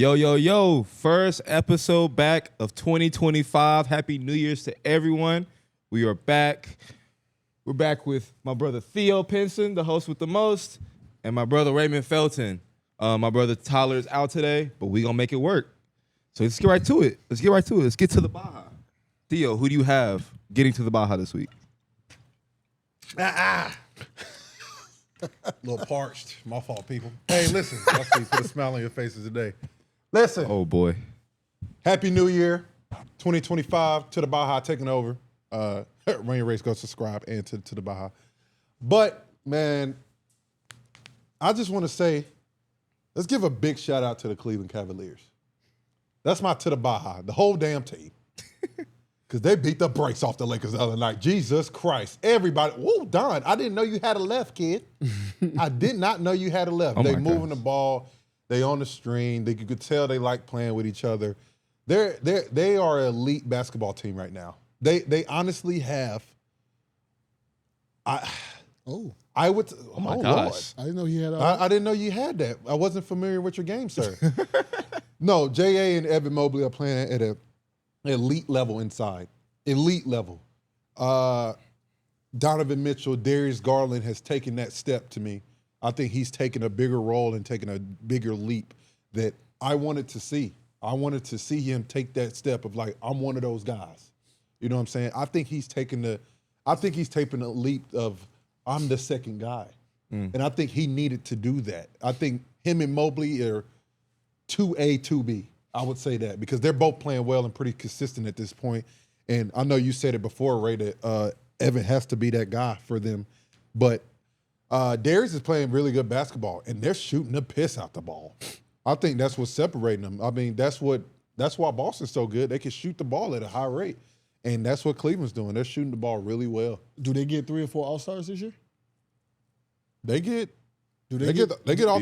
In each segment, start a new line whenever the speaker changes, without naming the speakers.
Yo, yo, yo. First episode back of 2025. Happy New Year's to everyone. We are back. We're back with my brother Theo Pinson, the host with the most, and my brother Raymond Felton. My brother Tyler is out today, but we going to make it work. So let's get right to it. Let's get to the Baja. Theo, who do you have getting to the Baja this week?
A little parched. My fault, people. Hey, listen. Let's see. Put a smile on your faces today. Listen.
Oh, boy.
Happy New Year. 2025 to the Baja taking over. Rain Race, go subscribe and to the Baja. But, man, I just want to say, let's give a big shout out to the Cleveland Cavaliers. That's my to the Baja, the whole damn team. Because they beat the brakes off the Lakers the other night. Jesus Christ. Everybody. Whoa, Don, I didn't know you had a left, kid. I did not know you had a left. They moving the ball. They on the string. You could tell they like playing with each other. They are an elite basketball team right now. They honestly have.
Oh
my
gosh.
Lord.
I didn't know you had.
I didn't know you had that. I wasn't familiar with your game, sir. No, J.A. and Evan Mobley are playing at an elite level inside. Elite level. Donovan Mitchell, Darius Garland has taken that step to me. I think he's taken a bigger role and taken a bigger leap that I wanted to see. I wanted to see him take that step of like, I'm one of those guys. You know what I'm saying? I think he's taken a leap of I'm the second guy. And I think he needed to do that. I think him and Mobley are 2A, 2B. I would say that because they're both playing well and pretty consistent at this point. And I know you said it before, Ray, that Evan has to be that guy for them. But Darius is playing really good basketball, and they're shooting the piss out the ball. I think that's what's separating them. I mean, that's why Boston's so good. They can shoot the ball at a high rate, and that's what Cleveland's doing. They're shooting the ball really well.
Do they get 3 or 4 All-Stars this year?
They get all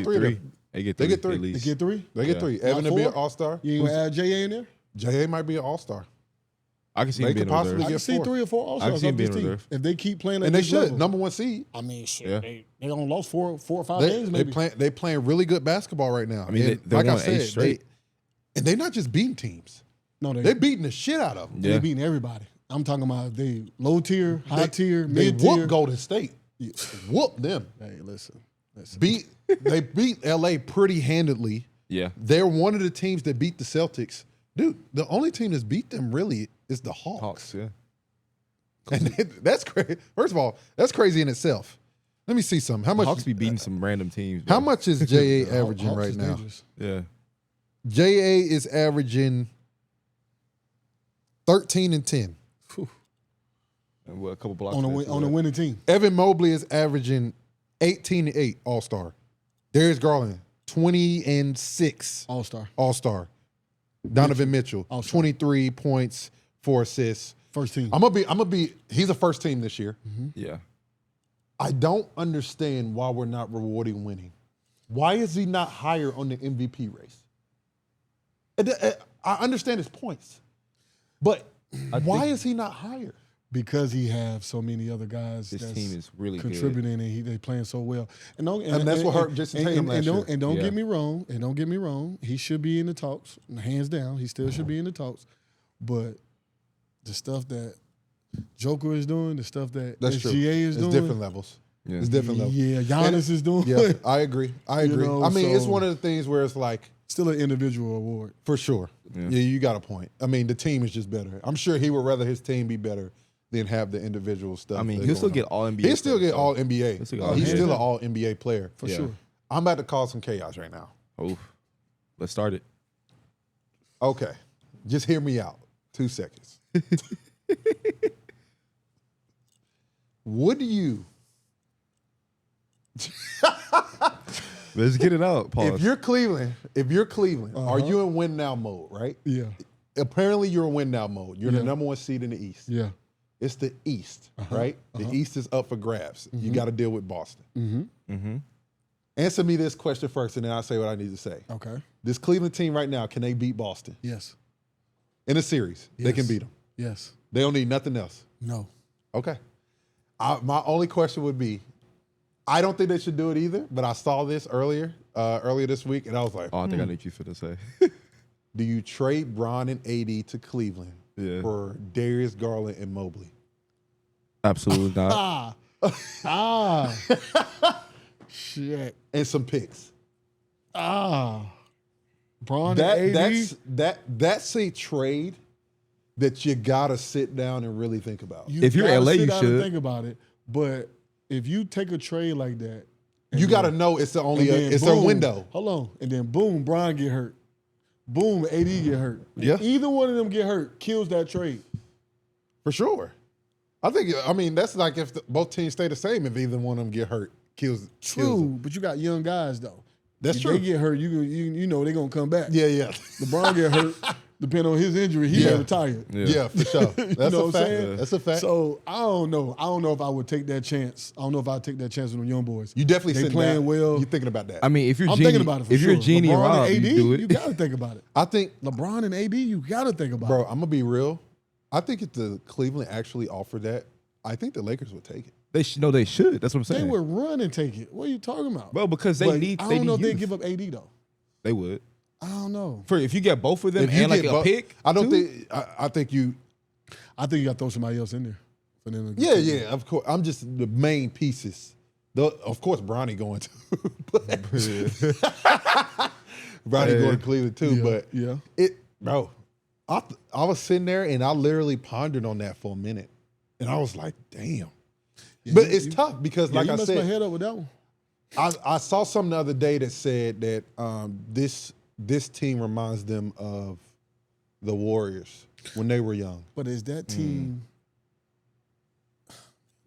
three of them.
They get 3.
They get 3.
They get 3?
They get 3. Evan will be an All-Star.
You ain't going to add J.A. in there?
J.A. might be an All-Star.
I can see him being in reserve.
I can see 3 or 4 All-Stars.
I can see him being in reserve.
If they keep playing at
And they
this
should.
level.
Number 1 seed.
I mean, shit.
Yeah.
They only lost 4 or 5 games maybe.
They playing really good basketball right now.
I mean, they're
like I
going 8
said,
straight.
they're not just beating teams.
No,
They're beating the shit out of them.
Yeah.
They beating everybody. I'm talking about they low tier, high tier,
They
mid tier.
whoop Golden State. Whoop them.
Hey, listen.
They beat LA pretty handedly.
Yeah.
They're one of the teams that beat the Celtics. Dude, the only team that's beat them really is the Hawks.
Hawks, yeah.
And that's crazy. First of all, that's crazy in itself. Let me see something. How much
Hawks be beating some random teams. Bro.
How much is J.A. averaging
Hawks
right
is
now?
dangerous.
Yeah.
J.A. is averaging 13 and 10.
And a couple blocks.
On a winning team.
Evan Mobley is averaging 18 and 8 All-Star. Darius Garland 20 and 6 All-Star. Donovan Mitchell
All-Star.
23 points, 4 assists.
First team.
I'm gonna be he's a first team this year.
Yeah.
I don't understand why we're not rewarding winning. Why is he not higher on the MVP race? I understand his points, but why is he not higher?
Because he have so many other guys.
This
that's
team is really
contributing, and they playing so well. And
that's what hurt Jason Tatum last year.
And don't
Yeah.
get me wrong. And don't get me wrong. He should be in the talks, hands down. He still should be in the talks. But the stuff that Joker is doing, the stuff that
That's true.
SGA is
It's
doing,
different levels.
Yeah.
It's different levels.
Yeah, Giannis is doing.
Yeah, I agree.
You know,
I mean, it's
so-
one of the things where it's like,
Still an individual award.
for sure.
Yeah.
Yeah, you got a point. I mean, the team is just better. I'm sure he would rather his team be better than have the individual stuff.
I mean,
that's
he'll still
going
get
on.
all NBA.
He'll still get all NBA.
He'll still get all
He's
NBA.
still an all NBA player.
For
Yeah.
sure.
I'm about to cause some chaos right now.
Oh, let's start it.
Okay. Just hear me out. 2 seconds. Would you,
Let's get it out, Paul.
if you're Cleveland, are you in win now mode, right?
Yeah.
Apparently you're in win now mode. You're
Yeah.
the number 1 seed in the East.
Yeah.
It's the East, right? The East is up for grabs. You got to deal with Boston. Answer me this question first, and then I'll say what I need to say.
Okay.
This Cleveland team right now, can they beat Boston?
Yes.
In a series, they can
Yes.
beat them.
Yes.
They don't need nothing else.
No.
Okay. My only question would be, I don't think they should do it either, but I saw this earlier. earlier this week, and I was like,
Oh, I think I knew what you finna say.
do you trade Bron and AD to Cleveland
Yeah.
for Darius Garland and Mobley?
Absolutely not.
Shit.
And some picks.
Bron and AD.
That's a trade that you gotta sit down and really think about.
If you're
gotta
LA,
sit
you
down and
should.
think about it. But if you take a trade like that,
You gotta know it's the only
and then
it's
boom,
a window.
Hold on, and then boom, Bron get hurt. Boom, AD get hurt.
Yeah.
Either one of them get hurt kills that trade.
For sure. I mean, that's like if both teams stay the same, if either one of them get hurt, kills them.
But you got young guys though.
That's
if
true.
They get hurt, you know they're gonna come back.
Yeah.
LeBron get hurt, depending on his injury, he got retired.
Yeah, for sure. That's
know
a
what I'm
fact.
saying?
That's a fact.
So I don't know. I don't know if I would take that chance. I don't know if I'd take that chance with them young boys.
You definitely
they
sitting
playing
down,
well.
You're thinking about that.
I mean, if you're
I'm
Genie,
thinking about it for
if
sure.
you're Genie and
LeBron
Rob,
and AD,
you do it.
you gotta think about it.
I think,
LeBron and AD, you gotta think about
bro,
it.
I'm gonna be real. I think if the Cleveland actually offered that, I think the Lakers would take it.
They should. No, they should. That's what I'm
They
saying.
would run and take it. What are you talking about?
Bro, because they
But
need.
I
They
don't know if
need
they'd
youth.
give up AD though.
They would.
I don't know.
For if you get both of them
If you
and like
get
a
both-
pick,
I don't
too,
think. I think you.
I think you got to throw somebody else in there for them to
Yeah,
get
yeah. Of course, I'm just the main pieces. Of course, Bronny going to. Bronny going to Cleveland too,
Yeah,
but
yeah.
bro. I was sitting there and I literally pondered on that for a minute, and I was like, damn.
Yeah,
But
you-
it's tough because,
Yeah,
like
you
I
messed my
said,
head up with that one.
I saw something the other day that said that this team reminds them of the Warriors when they were young.
But is that team?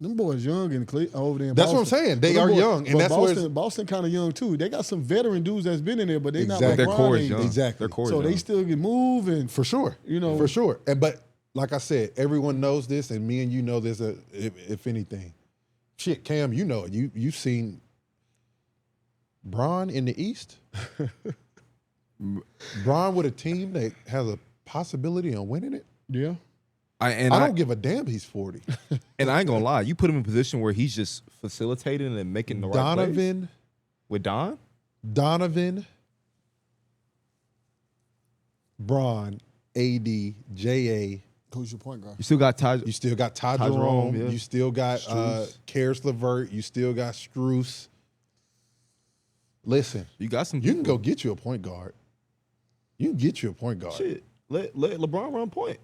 Them boys young and over there in
That's
Boston.
what I'm saying. They
But them
are
boys-
young, and
but
that's where
Boston kind of young too. They got some veteran dudes that's been in there, but they not
Exactly.
like
their
LeBron
core is
age.
young.
Exactly.
Their core is
So they
young.
still can move and
for sure,
You know.
for sure. But like I said, everyone knows this, and me and you know this. If anything, shit, Cam, you know it. You've seen Bron in the East. Bron with a team that has a possibility of winning it.
yeah.
I don't give a damn. He's 40.
And I ain't gonna lie, you put him in a position where he's just facilitating and making the right plays.
Donovan,
With
Bron, AD, JA.
Who's your point guard?
You still got Ty.
You still got Ty
Jerome,
Jerome.
yeah.
You still got
Strus.
Karis LeVert. You still got Strus. Listen,
You got some.
you can
people.
go get you a point guard. You can get you a point guard.
Shit. Let LeBron run point.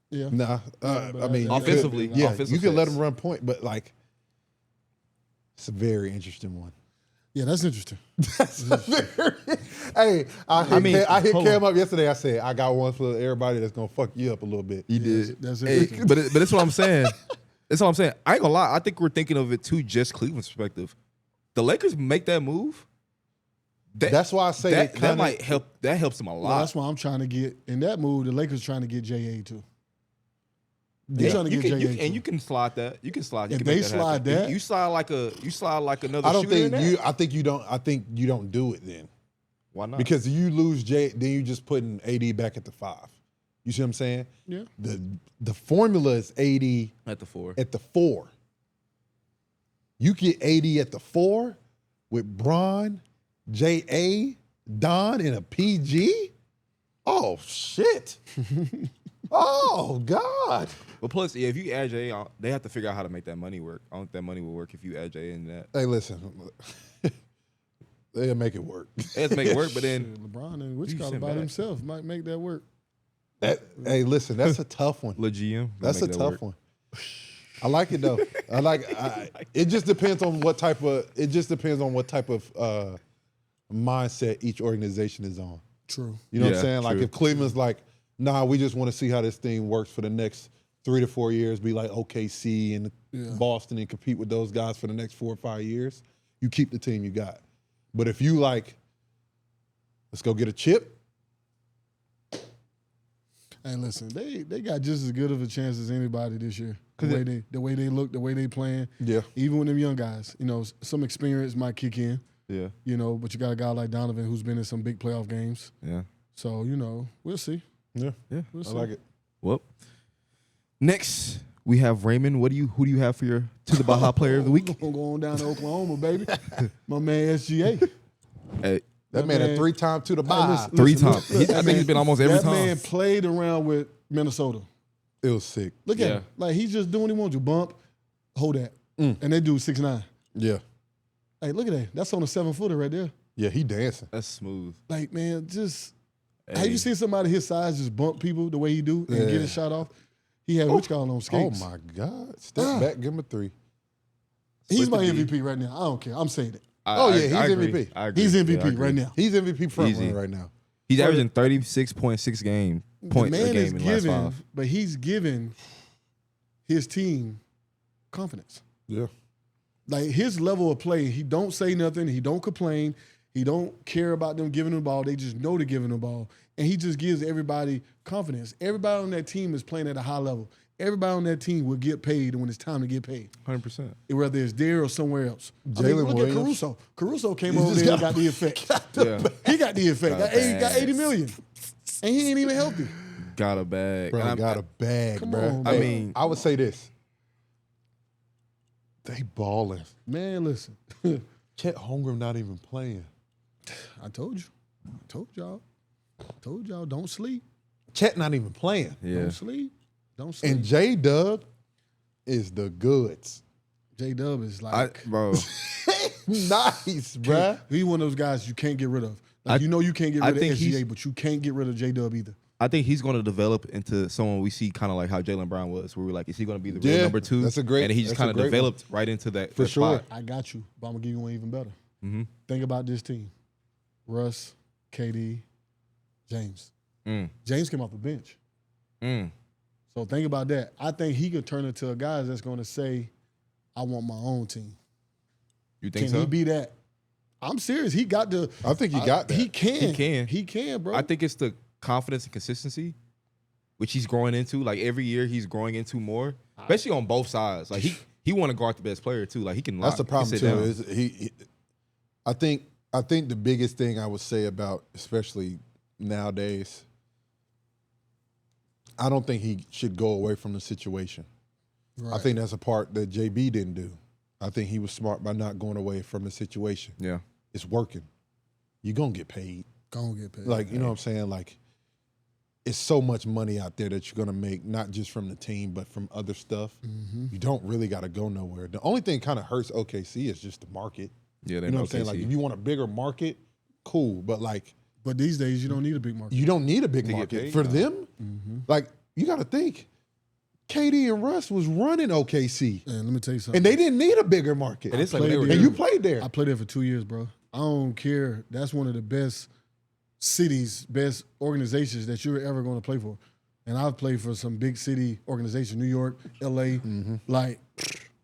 Yeah.
Nah, I mean, you
Offensively,
could, yeah,
offensive
you can let
sets.
him run point, but like, it's a very interesting one.
Yeah, that's interesting.
Hey, I hit
hold
Cam up yesterday. I said I got one for everybody that's gonna fuck you up a little bit.
You did.
That's
Hey,
interesting.
but that's what I'm saying. That's what I'm saying. I ain't gonna lie. I think we're thinking of it too, just Cleveland's perspective. The Lakers make that move.
That's why I say
that,
it kinda,
that might help. That helps them a
Well,
lot.
that's why I'm trying to get in that move. The Lakers trying to get JA too. They're
Yeah.
trying to
you
get
can,
JA
you,
too.
and you can slide that. You can slide. You
If
can
they
make
slide
happen.
that-
you slide like another.
I don't
shooter
think
in
you.
that.
I think you don't. I think you don't do it then.
Why not?
Because you lose Jay, then you just putting AD back at the 5. You see what I'm saying?
Yeah.
The formula is AD
at the 4.
at the 4. You get AD at the 4 with Bron, JA, Don, and a PG. Oh shit! Oh God!
But plus, yeah, if you add Jay, they have to figure out how to make that money work. I don't think that money will work if you add Jay in that.
Hey, listen, they'll make it work.
They have to make it work, but then
LeBron and
You
Wichita
sent
by
back.
himself might make that work.
Hey, listen, that's a tough one.
Le GM.
That's a tough one. I like it though. It just depends on what type of. It just depends on what type of mindset each organization is on.
True.
You know what
Yeah,
I'm saying? Like
true.
if Cleveland's like, nah, we just want to see how this thing works for the next 3 to 4 years, be like OKC and
Yeah.
Boston and compete with those guys for the next 4 or 5 years, you keep the team you got. But if you like, let's go get a chip.
Hey, listen, they got just as good of a chance as anybody this year. The way they look, the way they playing.
Yeah.
Even with them young guys, some experience might kick in.
Yeah.
But you got a guy like Donovan who's been in some big playoff games.
Yeah.
So we'll see.
Yeah.
Yeah.
We'll
I
see.
like it.
Well, next we have Raymond. Who do you have for your To the Baja Player of the Week?
I'm going down to Oklahoma, baby. My man SGA.
Hey,
That man a 3-time to the bye.
three times. I think he's been almost every
that
time.
That man played around with Minnesota.
It was sick.
Look at him. Like, he's just doing what he wants to. Bump, hold that. And they do 6'9".
Yeah.
Hey, look at that. That's on a 7-footer right there.
Yeah, he dancing.
That's smooth.
Like, man, just
Hey.
have you seen somebody his size just bump people the way he do and get his shot off? He had what you call on skates.
Oh my God. Step back, give him a 3.
He's
Split
my
the
MVP right now. I don't care. I'm saying it.
He's
I agree.
MVP.
I agree.
He's
Yeah, I
MVP
agree.
right now.
He's MVP front
Easy.
runner right now.
He's averaging 36.6 points a game in the last 5.
But he's giving his team confidence.
Yeah.
Like, his level of play, he don't say nothing. He don't complain. He don't care about them giving the ball. They just know they're giving the ball. And he just gives everybody confidence. Everybody on that team is playing at a high level. Everybody on that team will get paid when it's time to get paid.
100%.
Whether it's there or somewhere else.
Jalen
look
Williams.
at Caruso. Caruso came over there and got the effect.
Yeah.
He got the effect. Got 80 million. And he ain't even healthy.
Got a bag.
Bro, got a bag,
Come
bro.
on,
I
man.
mean,
I would say this. They balling.
Man, listen.
Chet Holmgren not even playing.
I told you. Told y'all, don't sleep.
Chet not even playing.
yeah.
Don't sleep. Don't sleep.
And J-Dub is the goods.
J-Dub is like,
Bro,
Nice, bruh.
he one of those guys you can't get rid of. Like, you know you can't get rid of
think
SGA, but you can't get rid of J-Dub either.
I think he's going to develop into someone we see kind of like how Jaylen Brown was, where we're like, is he going to be the real
Yeah,
number 2?
that's a great-
And he just
that's
kind
a
of
great one.
developed right into that
For
that
sure.
spot.
I got you, but I'm going to give you one even better.
Mm-hmm.
Think about this team. Russ, KD, James. James came off the bench. So think about that. I think he could turn into a guy that's going to say, I want my own team.
You think
Can
so?
he be that? I'm serious. He got the.
I think he got that.
He can.
He can.
He can, bro.
I think it's the confidence and consistency, which he's growing into. Like every year, he's growing into more, especially on both sides. Like he want to guard the best player too. Like he can.
That's the
lock, he
problem
can
too.
sit down.
Is he? I think the biggest thing I would say about, especially nowadays, I don't think he should go away from the situation.
Right.
I think that's a part that JB didn't do. I think he was smart by not going away from the situation.
Yeah.
It's working. You're gonna get paid.
Gonna get paid.
Like, you know what I'm saying? Like, it's so much money out there that you're gonna make, not just from the team, but from other stuff. You don't really gotta go nowhere. The only thing kind of hurts OKC is just the market.
Yeah, they
You know what I'm saying? Like, if you want a bigger market, cool. But like,
But these days, you don't need a big market.
you don't need a big
get
market
paid,
for
no.
them. Like, you got to think, KD and Russ was running OKC,
And let me tell you something.
and they didn't need a bigger market.
And it's like
played
they were
there.
And you played there.
I played there for 2 years, bro. I don't care. That's one of the best cities, best organizations that you're ever going to play for. And I've played for some big city organizations, New York, LA. Like,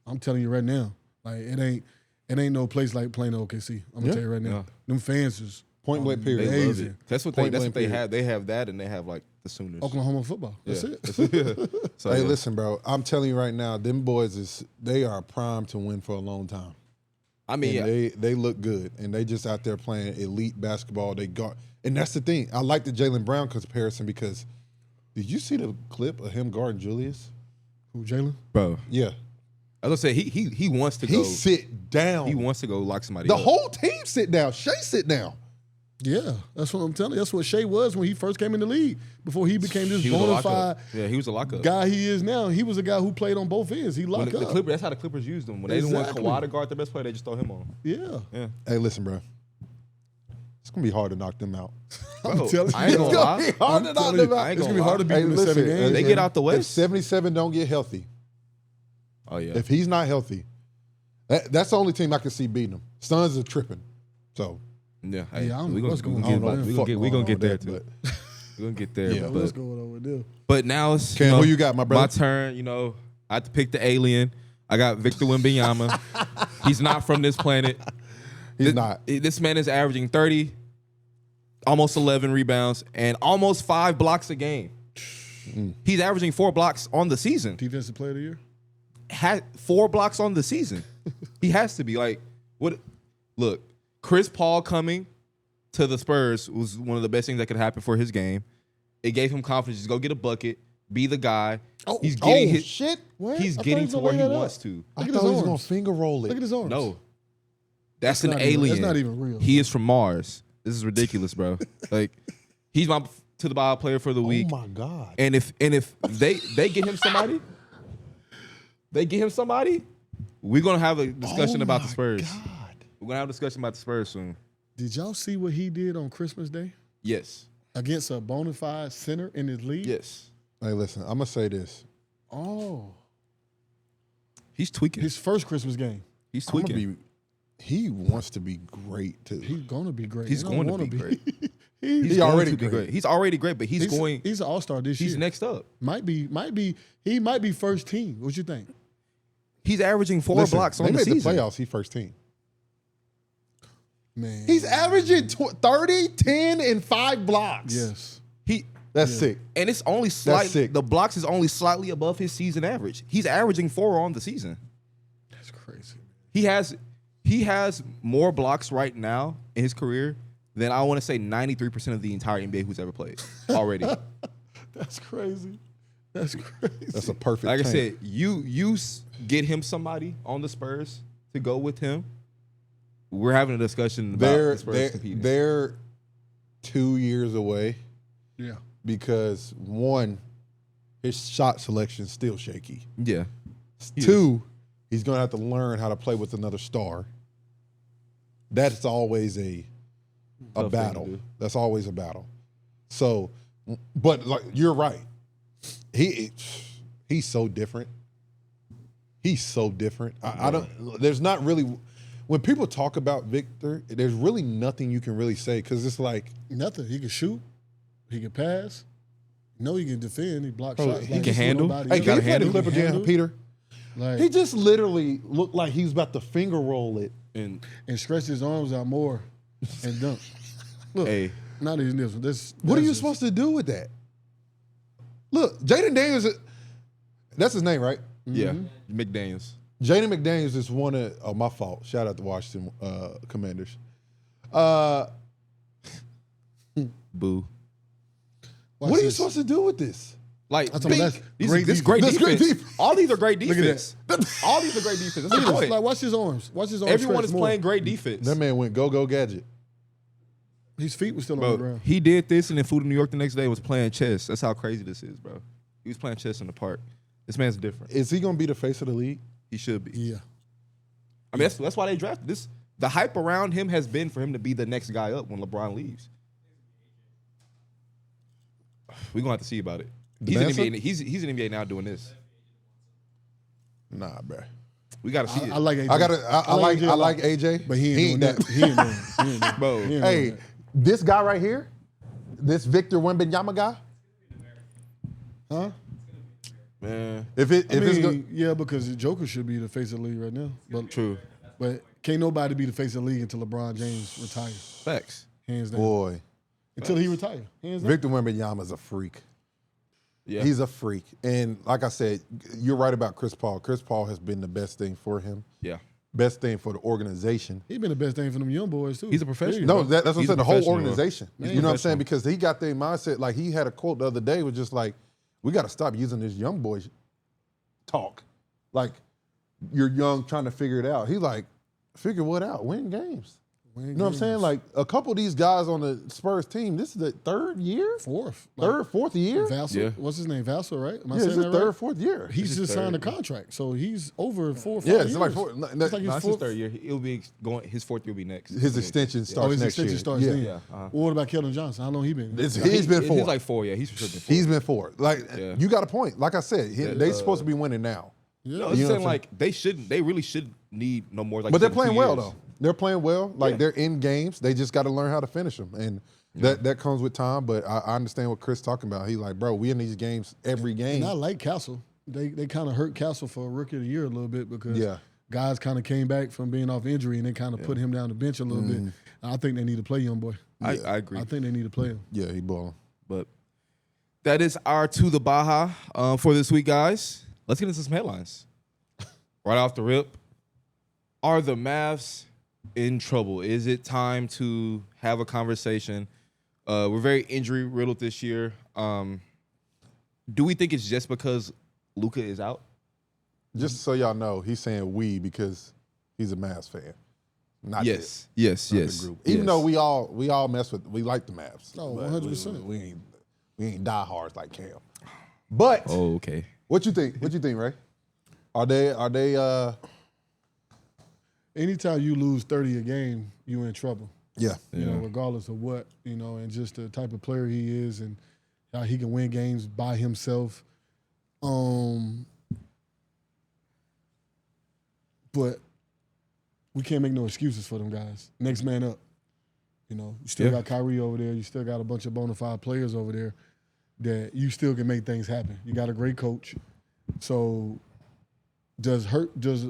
I'm telling you right now, like it ain't no place like playing at OKC. I'm gonna tell you right now.
Yeah.
Them fans is
Point blank
They
period.
love
Amazing.
it. That's what
Point
they
blank
have.
period.
They have that, and they have like the Sooners.
Oklahoma football. That's
Yeah.
it.
So,
Hey,
yeah.
listen, bro. I'm telling you right now, them boys they are primed to win for a long time.
I mean,
And they look good, and they just out there playing elite basketball. They guard, and that's the thing. I like the Jaylen Brown comparison because did you see the clip of him guarding Julius?
Who, Jalen?
bro.
Yeah,
I was gonna say he wants to
he
go.
sit down.
He wants to go lock somebody
the
up.
whole team sit down. Shai sit down.
Yeah, that's what I'm telling you. That's what Shai was when he first came in the league. Before he became this
He was a
bona
lockup.
fide
Yeah, he was a lockup.
guy he is now. He was a guy who played on both ends. He
When
locked
the
up.
Clippers, that's how the Clippers used him. When they didn't want
Exactly.
Kawhi to guard their best player, they just throw him on.
Yeah.
Yeah.
Hey, listen, bro. It's gonna be hard to knock them out.
I'm telling
I ain't
you.
gonna
It's gonna
lie.
be hard to
I'm
knock
telling
them
you,
out.
it's gonna be hard to beat
Hey,
them in
listen,
7 games.
They get out the
If
West.
77 don't get healthy,
Oh yeah.
if he's not healthy, that's the only team I can see beating them. Suns are tripping. So
Yeah. Hey,
Yeah, I don't
we
know what's going on with them.
We gonna get there
that,
too.
but-
We're gonna get there.
Yeah.
What's
But,
going on with them?
but now it's
Cam, who you got, my brother?
My turn. You know, I had to pick the alien. I got Victor Wembanyama. He's not from this planet.
He's not.
This man is averaging 30, almost 11 rebounds, and almost 5 blocks a game. He's averaging 4 blocks on the season.
Defensive player of the year?
Had 4 blocks on the season. He has to be like what? Look, Chris Paul coming to the Spurs was one of the best things that could happen for his game. It gave him confidence to go get a bucket, be the guy.
Oh,
He's getting
shit.
What?
He's
I thought
getting
was
to
gonna
where
lay
he
that up.
wants to.
I
Look at
thought
his
he was gonna
arms.
finger roll it.
Look at his arms.
No. That's an
not even-
alien.
that's not even real.
He is from Mars. This is ridiculous, bro. Like, he's my to the bottom player for the week.
Oh my God.
And if they get him somebody, we're gonna have a discussion about the Spurs.
God.
We're gonna have a discussion about the Spurs soon.
Did y'all see what he did on Christmas Day
Yes.
against a bona fide center in his league?
Yes.
Hey, listen, I'm gonna say this.
Oh,
He's tweaking.
his first Christmas game.
He's
I'm gonna
tweaking.
he wants to be great too.
He's gonna be great.
He's
He don't
going to
wanna
be great.
he's
He's
already
already great.
great.
He's already great, but he's going.
He's an all-star this
He's
year.
next up.
Might be. He might be first team. What you think?
He's averaging 4
Listen,
blocks
they
on the
made
season.
the playoffs. He first team.
Man,
He's averaging 30, 10, and 5 blocks.
yes.
That's sick.
And it's only slightly.
sick.
The blocks is only slightly above his season average. He's averaging 4 on the season.
That's crazy.
He has more blocks right now in his career than I want to say 93% of the entire NBA who's ever played already.
That's crazy. That's crazy.
That's a perfect.
Like I
tank.
said, you get him somebody on the Spurs to go with him. We're having a discussion about the Spurs competing.
They're 2 years away
Yeah.
because one, his shot selection is still shaky.
Yeah.
Two, he's gonna have to learn how to play with another star. That's always a
Tough thing to
battle.
do.
That's always a battle. So, but like you're right. He's so different. He's so different. I don't. There's not really. When people talk about Victor, there's really nothing you can really say because it's like
Nothing. He can shoot. He can pass. No, he can defend. He blocks
Bro,
shots.
he
like
can
this
handle.
nobody
Hey,
else.
can you
Gotta
play the
handle.
clip again,
Handle.
Peter?
Like,
He just literally looked like he was about to finger roll it.
And
and stretch his arms out more and dunk. Look,
hey,
not even this.
What are you supposed to do with that? Look, Jaden Daniels, that's his name, right?
yeah, McDaniels.
Jaden McDaniels is one of, oh, my fault. Shout out to Washington Commanders.
Boo.
What are you supposed to do with this?
Like,
That's great
this great
defense.
defense.
That's great defense.
All these are great
Look at
defense. All these are great defense. That's
Look
the
at this.
point.
Like, watch his arms. Watch his arms.
Everyone
stretch
is
more.
playing great defense.
That man went go gadget.
His feet were still on the
Bro,
ground.
he did this and then flew to New York the next day and was playing chess. That's how crazy this is, bro. He was playing chess in the park. This man's different.
Is he going to be the face of the league?
He should be.
Yeah.
I mean, that's why they drafted this. The hype around him has been for him to be the next guy up when LeBron leaves. We're gonna have to see about it. He's in,
Manson?
NBA, he's in NBA now doing this.
Nah, bro.
We gotta see it.
I like AJ.
I like
AJ a lot.
AJ,
But he ain't doing that. He ain't doing it. He ain't doing it.
Bro,
He ain't doing
Hey,
that.
this guy right here, this Victor Wembanyama guy,
Huh?
man.
if it's good,
Yeah, because the Joker should be the face of the league right now. But
True.
But can't nobody be the face of the league until LeBron James retires.
Facts.
Hands down.
boy,
Until he retires. Hands down.
Victor Wembanyama's a freak.
Yeah.
He's a freak. And like I said, you're right about Chris Paul. Chris Paul has been the best thing for him,
Yeah.
best thing for the organization.
He been the best thing for them young boys too.
He's a professional.
No, that's what I'm
He's
saying.
a
The whole
professional.
organization.
He's
You know what I'm saying?
professional.
Because he got their mindset. Like he had a quote the other day was just like, we got to stop using this young boy talk. Like you're young trying to figure it out. He like, figure what out? Win games. You know what I'm saying? Like a couple of these guys on the Spurs team, this is the third year?
Fourth.
Fourth year?
Vassell.
Yeah.
What's his name? Vassell, right? Am I
Yeah,
saying
it's his
that
third,
right?
fourth year.
He's just signed a
third.
contract. So he's over 4 or 5
Yeah,
years.
it's like four.
It's like
No,
his
it's his
fourth.
third year. He'll be going. His fourth year will be next.
His extension
Oh,
starts
his
next
extension
year.
starts
yeah.
then.
Yeah, uh-huh.
Well, what about Keldon Johnson? How long he been?
He's been four.
He's like 4. Yeah, he's for sure been 4.
He's been four. Like
Yeah.
you got a point. Like I said, they
Yeah,
supposed to be winning now.
Yeah.
No, it's
You know
saying
what I'm
like they shouldn't. They really should need no more. Like,
But they're
2
playing well
years.
though. They're playing well. Like
Yeah.
they're in games. They just got to learn how to finish them, and that comes with time. But I understand what Chris talking about. He's like, bro, we in these games every game.
And I like Castle. They kind of hurt Castle for a rookie of the year a little bit because
Yeah.
guys kind of came back from being off injury and they kind of put him down the bench a little bit. I think they need to play young boy.
I agree.
I think they need to play him.
Yeah, he balling.
But that is our To the Baja for this week, guys. Let's get into some headlines. Right off the rip, are the Mavs in trouble? Is it time to have a conversation? We're very injury riddled this year. do we think it's just because Luka is out?
Just so y'all know, he's saying we because he's a Mavs fan. Not
Yes.
the group. Even though we all mess with, we like the Mavs.
No,
but
100%.
We ain't diehards like Cam. But
Oh, okay.
what you think? What you think, Ray? Are they?
Anytime you lose 30 a game, you in trouble.
Yeah.
You know, regardless of what, and just the type of player he is and how he can win games by himself. But we can't make no excuses for them guys. Next man up. You still got Kyrie over there. You still got a bunch of bona fide players over there that you still can make things happen. You got a great coach. So does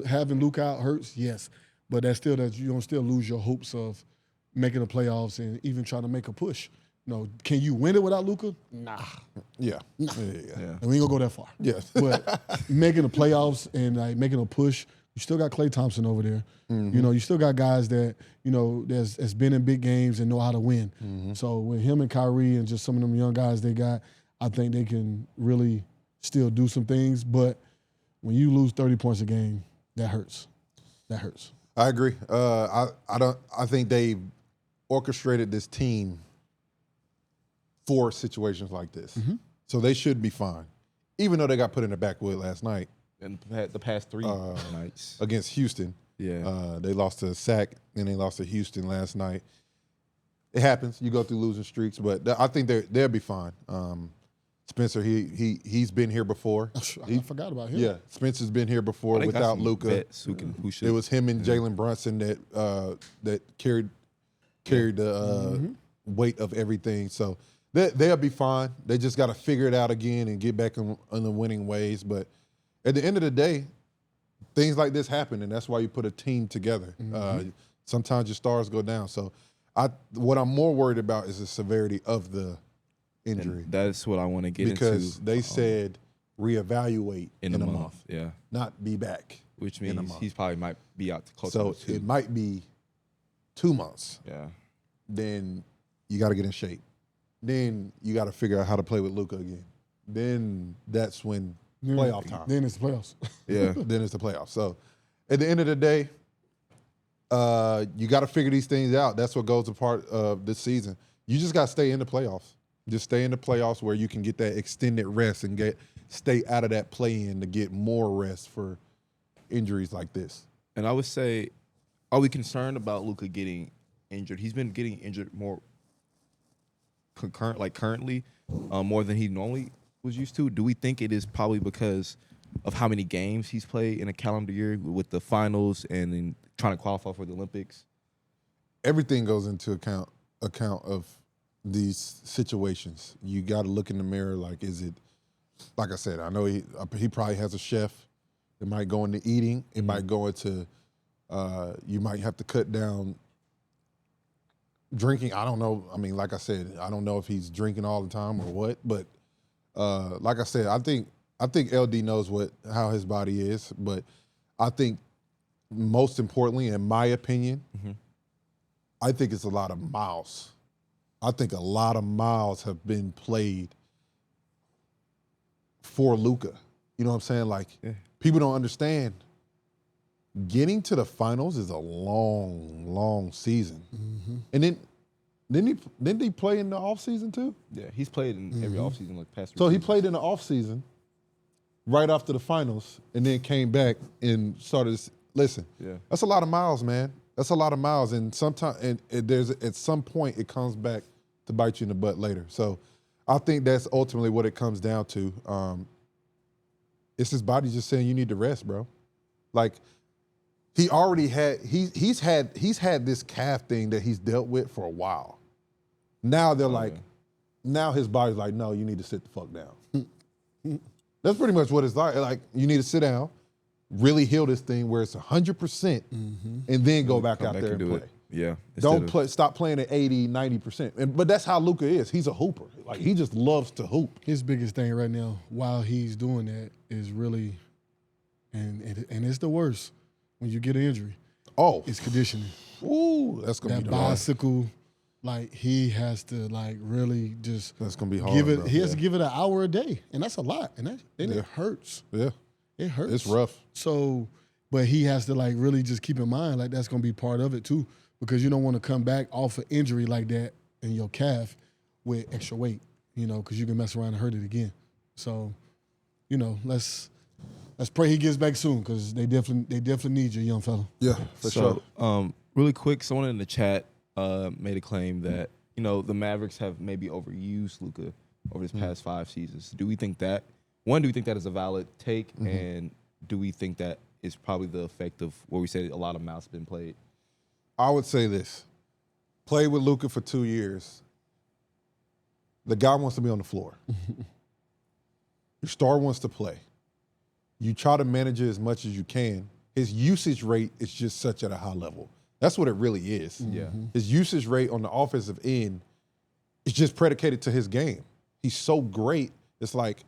having Luka out hurts? Yes. But that's still that you don't still lose your hopes of making the playoffs and even trying to make a push. Can you win it without Luka? Nah.
Yeah.
Nah.
Yeah.
And we ain't gonna go that far.
Yes.
But making the playoffs and making a push, you still got Klay Thompson over there. Mm-hmm. You still got guys that, that's been in big games and know how to win. Mm-hmm. So with him and Kyrie and just some of them young guys they got, I think they can really still do some things. But when you lose 30 points a game, that hurts. That hurts.
I agree. I think they orchestrated this team for situations like this. Mm-hmm. So they should be fine. Even though they got put in the backwood last night.
And the past 3 nights.
Against Houston.
Yeah.
They lost to Sac, and they lost to Houston last night. It happens. You go through losing streaks, but I think they'll be fine. Spencer, he's been here before.
I forgot about him.
Yeah, Spencer's been here before without Luka. It was him and Jalen Brunson that carried the weight of everything. So they'll be fine. They just got to figure it out again and get back on the winning ways. But at the end of the day, things like this happen, and that's why you put a team together. Mm-hmm. Sometimes your stars go down. So what I'm more worried about is the severity of the injury.
And that's what I want to get into.
Because they said reevaluate
in a month. Yeah.
Not be back.
Which means he probably might be out close
to 2. It might be 2 months.
Yeah.
Then you got to get in shape. Then you got to figure out how to play with Luka again. Then that's when playoff time.
Then it's the playoffs.
Yeah. Then it's the playoffs. So at the end of the day, you got to figure these things out. That's what goes a part of this season. You just got to stay in the playoffs. Just stay in the playoffs where you can get that extended rest and stay out of that play-in to get more rest for injuries like this.
And I would say, are we concerned about Luka getting injured? He's been getting injured more currently, more than he normally was used to. Do we think it is probably because of how many games he's played in a calendar year with the finals and then trying to qualify for the Olympics?
Everything goes into account of these situations. You got to look in the mirror like, is it, like I said, I know he probably has a chef. It might go into eating. It might go into, you might have to cut down drinking. I don't know. I mean, like I said, I don't know if he's drinking all the time or what, but like I said, I think LD knows how his body is, but I think most importantly, in my opinion, I think it's a lot of miles. I think a lot of miles have been played for Luka. You know what I'm saying? Like, people don't understand. Getting to the finals is a long, long season. Mm-hmm. And then didn't he play in the offseason too?
Yeah, he's played in every offseason like past 3
So
seasons.
he played in the offseason right after the finals and then came back and started. Listen, that's a lot of miles, man. That's a lot of miles, and sometimes, and there's at some point it comes back to bite you in the butt later. So, I think that's ultimately what it comes down to. It's his body just saying you need to rest, bro. Like he already had he's had this calf thing that he's dealt with for a while. Now they're now his body's like, no, you need to sit the fuck down. That's pretty much what it's like. Like you need to sit down. Really heal this thing where it's 100% and then go back out there and play.
Yeah.
Don't stop playing at 80, 90%. But that's how Luka is. He's a hooper. Like he just loves to hoop.
His biggest thing right now while he's doing that is really, and it's the worst when you get an injury.
Oh.
It's conditioning.
Ooh, that's going to be
that bicycle, Like he has to like really just
That's gonna be hard.
give it.
Bro.
He has to give it an hour a day, and that's a lot, and it hurts.
Yeah,
It hurts.
it's rough.
So, but he has to like really just keep in mind like that's gonna be part of it too, because you don't want to come back off an injury like that in your calf with extra weight, because you can mess around and hurt it again. So, let's pray he gets back soon because they definitely need you, young fella.
Yeah, for sure.
Really quick, someone in the chat made a claim that the Mavericks have maybe overused Luka over his past 5 seasons. Do we think that? One, do we think that is a valid take, and do we think that is probably the effect of where we said a lot of mouths have been played?
I would say this: play with Luka for 2 years. The guy wants to be on the floor. Your star wants to play. You try to manage it as much as you can. His usage rate is just such at a high level. That's what it really is.
Yeah.
His usage rate on the offensive end is just predicated to his game. He's so great. It's like,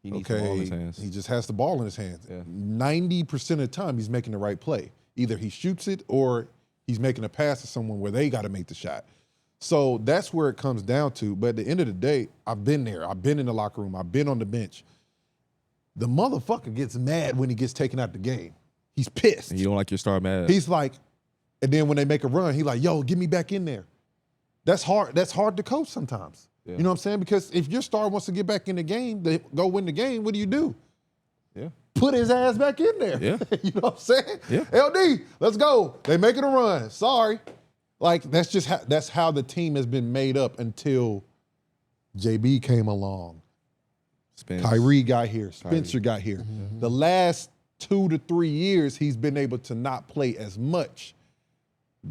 He needs the ball in his hands.
he just has the ball in his hands.
Yeah.
90% of the time, he's making the right play. Either he shoots it or he's making a pass to someone where they got to make the shot. So that's where it comes down to. But at the end of the day, I've been there. I've been in the locker room. I've been on the bench. The motherfucker gets mad when he gets taken out the game. He's pissed.
And you don't like your star mad.
He's like, and then when they make a run, he's like, yo, get me back in there. That's hard. That's hard to coach sometimes.
Yeah.
You know what I'm saying? Because if your star wants to get back in the game, they go win the game, what do?
Yeah.
Put his ass back in there.
Yeah.
You know what I'm saying?
Yeah.
LD, let's go. They making a run. Sorry. Like, that's how the team has been made up until JB came along. Kyrie got here. Spencer got here. The last 2 to 3 years, he's been able to not play as much,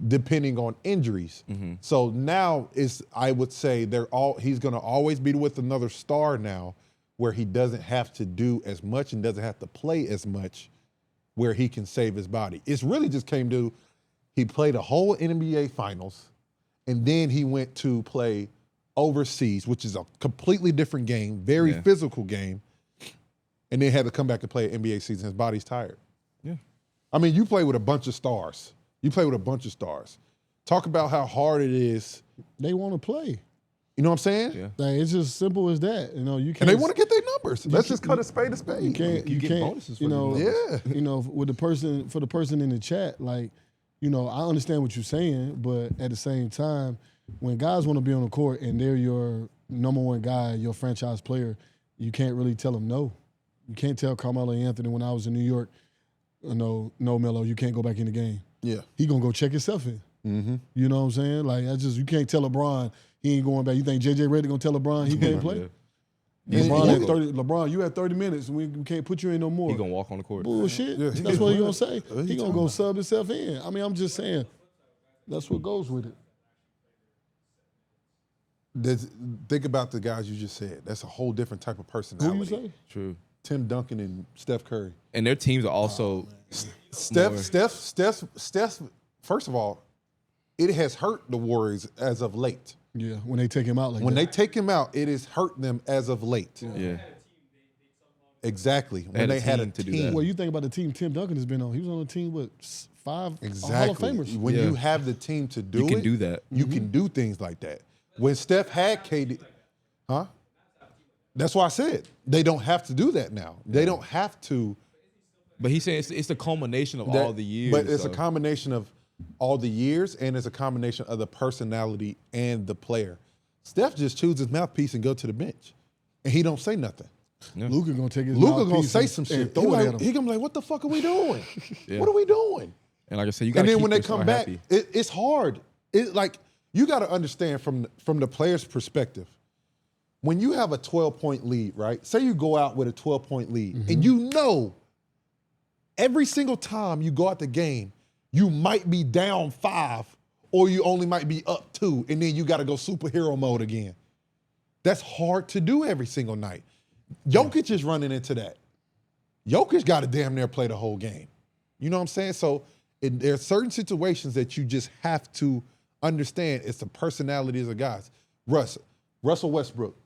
depending on injuries. So now I would say he's going to always be with another star now, where he doesn't have to do as much and doesn't have to play as much, where he can save his body. It's really just came to, he played a whole NBA Finals, and then he went to play overseas, which is a completely different game, very physical game, and then had to come back and play an NBA season. His body's tired.
Yeah.
I mean, you play with a bunch of stars. Talk about how hard it is.
They want to play.
You know what I'm saying?
Yeah.
Like, it's just simple as that. You can't.
And they want to get their numbers. Let's just cut a spade a spade.
You can't.
You get bonuses for
with the person in the chat, like, I understand what you're saying, but at the same time, when guys want to be on the court and they're your number one guy, your franchise player, you can't really tell them no. You can't tell Carmelo Anthony when I was in New York, no, Melo, you can't go back in the game.
Yeah.
He gonna go check himself in. You know what I'm saying? Like, you can't tell LeBron he ain't going back. You think JJ Redick gonna tell LeBron he can't play?
Yeah.
LeBron, you had 30 minutes. We can't put you in no more.
He gonna walk on the court.
Bullshit.
Yeah,
That's what he gonna say. He gonna go sub himself in. I mean, I'm just saying. That's what goes with it.
Think about the guys you just said. That's a whole different type of personality.
Who you say?
True.
Tim Duncan and Steph Curry.
And their teams are also
Steph, first of all, it has hurt the Warriors as of late.
Yeah, when they take him out
When
that.
they take him out, it has hurt them as of late.
Yeah.
Exactly. When they had a
to do
team.
that.
Well, you think about the team Tim Duncan has been on. He was on a team with 5
Exactly.
Hall of Famers.
When you have the team to do it,
You can do that.
You can do things like that. When Steph had KD, that's why I said they don't have to do that now. They don't have to.
But he's saying it's the culmination of all the years.
But it's a combination of all the years, and it's a combination of the personality and the player. Steph just chews his mouthpiece and go to the bench, and he don't say nothing.
Yeah.
Luka gonna take his
Luka gonna
mouthpiece
say
and-
some
and
shit.
throw it at him.
He gonna be like, "What the fuck are we doing?
Yeah.
What are we doing?"
And like I said, you got
And
to
then
keep
when they
your star
come back,
happy.
it's hard. You got to understand from the player's perspective. When you have a 12-point lead, right? Say you go out with a 12-point lead, and you know every single time you go out the game, you might be down 5, or you only might be up 2, and then you got to go superhero mode again. That's hard to do every single night. Jokic is running into that. Jokic got to damn near play the whole game. You know what I'm saying? So there are certain situations that you just have to understand. It's the personalities of guys. Russell Westbrook,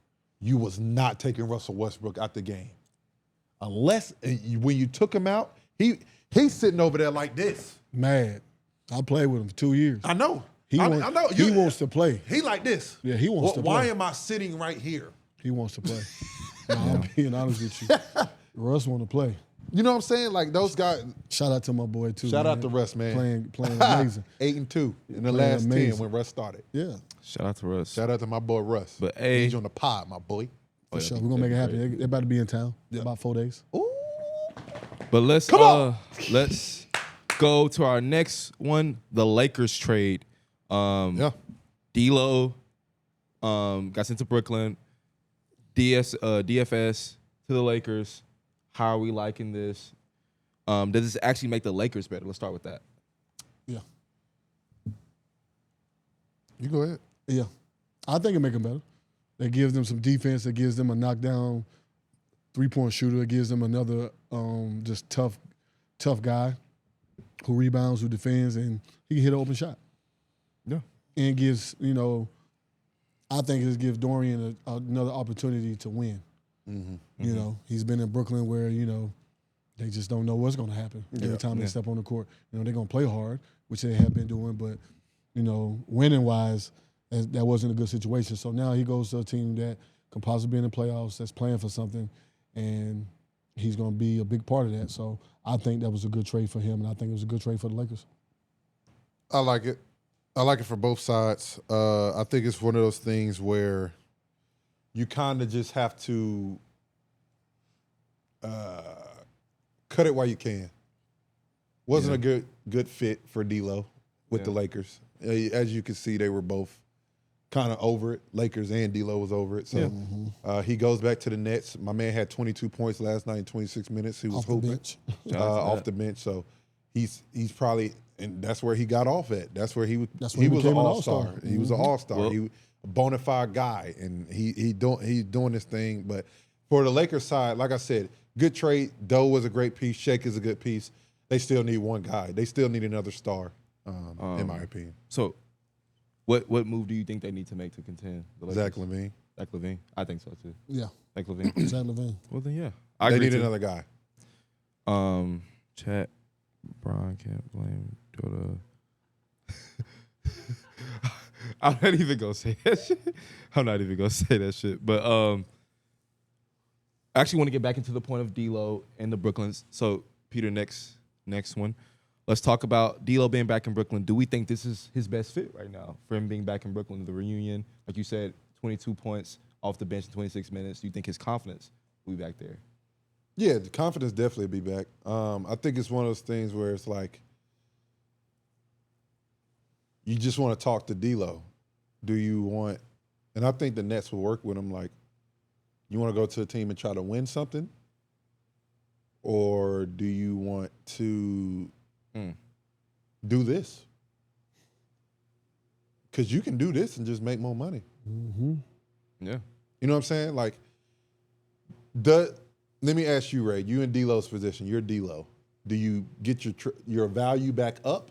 you was not taking Russell Westbrook out the game. Unless, when you took him out, he's sitting over there like this.
Mad. I played with him for 2 years.
I know.
He
I know
he wants to play.
He like this.
Yeah, he wants to play.
Why am I sitting right here?
He wants to play. No, I'm being honest with you. Russ want to play.
You know what I'm saying? Like those guys.
Shout out to my boy too.
Shout out
man.
to Russ, man.
Playing amazing.
8-2 in the
Playing
last
amazing.
10 when Russ started.
Yeah,
Shout out to Russ.
Shout out to my boy Russ.
But
Need you on the pod, my boy.
for sure. We're gonna make it happen. They're about to be in town in about 4 days.
Ooh.
But let's go to our next one, the Lakers trade.
Yeah.
D'Lo got sent to Brooklyn. DFS to the Lakers. How are we liking this? Does this actually make the Lakers better? Let's start with that.
Yeah,
You go ahead.
yeah. I think it make them better. It gives them some defense. It gives them a knockdown 3-point shooter. It gives them another just tough guy who rebounds, who defends, and he can hit an open shot.
Yeah.
And gives, I think it gives Dorian another opportunity to win. You know, he's been in Brooklyn where, they just don't know what's going to happen every time they step on the court. They're going to play hard, which they have been doing, but, winning-wise, that wasn't a good situation. So now he goes to a team that can possibly be in the playoffs, that's playing for something, and he's going to be a big part of that. So I think that was a good trade for him, and I think it was a good trade for the Lakers.
I like it. I like it for both sides. I think it's one of those things where you kind of just have to cut it while you can. Wasn't a good fit for D'Lo with the Lakers. As you can see, they were both kind of over it. Lakers and D'Lo was over it. So he goes back to the Nets. My man had 22 points last night in 26 minutes. He was hooping off the bench. So he's probably, and that's where he got off at. That's where he was an all-star. He was an all-star.
Well,
he was a bona fide guy, and he's doing this thing. But for the Lakers side, like I said, good trade. Doe was a great piece. Shake is a good piece. They still need one guy. They still need another star, in my opinion.
So what move do you think they need to make to contend? The Lakers?
Zach LaVine.
Zach LaVine? I think so, too.
Yeah,
Zach LaVine?
Zach LaVine.
Well, then, yeah.
They need another guy.
Chat. Brian can't blame Dota. I'm not even gonna say that shit. But I actually want to get back into the point of D'Lo and the Brooklyns. So Peter, next one. Let's talk about D'Lo being back in Brooklyn. Do we think this is his best fit right now for him being back in Brooklyn? The reunion, like you said, 22 points off the bench in 26 minutes. Do you think his confidence will be back there?
Yeah, the confidence definitely be back. I think it's one of those things where it's like you just want to talk to D'Lo. Do you want, and I think the Nets will work with him, like, you want to go to a team and try to win something? Or do you want to do this? Because you can do this and just make more money.
Mm-hmm.
Yeah.
You know what I'm saying? Like, let me ask you, Ray. You in D'Lo's position. You're D'Lo. Do you get your value back up?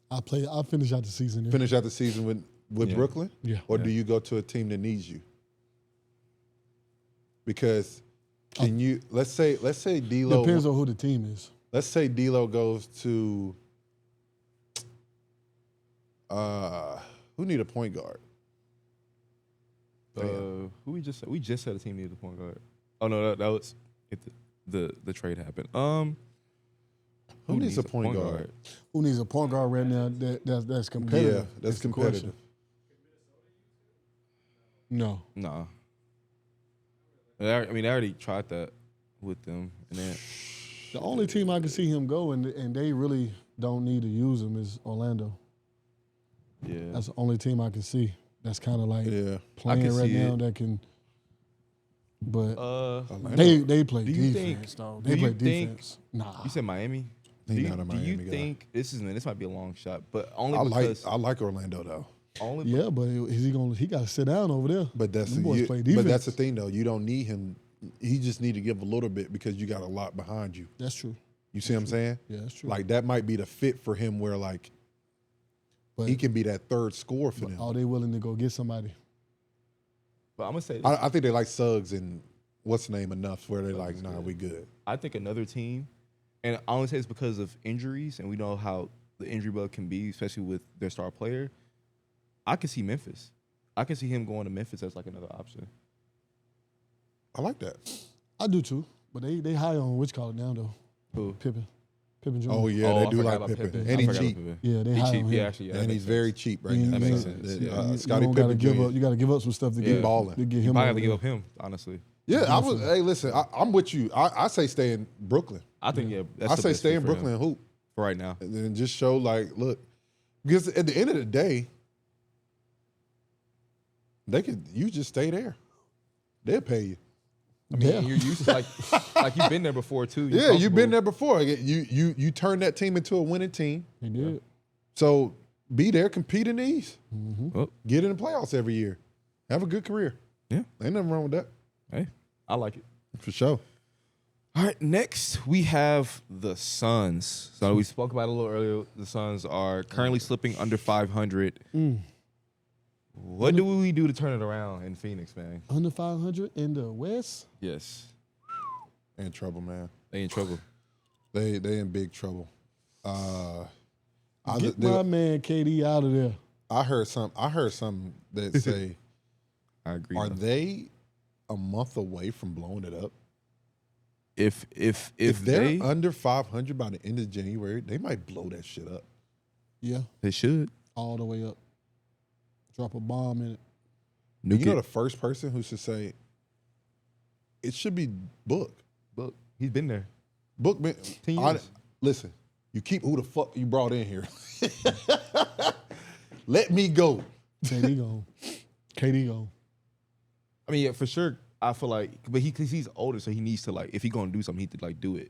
I'll finish out the season. Yeah.
Finish out the season with Brooklyn?
Yeah.
Or do you go to a team that needs you? Because let's say D'Lo
Depends on who the team is.
Let's say D'Lo goes to who need a point guard?
Who we just said? We just said a team needed a point guard. Oh no, that was if the trade happened.
Who needs a point guard?
Who needs a point guard right now that's competitive?
Yeah, that's competitive.
No.
Nah. They already tried that with them, and then
The only team I can see him go, and they really don't need to use him, is Orlando.
Yeah.
That's the only team I can see that's kind of like playing
can
right
see
now
it.
that can. But
Orlando.
they play
Do you
defense,
think-
though.
do
They
you
play
think-
defense. Nah.
You said Miami.
He's
Do
not a
you
Miami guy.
think this might be a long shot, but only
I
because
like Orlando though.
only
Yeah, but is he gonna? He got to sit down over there.
But that's
Them boys play defense.
but that's the thing though. You don't need him. He just need to give a little bit because you got a lot behind you.
That's true.
You see what I'm saying?
Yeah, that's true.
Like that might be the fit for him where like
but
he can be that third scorer for them.
are they willing to go get somebody?
But I'm gonna say this.
I think they like Suggs and what's the name enough where they're like, nah, we good.
I think another team, and I only say it's because of injuries, and we know how the injury bug can be, especially with their star player, I can see Memphis. I can see him going to Memphis as like another option.
I like that.
I do too, but they high on which call it now though.
Who?
Pippen Jr.
Oh yeah,
Oh,
they
I
do
forgot
like
about
Pippen,
I
and he's
forgot
cheap,
about Pippen.
Yeah, they
He
high
cheap.
on him.
Yeah, actually, yeah.
and he's very cheap right
You-
now.
That makes
you-
sense.
You
Scottie
don't gotta
Pippen
give
Jr.
up. You got to give up some stuff to get
balling.
to get
You
him.
might have
over
to give
there.
up him, honestly.
Yeah, I was. Hey, listen, I'm with you. I say stay in Brooklyn.
I think that's
I
the
say
best
stay
fit
in
for
Brooklyn
him
and hoop,
for right now.
and then just show like, look, because at the end of the day, you just stay there. They'll pay you.
I mean,
Yeah.
you're used to like you've been there before too. You're
Yeah, you've been
comfortable.
there before. You turned that team into a winning team.
He did.
So be there, compete in these,
Well,
get in the playoffs every year, have a good career.
yeah.
Ain't nothing wrong with that,
Hey, I like it.
for sure.
All right, next we have the Suns. So we spoke about it a little earlier. The Suns are currently slipping under 500. What do we do to turn it around in Phoenix, man?
Under 500 in the West.
Yes,
They in trouble, man.
they in trouble.
They in big trouble.
Get my man KD out of there.
I heard something that say,
I agree.
are
though.
they a month away from blowing it up?
If
If they're
they
under 500 by the end of January, they might blow that shit up.
Yeah,
they should
all the way up. Drop a bomb in it.
nuke
You know
it.
the first person who should say it should be Book.
Look, he's been there.
Book been
10 years.
listen, you keep who the fuck you brought in here. Let me go.
KD gone. KD gone.
I mean, yeah, for sure. I feel like, but cause he's older, so he needs to like, if he gonna do something, he could like do it.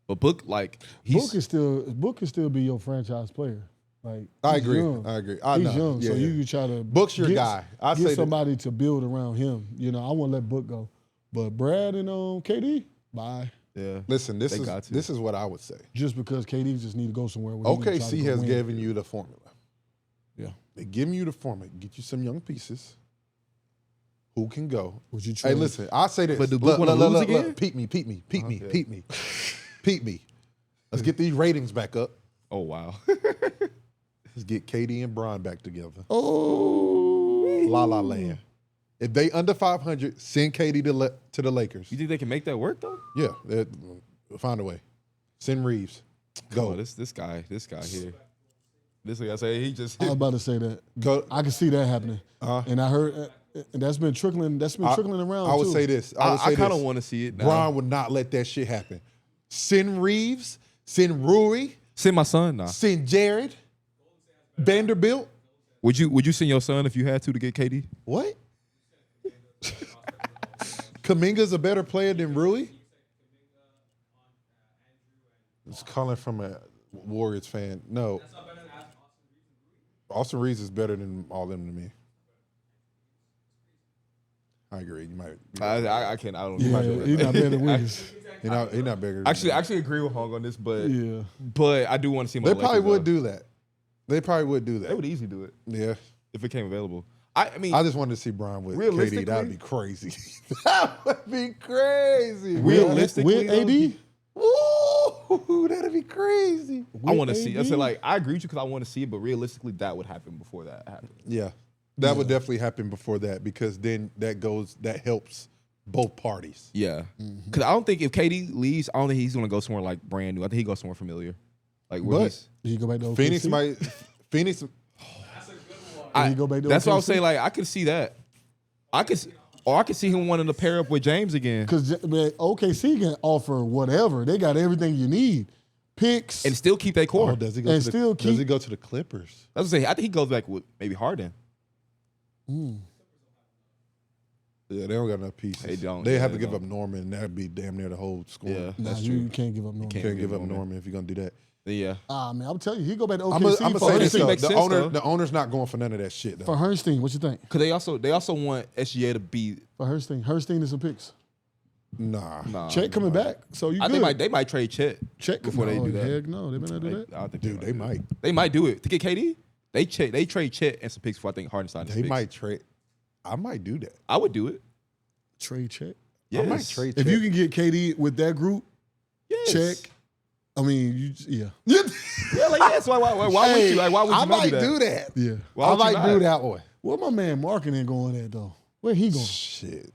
But Book, like,
Book can still be your franchise player. Like
I
he's
agree.
young.
I agree.
He's young, so you can try to
Book's your guy. I say
get
that-
somebody to build around him. You know, I won't let Book go, but Brad and KD, bye.
yeah.
Listen,
They got to.
this is what I would say.
Just because KD just need to go somewhere. Where he can try to
OKC
go
has
win.
given you the formula.
Yeah.
They giving you the formula. Get you some young pieces who can go.
Would you
Hey,
trade?
listen, I say this.
But do Book wanna lose again?
Peep me.
Okay.
Peep me. Let's get these ratings back up.
Oh wow.
Let's get KD and Bron back together.
Oh,
La La Land. If they under 500, send KD to the Lakers.
You think they can make that work though?
Yeah, find a way. Send Reeves. Go.
Oh, this guy here. This guy say he just
I was about to say that.
Go.
I can see that happening, and I heard and that's been trickling. That's been trickling around.
I would
too.
say this.
I kind of want to see it now.
Bron would not let that shit happen. Send Reeves. Send Rui.
Send my son now.
Send Jared. Vanderbilt.
Would you send your son if you had to get KD?
What? Kuminga's a better player than Rui? It's calling from a Warriors fan. No. Austin Reeves is better than all them to me. I agree. You might.
I can't. I don't.
Yeah,
know.
he's not better than Wiggins.
He's not bigger.
I actually agree with Hong on this, but
Yeah,
but I do want to see him.
They
on the
probably
Lakers,
would
though.
do that. They probably would do
They
that.
would easily do it
Yeah.
if it came available. I mean,
I just wanted to see Bron with KD.
Realistically-
That'd be crazy. That would be crazy.
Realistically,
with AD.
Ooh, that'd be crazy.
I want to see. I
AD?
said like I agree with you because I want to see it, but realistically, that would happen before that happened.
Yeah. That would definitely happen before that because then that helps both parties.
Yeah, because I don't think if KD leaves, I don't think he's gonna go somewhere like brand new. I think he goes somewhere familiar, like where
But-
he's.
Did he go back to OKC?
Phoenix
he go back to
That's what I was
OKC?
saying. Like I could see that. I could see him wanting to pair up with James again
Because OKC can offer whatever. They got everything you need. Picks.
and still keep that core.
does he go
And
to
still
does he
keep-
go to the Clippers?
I was saying. I think he goes back with maybe Harden.
Yeah, they don't got enough pieces.
They don't.
They
Yeah,
have
they
to give
don't.
up Norman, and that'd be damn near the whole score.
Yeah,
nah,
that's
you
true.
can't give up no.
You
can't
can't give
give
up
Norman.
Norman if you're gonna do that.
Yeah.
Man, I'm telling you, he go back to
I'm
OKC
gonna
for
say this
Hershey
though.
makes
The
sense,
owner,
though.
the owner's not going for none of that shit though.
For Herstein. What you think?
Because they also want SGA to be.
For Herstein. Herstein is some picks.
Nah.
Check coming back. So you
I
good.
think they might trade Chet.
Check
before they do that.
Heck no, they better not do that.
I think
Dude, they might.
They might do it to get KD. They trade Chet and some picks before I think Harden signs.
They might trade. I might do that.
I would do it.
Trade check.
Yes.
I might trade.
If
Chet.
you can get KD with that group,
Yes.
check. I mean, yeah.
Yeah, like yeah. So why would you? Like, why would you
I
not
might
do that?
Yeah.
Why
I
would you
might
not?
do that one.
Where my man marketing going at, though? Where he going?
Shit.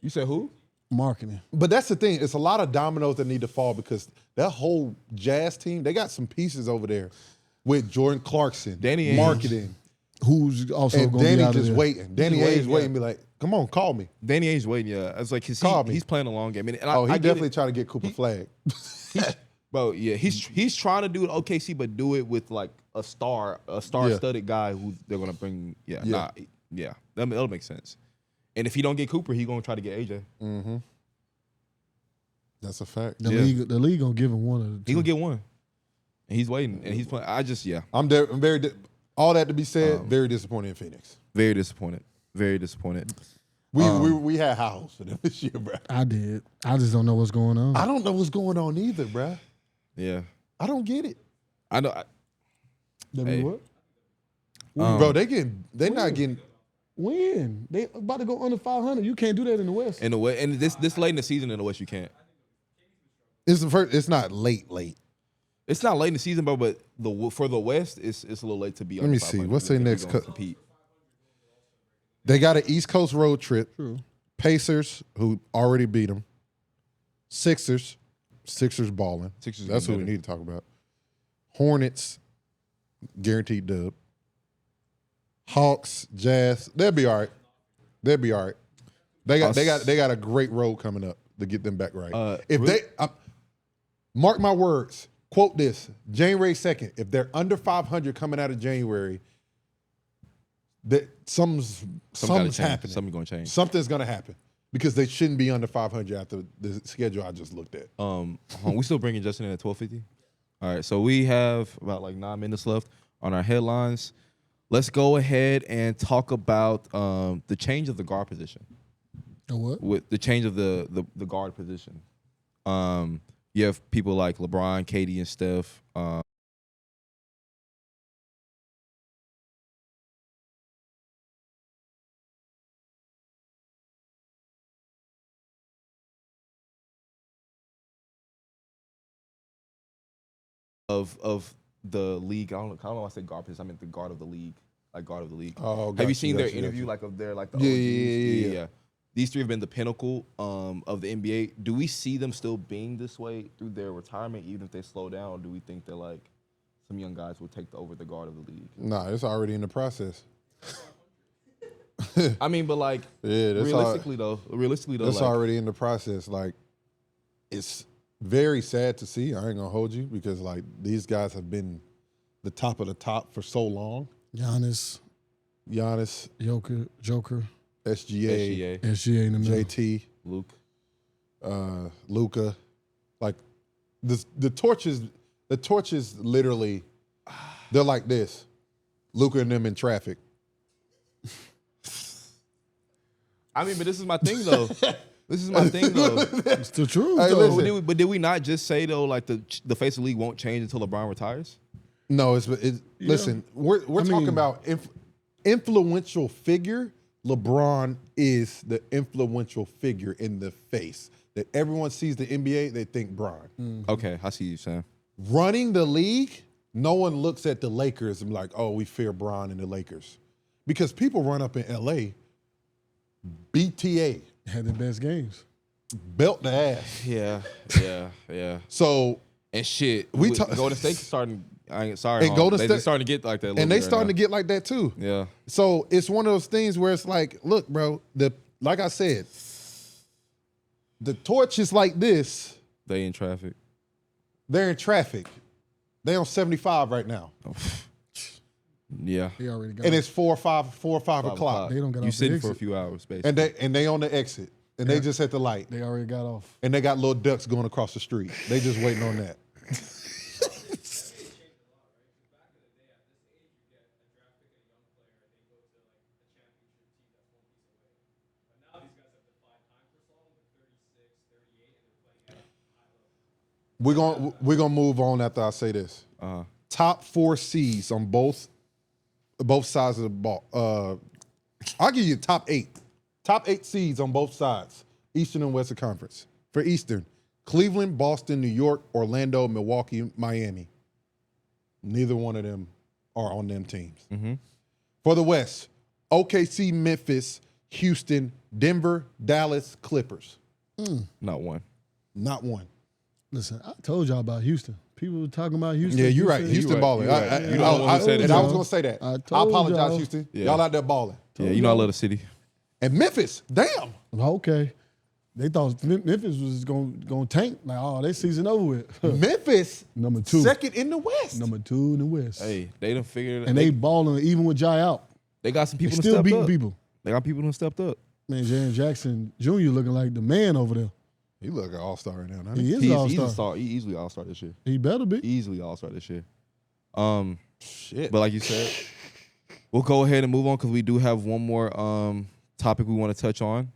You said who?
Marketing.
But that's the thing. It's a lot of dominoes that need to fall because that whole Jazz team, they got some pieces over there with Jordan Clarkson,
Danny Ainge.
marketing,
Who's also
and
going to be
Danny
out of
just
there.
waiting. Danny
waiting,
Ainge waiting,
yeah.
be like, come on, call me.
Danny Ainge waiting. Yeah, it's like
Call me.
he's playing a long game. And
Oh, he
I get
definitely
it.
trying to get Cooper Flag.
Bro, yeah, he's trying to do it OKC, but do it with like a star-studded guy who they're gonna bring. That'll make sense. And if he don't get Cooper, he gonna try to get AJ.
Mm-hmm. That's a fact.
The league gonna give him one of the two.
He gonna get one, and he's waiting, and he's playing.
I'm very. All that to be said, very disappointed in Phoenix.
Very disappointed. Very disappointed.
We had high hopes for them this year, bro.
I did. I just don't know what's going on.
I don't know what's going on either, bro.
Yeah,
I don't get it,
I know.
They what?
bro. They're not getting.
When? They about to go under 500. You can't do that in the West.
In the way, and this late in the season in the West, you can't.
It's the first. It's not late.
It's not late in the season, bro. But for the West, it's a little late to be.
Let me see. What's their next cut?
Compete.
They got an East Coast road trip.
True.
Pacers, who already beat them. Sixers balling.
Sixers
That's what we
better.
need to talk about. Hornets, guaranteed dub. Hawks, Jazz, they'll be all right. They got a great road coming up to get them back right. Mark my words, quote this, January 2nd, if they're under 500 coming out of January, that something's happening.
Something's gonna change.
Something's gonna happen because they shouldn't be under 500 after the schedule I just looked at.
We still bringing Justin in at 12:50. All right, so we have about like 9 minutes left on our headlines. Let's go ahead and talk about the change of the guard position.
The what?
With the change of the guard position. You have people like LeBron, KD, and Steph. Of the league, I don't know. I said guard position. I meant the guard of the league, like guard of the league.
Oh,
have you
gotcha,
seen their
gotcha,
interview?
gotcha.
Like of their like the
Yeah.
OGs? These three have been the pinnacle of the NBA. Do we see them still being this way through their retirement, even if they slow down? Or do we think that like some young guys will take over the guard of the league?
Nah, it's already in the process.
I mean, but like
Yeah, that's
realistically though,
That's
like,
already in the process. Like, it's very sad to see. I ain't gonna hold you because like these guys have been the top of the top for so long.
Giannis, Joker,
SGA,
SGA in the middle.
JT,
Luke.
Luka. Like the torches literally, they're like this. Luka and them in traffic.
I mean, but this is my thing though.
It's the truth,
Hey,
though.
listen.
But did we not just say though, like the face of the league won't change until LeBron retires?
No, listen, we're talking about influential figure. LeBron is the influential figure in the face that everyone sees the NBA, they think Bron.
Okay, I see you, Sam.
Running the league, no one looks at the Lakers and be like, oh, we fear Bron and the Lakers. Because people run up in LA, BTA,
Had the best games.
belt the ass.
Yeah.
So,
And shit,
We
Golden State's starting. I ain't sorry.
And Golden
They
State-
starting to get like that. a little
and they
bit right
starting to
now.
get like that too.
Yeah.
So it's one of those things where it's like, look, bro, like I said, the torch is like this.
They in traffic.
They're in traffic. They on 75 right now.
Yeah.
They already got
And
it.
it's 4 or 5 o'clock.
They don't get
You
off the
sitting for a
exit.
few hours, basically.
And they on the exit. And they just at the light.
They already got off.
And they got little ducks going across the street. They just waiting on that. We're gonna move on after I say this. Top 4 seeds on both sides of the ball. I'll give you top 8. Top 8 seeds on both sides, Eastern and Western Conference. For Eastern, Cleveland, Boston, New York, Orlando, Milwaukee, Miami. Neither one of them are on them teams.
Mm-hmm.
For the West, OKC, Memphis, Houston, Denver, Dallas, Clippers.
Not one.
Not one.
Listen, I told y'all about Houston. People were talking about Houston.
Yeah, you're right.
You
Houston
right.
balling.
You right. You the one who said it,
And I was
too.
going to say that.
I
I
told
apologize,
y'all.
Houston.
Yeah.
Y'all out there balling.
Yeah, you know I love the city.
And Memphis, damn.
Okay. They thought Memphis was going to tank. Like, oh, their season over with.
Memphis,
Number 2.
second in the West.
Number 2 in the West.
Hey, they done figured it.
And they balling even with Jai out.
They got some
They
people who
still
stepped
beating
up.
people.
They got people who stepped up.
Man, Jaren Jackson Jr. looking like the man over there.
He look like an all-star right now. Doesn't
He
he?
is
He's
an
a
all-star.
star. He easily all-star this year.
He better be.
Easily all-star this year.
Shit.
But like you said, we'll go ahead and move on because we do have one more topic we want to touch on.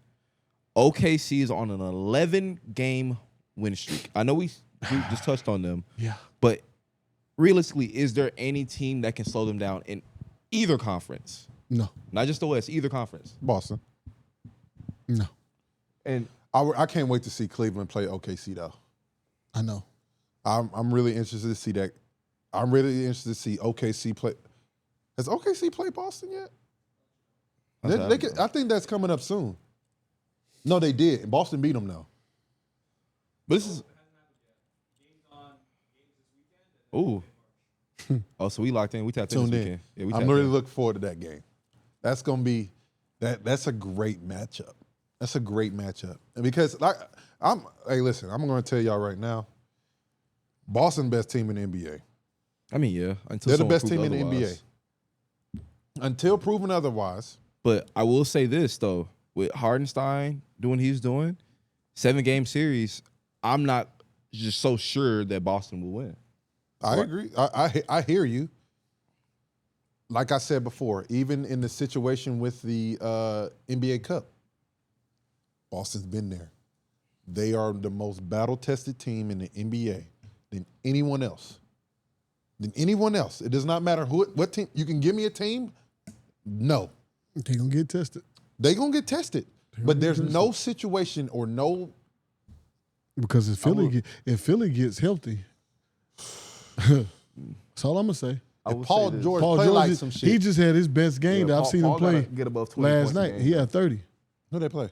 OKC is on an 11-game win streak. I know we just touched on them.
Yeah.
But realistically, is there any team that can slow them down in either conference?
No.
Not just the West, either conference.
Boston.
No.
And
I can't wait to see Cleveland play OKC, though.
I know.
I'm really interested to see that. I'm really interested to see OKC play. Has OKC played Boston yet? I think that's coming up soon. No, they did. Boston beat them, though.
but this is. Ooh. Oh, so we locked in. We tapped in
Tuned
this
in.
weekend. Yeah, we
I'm
tapped
really
in.
looking forward to that game. That's going to be that's a great matchup. That's a great matchup. And because hey, listen, I'm going to tell y'all right now, Boston best team in the NBA.
I mean, yeah. Until
They're the
someone
best
proves
team in the
otherwise.
NBA. Until proven otherwise.
But I will say this though, with Hardenstein doing what he's doing, 7-game series, I'm not just so sure that Boston will win.
I agree. I hear you. Like I said before, even in the situation with the NBA Cup, Boston's been there. They are the most battle-tested team in the NBA than anyone else. It does not matter what team. You can give me a team. No.
They going to get tested.
They're going to get tested. But there's no situation or no.
Because if Philly gets healthy, that's all I'm going to say.
If Paul George
Paul
play
George,
like some shit.
he just had his best game that I've seen him play
Get above 20
last
points a
night.
game.
He had 30.
Who they play?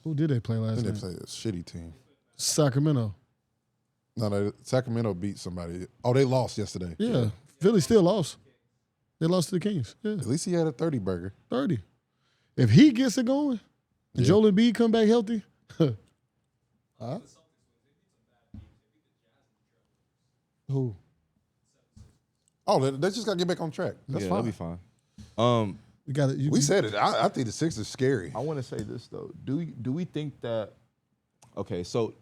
Who did they play last
They
night?
play a shitty team.
Sacramento.
No, Sacramento beat somebody. Oh, they lost yesterday.
Yeah. Philly still lost. They lost to the Kings. Yeah.
At least he had a 30 burger.
30. If he gets it going, and Joel Embiid come back healthy, huh? Who?
Oh, they just got to get back on track. That's
Yeah,
fine.
that'll be fine.
We got it.
We said it. I think the Sixers scary.
I want to say this though. Do we think that? Okay, so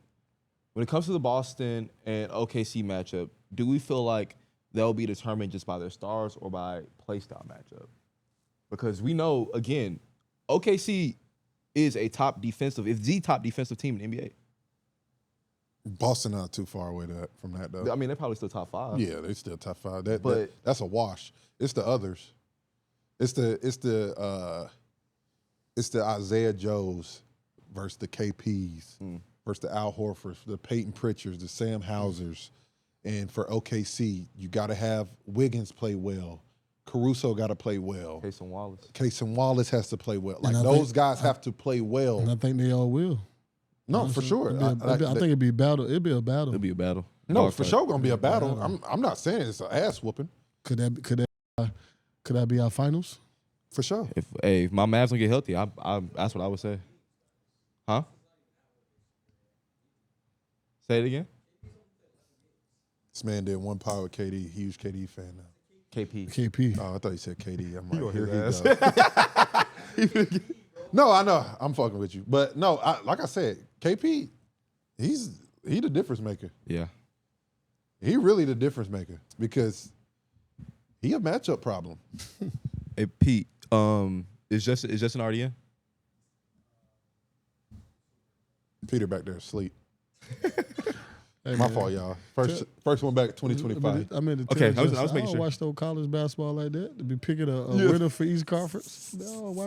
when it comes to the Boston and OKC matchup, do we feel like they'll be determined just by their stars or by play style matchup? Because we know again, OKC is a top defensive. It's the top defensive team in the NBA.
Boston not too far away from that though.
I mean, they're probably still top 5.
Yeah, they still top 5.
But-
That's a wash. It's the others. It's the Isaiah Joes versus the KPs versus the Al Horfords, the Peyton Pritchards, the Sam Hausers. And for OKC, you got to have Wiggins play well. Caruso got to play well. Cason Wallace has to play well. Like
And I
those
think-
guys have to play well.
And I think they all will.
No, for sure.
I think it'd be a battle. It'd be a battle.
It'll be a battle.
No,
Dog
for
fight.
sure gonna be a battle. I'm not saying it's an ass whooping.
Could that be our finals?
For sure.
If my Mavs don't get healthy, that's what I would say. Huh? Say it again.
This man did one power with KD. Huge KD fan now.
KP.
Oh, I thought he said KD. I'm like, here he goes. No, I know. I'm fucking with you. But no, like I said, KP, he the difference maker.
Yeah.
He really the difference maker because he a matchup problem.
Hey Pete, is Justin already in?
Peter back there asleep.
Hey,
My
man.
fault, y'all. First one back 2025.
I meant to tell
Okay, I was
Justin,
making
don't
sure.
watch no college basketball like that. To be picking a winner for each conference.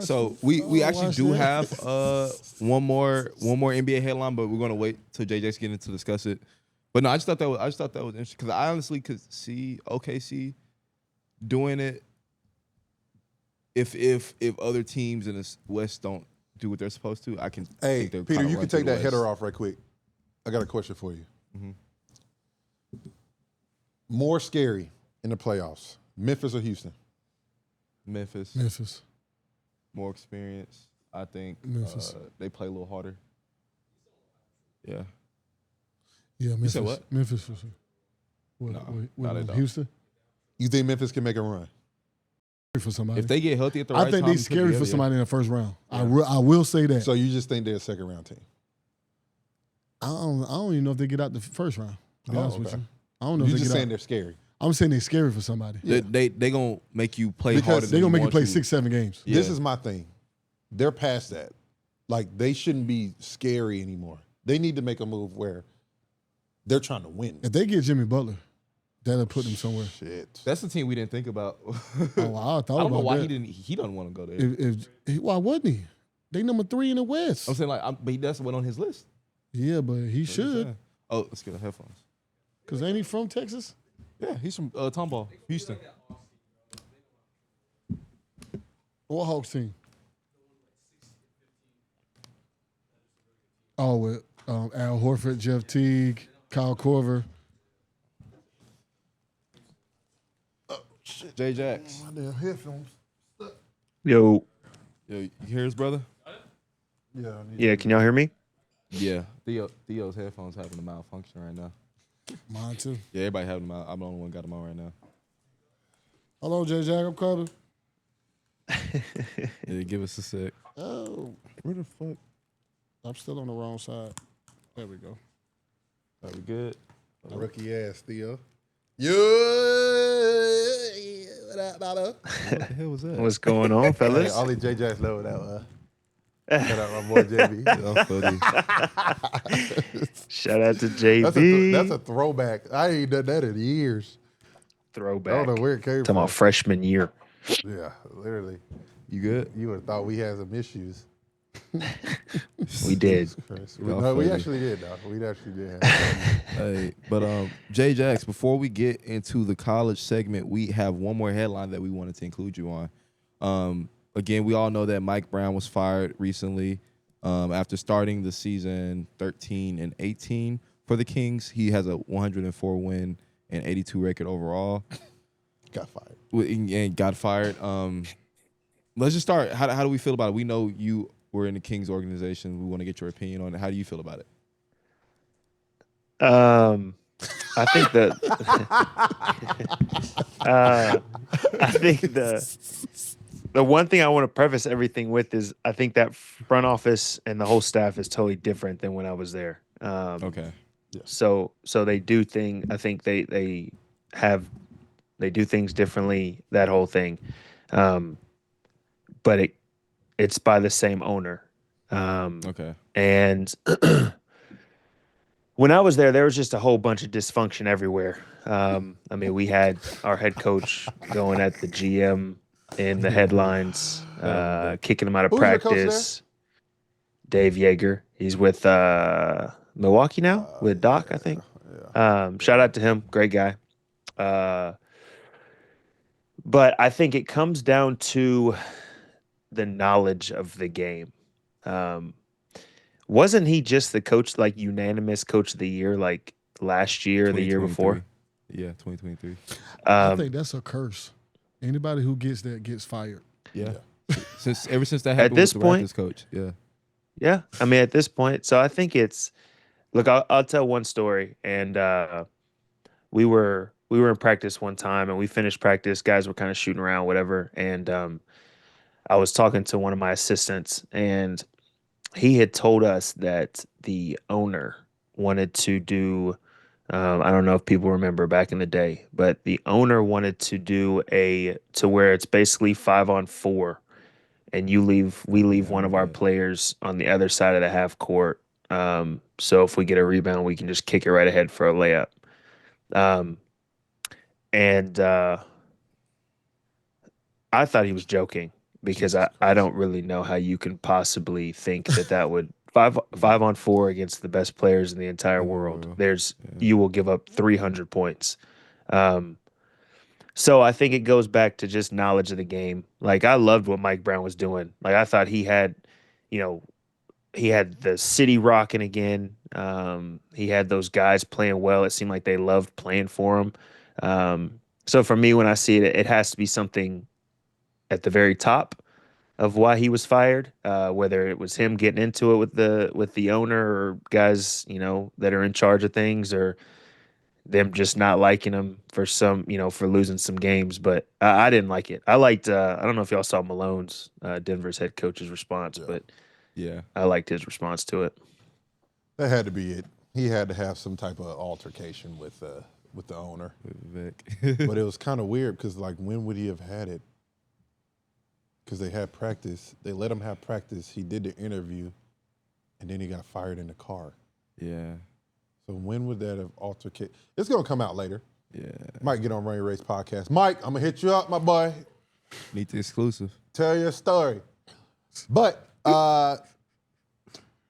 So we actually do have one more NBA headline, but we're gonna wait till JJ's getting to discuss it. But no, I just thought that was interesting because I honestly could see OKC doing it if other teams in the West don't do what they're supposed to. I can.
Hey,
think they'll
Peter,
kinda
you
run
can take
through the
that header
West.
off right quick. I got a question for you.
Mm-hmm.
More scary in the playoffs, Memphis or Houston?
Memphis. More experience. I think
Memphis.
they play a little harder. Yeah.
Yeah, Memphis.
said what?
Memphis for sure.
No, they don't.
Houston?
You think Memphis can make a run?
For somebody.
If they get healthy at the right
I
time,
think
it
they're
could
scary
be
for
up,
somebody in the first round.
Yeah.
I will say that.
So you just think they're a second round team?
I don't even know if they get out the first round, to be honest with
okay.
you. I don't know
You're
if they
just
get
saying
out.
they're scary.
I'm saying they're scary for somebody.
Yeah. They gonna make you play
Because
harder.
They're going to make you
want
play 6-7 games.
Yeah.
This is my thing. They're past that. Like, they shouldn't be scary anymore. They need to make a move where they're trying to win.
If they get Jimmy Butler, that'll put them somewhere.
Shit.
That's the team we didn't think about.
Oh, I thought
I don't know
about
why
that.
he doesn't want to go there.
Why wouldn't he? They number 3 in the West.
I'm saying but he doesn't went on his list.
Yeah, but he should.
Oh, let's get the headphones.
Because ain't he from Texas?
Yeah, he's from Tomball, Houston.
What Hawks team? Oh, with Al Horford, Jeff Teague, Kyle Korver.
Jay Jacks.
My damn headphones.
Yo,
Yo, you hear his brother?
yeah, can y'all hear me?
Yeah. Theo's headphones having a malfunction right now.
Mine too.
Yeah, everybody having them out. I'm the only one got them on right now.
Hello, J. Jack. I'm coming.
Yeah, give us a sec.
Oh,
Where the fuck?
I'm still on the wrong side. There we go.
Are we good?
Rookie ass, Theo. Yeah. What up, Baba?
What the hell was that?
What's going on,
Hey,
fellas?
only JJ's know that. Shout out my boy JB.
I'm funny.
Shout out to JB.
That's a throwback. I ain't done that in years. I
Throwback.
don't know where it came
Talking
from.
about freshman year.
Yeah, literally.
You good?
You would have thought we had some issues.
We did.
No, we actually did, though. We actually did.
Hey, but Jay Jacks, before we get into the college segment, we have one more headline that we wanted to include you on. Again, we all know that Mike Brown was fired recently after starting the season 13-18 for the Kings. He has a 104 win and 82 record overall.
Got fired.
And got fired. Let's just start. How do we feel about it? We know you were in the Kings organization. We want to get your opinion on it. How do you feel about it?
I think that I think the one thing I want to preface everything with is I think that front office and the whole staff is totally different than when I was there.
Okay.
So they do things. I think they do things differently. That whole thing, but it's by the same owner.
Okay.
And when I was there was just a whole bunch of dysfunction everywhere. I mean, we had our head coach going at the GM in the headlines, kicking him out of
Who's your coach
practice. Dave Yeager. He's with Milwaukee now with Doc, I think. Shout out to him. Great guy. But I think it comes down to the knowledge of the game. Wasn't he just the coach, like unanimous coach of the year, like last year or the year before?
Yeah, 2023.
I think that's a curse. Anybody who gets that gets fired.
Yeah. Ever since that happened
this
with the
point-
Raptors coach. Yeah.
Yeah, I mean, at this point, so I think it's. Look, I'll tell one story, and we were in practice one time, and we finished practice. Guys were kind of shooting around, whatever, and I was talking to one of my assistants, and he had told us that the owner wanted to do. I don't know if people remember back in the day, but the owner wanted to do to where it's basically 5-on-4. And we leave one of our players on the other side of the half court So if we get a rebound, we can just kick it right ahead for a layup. And I thought he was joking because I don't really know how you can possibly think that would five on four against the best players in the entire world. You will give up 300 points. So I think it goes back to just knowledge of the game. Like I loved what Mike Brown was doing. Like I thought he had the city rocking again. He had those guys playing well. It seemed like they loved playing for him. So for me, when I see it, it has to be something at the very top of why he was fired. Whether it was him getting into it with the owner or guys, that are in charge of things, or them just not liking him for for losing some games. But I didn't like it. I liked. I don't know if y'all saw Malone's, Denver's head coach's response, but
yeah,
I liked his response to it.
That had to be it. He had to have some type of altercation with the owner.
Vic.
But it was kind of weird because, like, when would he have had it? Because they had practice. They let him have practice. He did the interview, and then he got fired in the car.
Yeah.
So when would that have altercated? It's going to come out later.
Yeah.
Might get on Rain Race podcast. Mike, I'm going to hit you up, my boy.
Need the exclusive.
Tell your story. But, like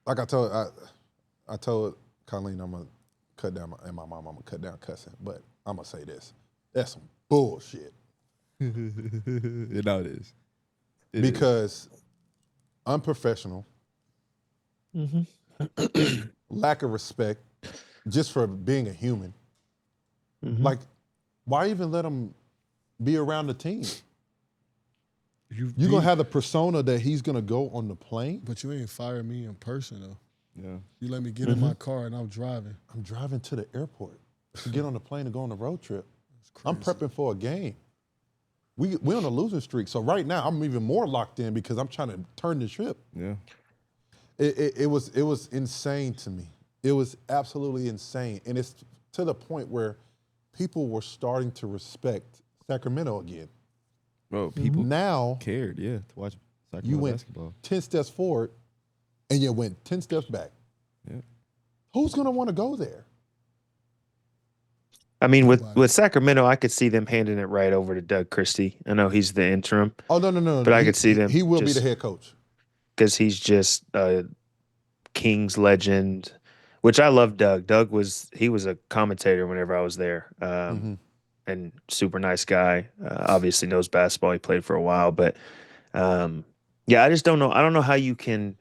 I told Colleen I'm going to cut down, and my mom, I'm going to cut down cussing. But I'm going to say this. That's some bullshit.
It is.
Because unprofessional, lack of respect, just for being a human. Like, why even let him be around the team? You're going to have the persona that he's going to go on the plane?
But you ain't fire me in person, though.
Yeah.
You let me get in my car and I'm driving.
I'm driving to the airport to get on the plane and go on a road trip. I'm prepping for a game. We're on a losing streak. So right now, I'm even more locked in because I'm trying to turn the ship.
Yeah.
It was insane to me. It was absolutely insane. And it's to the point where people were starting to respect Sacramento again.
Bro, people
now
cared, to watch Sacramento
you went
basketball.
10 steps forward and you went 10 steps back.
Yeah.
Who's going to want to go there?
I mean, with Sacramento, I could see them handing it right over to Doug Christie. I know he's the interim.
Oh, no.
But I could see them.
He will be the head coach.
Because he's just a Kings legend, which I love Doug. He was a commentator whenever I was there, and super nice guy. Obviously knows basketball. He played for a while. But, I just don't know. I don't know how you can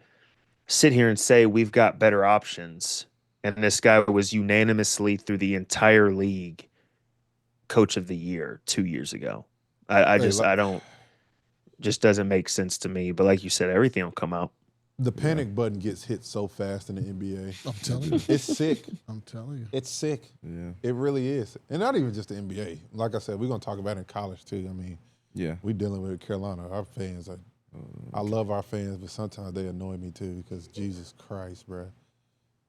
sit here and say we've got better options. And this guy was unanimously through the entire league coach of the year 2 years ago. Just doesn't make sense to me. But like you said, everything will come out.
The panic button gets hit so fast in the NBA.
I'm telling you.
It's sick.
I'm telling you.
It's sick.
Yeah.
It really is. And not even just the NBA. Like I said, we're going to talk about it in college too. I mean, we're dealing with Carolina. Our fans I love our fans, but sometimes they annoy me too because Jesus Christ, bro.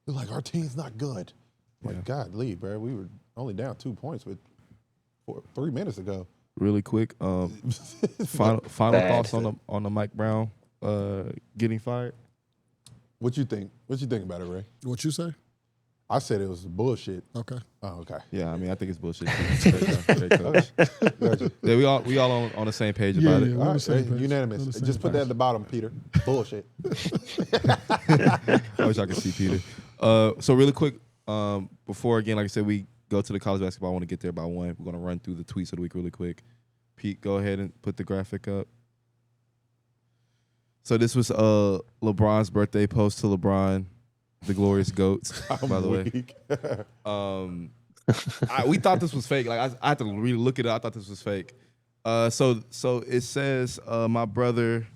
They're like, our team's not good. Like, God, Lee, bro. We were only down 2 points with 3 minutes ago.
Really quick, final thoughts on the Mike Brown getting fired.
What you think? What you think about it, Ray?
What you say?
I said it was bullshit.
Okay.
Oh, okay.
Yeah, I mean, I think it's bullshit. Great coach. Yeah, we all on the same page about it.
We're on the same page.
Unanimous. Just put that at the bottom, Peter. Bullshit.
I wish I could see Peter. So really quick, before again, like I said, we go to the college basketball. I want to get there by 1. We're gonna run through the tweets of the week really quick. Pete, go ahead and put the graphic up. So this was LeBron's birthday post to LeBron, the glorious GOAT, by the way. We thought this was fake. Like I had to really look it up. I thought this was fake. So it says, my brother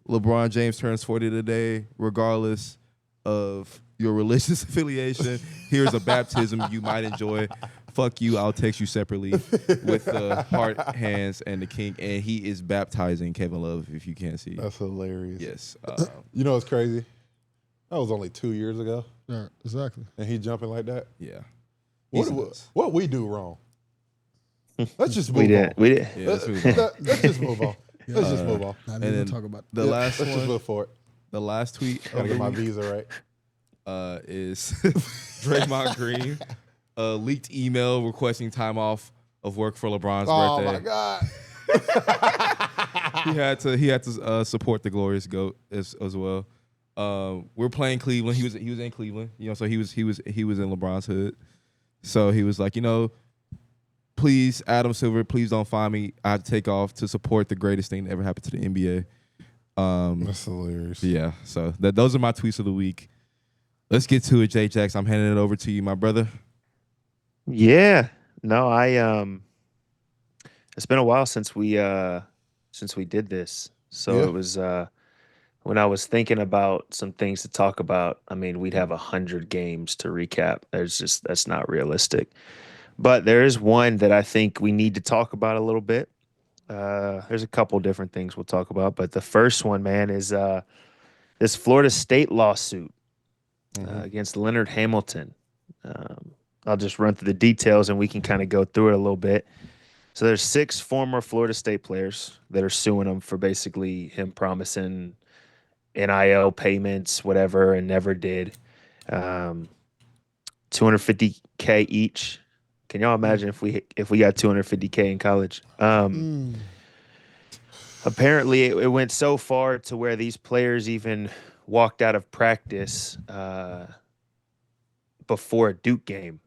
LeBron James turns 40 today, regardless of your religious affiliation. Here's a baptism you might enjoy. Fuck you, I'll text you separately with the heart, hands, and the king. And he is baptizing Kevin Love, if you can't see.
That's hilarious.
Yes.
You know what's crazy? That was only 2 years ago.
Yeah, exactly.
And he jumping like that?
Yeah.
What we do wrong? Let's just move on.
We did.
Yeah, let's move on.
Let's just move on. Let's just move on.
Not even talk about
The last
Let's just
one,
look for it.
the last tweet.
Gotta get my visa right.
is Draymond Green leaked email requesting time off of work for LeBron's birthday.
Oh my God.
He had to support the glorious GOAT as well. We're playing Cleveland. He was in Cleveland, so he was in LeBron's hood. So he was like, please, Adam Silver, please don't find me. I have to take off to support the greatest thing that ever happened to the NBA.
That's hilarious.
Yeah. So those are my tweets of the week. Let's get to it, J Jax. I'm handing it over to you, my brother.
Yeah. No, it's been a while since we did this. So it was when I was thinking about some things to talk about, I mean, we'd have 100 games to recap. That's not realistic. But there is one that I think we need to talk about a little bit. There's a couple different things we'll talk about, but the first one, man, is this Florida State lawsuit against Leonard Hamilton. I'll just run through the details and we can kind of go through it a little bit. So there's 6 former Florida State players that are suing him for basically him promising NIL payments, whatever, and never did. $250K each. Can y'all imagine if we got $250K in college? Apparently, it went so far to where these players even walked out of practice before a Duke game.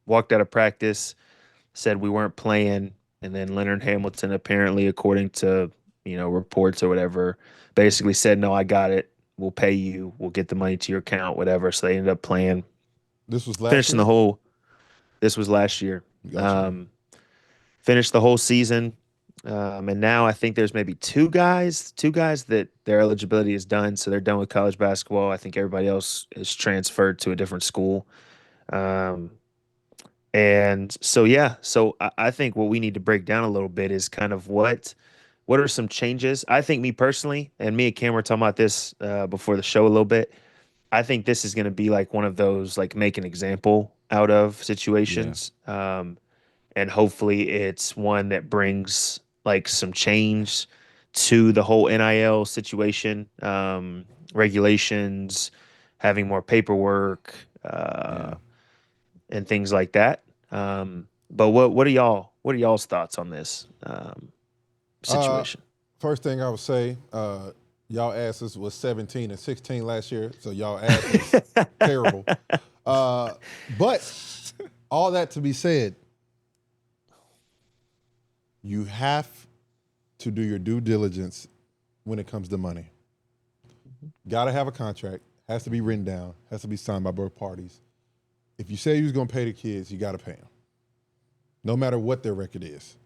Walked out of practice, said we weren't playing, and then Leonard Hamilton, apparently, according to reports or whatever, basically said, "No, I got it. We'll pay you. We'll get the money to your account, whatever." So they ended up playing.
This was last
finishing
year?
the whole. This was last year.
Gotcha.
Finished the whole season, and now I think there's maybe two guys that their eligibility is done, so they're done with college basketball. I think everybody else is transferred to a different school. And so, I think what we need to break down a little bit is kind of what are some changes. I think me personally, and me and Cam were talking about this before the show a little bit. I think this is going to be like one of those like make an example out of situations. And hopefully it's one that brings like some change to the whole NIL situation, regulations, having more paperwork, and things like that. But what are y'all's thoughts on this situation?
First thing I would say, y'all asses was 17 and 16 last year, so y'all ass was terrible. But all that to be said, you have to do your due diligence when it comes to money. Got to have a contract, has to be written down, has to be signed by both parties. If you say you was going to pay the kids, you got to pay them, no matter what their record is.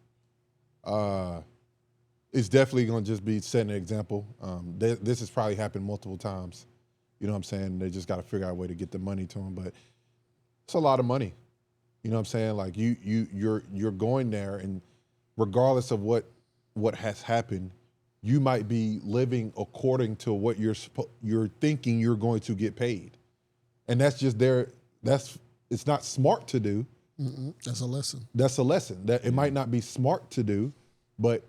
It's definitely going to just be setting an example. This has probably happened multiple times. You know what I'm saying? They just got to figure out a way to get the money to them. But it's a lot of money. You know what I'm saying? Like you're going there, and regardless of what has happened, you might be living according to what you're thinking you're going to get paid, and that's just it's not smart to do.
That's a lesson.
That's a lesson. That it might not be smart to do, but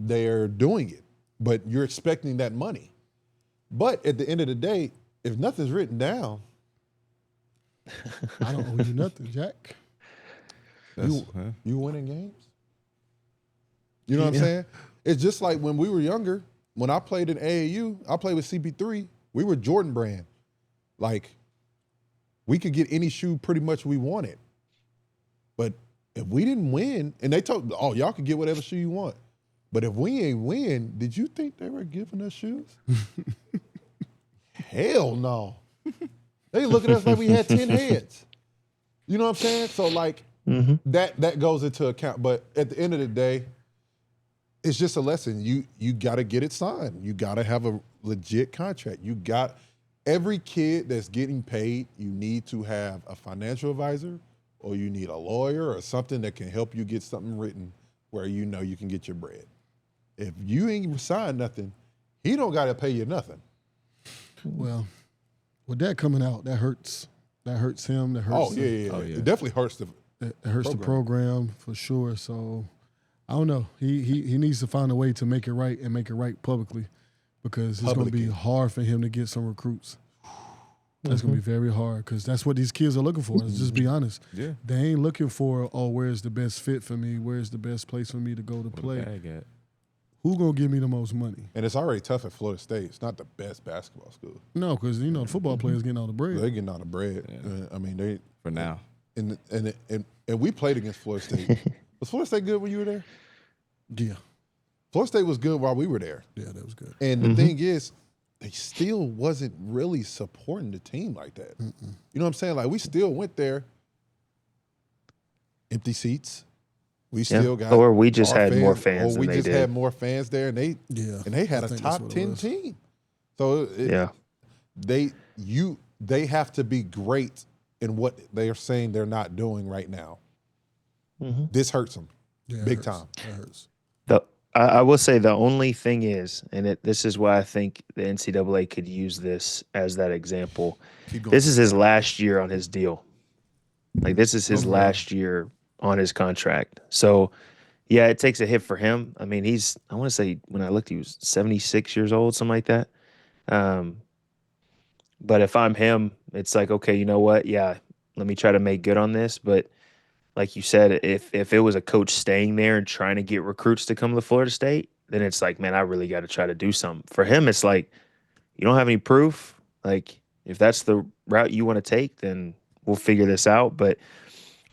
they're doing it. But you're expecting that money. But at the end of the day, if nothing's written down,
I don't owe you nothing, Jack.
You winning games. You know what I'm saying? It's just like when we were younger. When I played in AAU, I played with CP3. We were Jordan brand. Like, we could get any shoe pretty much we wanted. But if we didn't win, and they told, y'all can get whatever shoe you want. But if we ain't win, did you think they were giving us shoes? Hell no. They look at us like we had 10 heads. You know what I'm saying? So like that goes into account. But at the end of the day, it's just a lesson. You got to get it signed. You got to have a legit contract. Every kid that's getting paid, you need to have a financial advisor, or you need a lawyer or something that can help you get something written where you know you can get your bread. If you ain't signed nothing, he don't got to pay you nothing.
Well, with that coming out, that hurts. That hurts him. That hurts.
It definitely hurts
the program for sure. So I don't know. He needs to find a way to make it right and make it right publicly, because it's going to be hard for him to get some recruits. That's going to be very hard because that's what these kids are looking for. Let's just be honest.
Yeah.
They ain't looking for, where's the best fit for me? Where's the best place for me to go to play? Who going to give me the most money?
And it's already tough at Florida State. It's not the best basketball school.
No, because, the football players getting all the bread.
They're getting all the bread.
Yeah.
I mean, they
For now.
And we played against Florida State. Was Florida State good when you were there?
Yeah.
Florida State was good while we were there.
Yeah, that was good.
And the thing is, they still wasn't really supporting the team like that. You know what I'm saying? Like, we still went there, empty seats. We still got,
or we just had more fans
or we
than they
just
did.
had more fans there, and they had a top 10 team. So they have to be great in what they are saying they're not doing right now. This hurts them big time.
It hurts.
I will say the only thing is, and this is why I think the NCAA could use this as that example. This is his last year on his deal. Like, this is his last year on his contract. So, yeah, it takes a hit for him. I mean, I want to say, when I looked, he was 76 years old, something like that. But if I'm him, it's like, okay, you know what? Yeah, let me try to make good on this. But like you said, if it was a coach staying there and trying to get recruits to come to Florida State, then it's like, man, I really got to try to do something. For him, it's like, you don't have any proof. Like, if that's the route you want to take, then we'll figure this out. But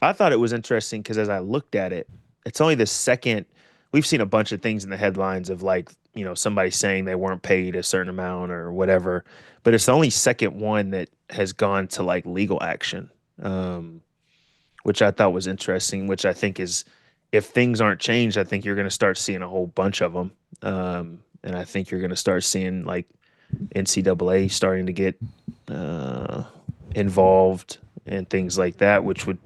I thought it was interesting because as I looked at it, it's only the second. We've seen a bunch of things in the headlines of, like, somebody saying they weren't paid a certain amount or whatever. But it's the only second one that has gone to, like, legal action. Which I thought was interesting, which I think is, if things aren't changed, I think you're going to start seeing a whole bunch of them. And I think you're going to start seeing, like, NCAA starting to get involved and things like that, which would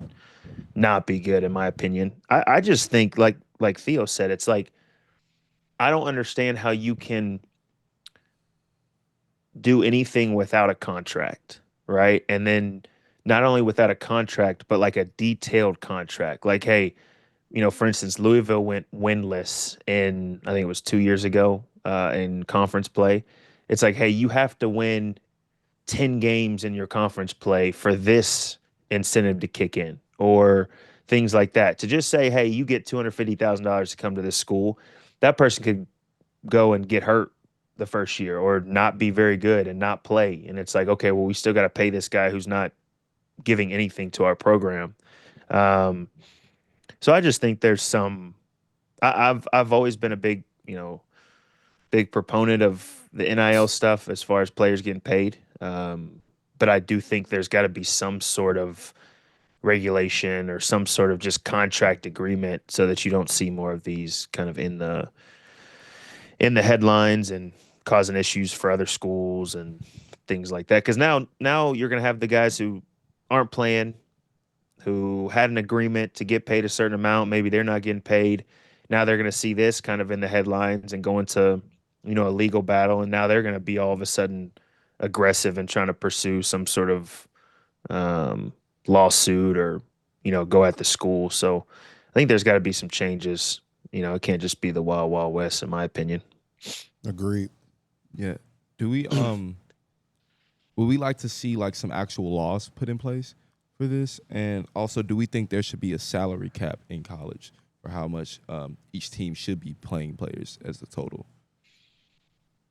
not be good, in my opinion. I just think, like Theo said, it's like, I don't understand how you can do anything without a contract, right? And then not only without a contract, but like a detailed contract. Like, hey, for instance, Louisville went winless in, I think it was 2 years ago, in conference play. It's like, hey, you have to win 10 games in your conference play for this incentive to kick in, or things like that. To just say, hey, you get $250,000 to come to this school, that person could go and get hurt the first year or not be very good and not play. And it's like, okay, well, we still got to pay this guy who's not giving anything to our program. So I just think there's some. I've always been a big proponent of the NIL stuff as far as players getting paid. But I do think there's got to be some sort of regulation or some sort of just contract agreement so that you don't see more of these kind of in the headlines and causing issues for other schools and things like that. Because now you're going to have the guys who aren't playing, who had an agreement to get paid a certain amount. Maybe they're not getting paid. Now they're going to see this kind of in the headlines and go into, a legal battle. And now they're going to be all of a sudden aggressive and trying to pursue some sort of lawsuit or, go at the school. So I think there's got to be some changes. It can't just be the wild, wild west, in my opinion.
Agreed.
Yeah. Do we would we like to see, like, some actual laws put in place for this? And also, do we think there should be a salary cap in college for how much each team should be paying players as the total?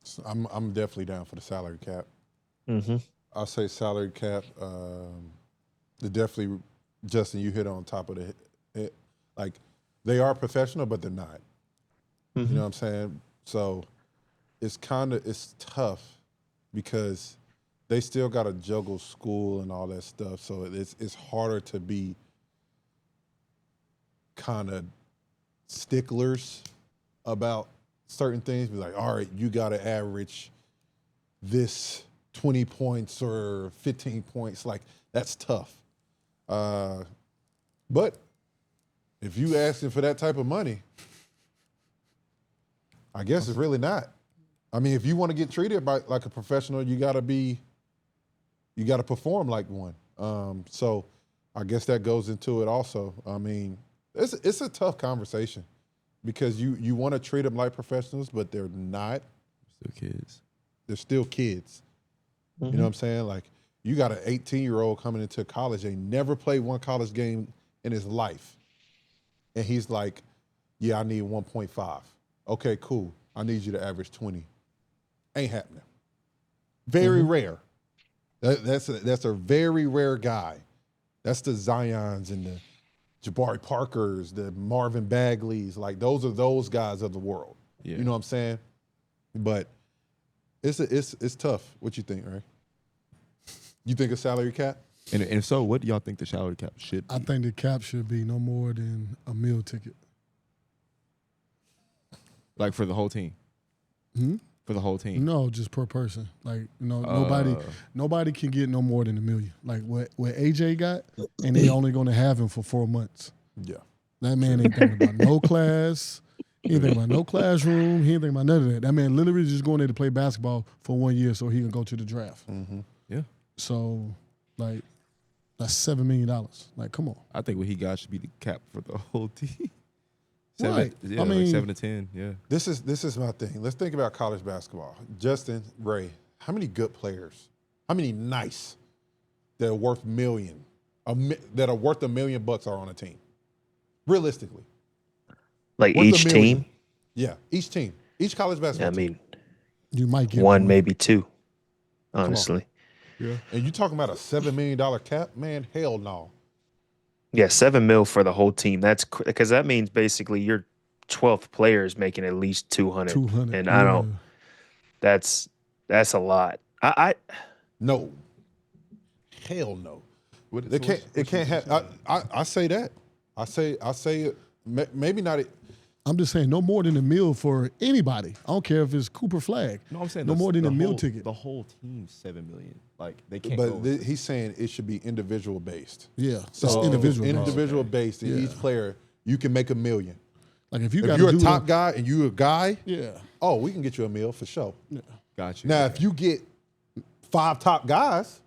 So I'm definitely down for the salary cap. I'll say salary cap. Definitely, Justin, you hit on top of it. Like, they are professional, but they're not. You know what I'm saying? So it's tough because they still got to juggle school and all that stuff. So it's harder to be kind of sticklers about certain things. Be like, all right, you got to average this 20 points or 15 points. Like, that's tough. But if you asking for that type of money, I guess it's really not. I mean, if you want to get treated like a professional, you got to perform like one. So I guess that goes into it also. I mean, it's a tough conversation because you want to treat them like professionals, but they're not.
Still kids.
They're still kids. You know what I'm saying? Like, You got an 18-year-old coming into college, ain't never played one college game in his life. And he's like, yeah, I need 1.5. Okay, cool. I need you to average 20. Ain't happening. Very rare. That's a very rare guy. That's the Zions and the Jabari Parkers, the Marvin Bagleys. Like, those are those guys of the world.
Yeah.
You know what I'm saying? But it's tough. What you think, right? You think a salary cap?
And so, what do y'all think the salary cap should be?
I think the cap should be no more than a meal ticket.
Like for the whole team? For the whole team?
No, just per person. Like, nobody can get no more than $1 million. Like what AJ got, and they only going to have him for 4 months.
Yeah.
That man ain't thinking about no class. He ain't thinking about no classroom. He ain't thinking about none of that. That man literally just going there to play basketball for 1 year so he can go to the draft.
Yeah.
So, like, that's $7 million. Like, come on.
I think what he got should be the cap for the whole team.
Right.
Yeah,
I mean,
like 7 to 10. Yeah.
This is my thing. Let's think about college basketball. Justin, Ray, how many good players, how many nice that are worth $1 million are on a team? Realistically.
Like
Worth
each
$1 million.
team?
Yeah, each team. Each college basketball
I mean,
you might get
one, maybe two, honestly.
Yeah. And you talking about a $7 million cap? Man, hell no.
Yeah, 7 mil for the whole team. That's because that means basically your 12th player is making at least 200.
200.
And I don't. That's a lot.
No. Hell no. It can't have. I say that. I say it. Maybe not.
I'm just saying no more than $1 million for anybody. I don't care if it's Cooper Flag.
No, I'm saying
no more than
the
$1 million
whole-
ticket.
The whole team's $7 million. Like they can't.
But
go.
he's saying it should be individual based.
Yeah,
So
it's individual.
individual based. And each player, you can make $1 million.
Like if you
If
got
you're a top guy and you're a guy,
yeah,
we can get you $1 million for sure.
yeah.
Got you.
Now, if you get 5 top guys,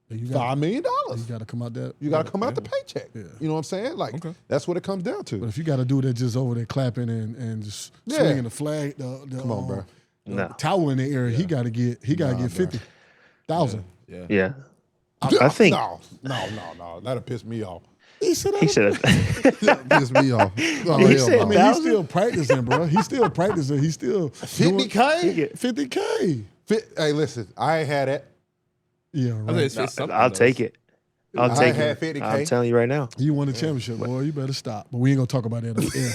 You
$5 million.
You got to come out that.
You got to come out the paycheck.
Yeah.
You know what I'm saying? Like, that's what it comes down
But
to.
if you got to do that just over there clapping and just swinging the flag, the
Come on, bro.
No.
towel in the air, he got to get 50,000.
Yeah. I think
No. That'll piss me off.
He said,
he should have.
That'll piss me off. Oh,
He
hell
said
no.
I mean, he's still practicing, bro. He's still practicing. He's still
50K?
50K.
Hey, listen, I ain't had that.
Yeah,
I think
right.
it's something
I'll
else.
take it. I'll
I
take
had
it.
50K.
I'm telling you right now.
You won the championship, boy. You better stop. But we ain't gonna talk about that on air.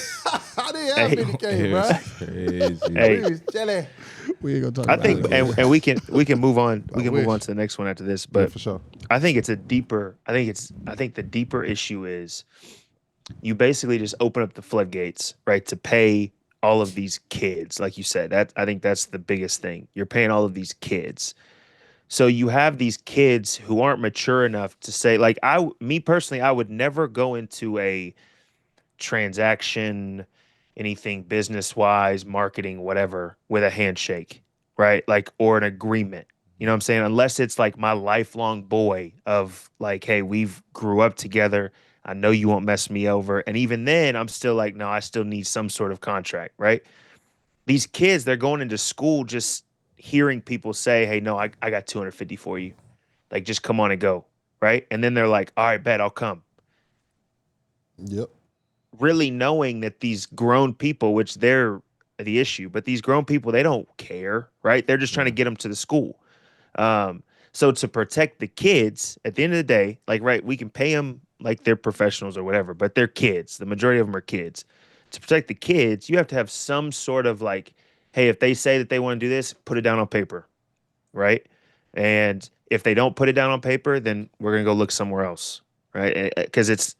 I didn't have 50K, bro.
It's crazy.
Hey,
He was jelly.
We ain't gonna talk
I
about
think,
it.
and we can move on. We can
wish.
move on to the next one after this. But
For sure.
I think it's a deeper. I think the deeper issue is you basically just open up the floodgates, right, to pay all of these kids, like you said. That I think that's the biggest thing. You're paying all of these kids. So you have these kids who aren't mature enough to say, like, me personally, I would never go into a transaction, anything business-wise, marketing, whatever, with a handshake, right? Like, or an agreement. You know what I'm saying? Unless it's like my lifelong boy of like, hey, we've grew up together. I know you won't mess me over. And even then, I'm still like, no, I still need some sort of contract, right? These kids, they're going into school just hearing people say, hey, no, I got 250 for you. Like, just come on and go, right? And then they're like, all right, bet, I'll come.
Yep.
Really knowing that these grown people, which they're the issue, but these grown people, they don't care, right? They're just trying to get them to the school. So to protect the kids, at the end of the day, like, right, we can pay them like they're professionals or whatever, but they're kids. The majority of them are kids. To protect the kids, you have to have some sort of like, hey, if they say that they want to do this, put it down on paper, right? And if they don't put it down on paper, then we're going to go look somewhere else, right? Because it's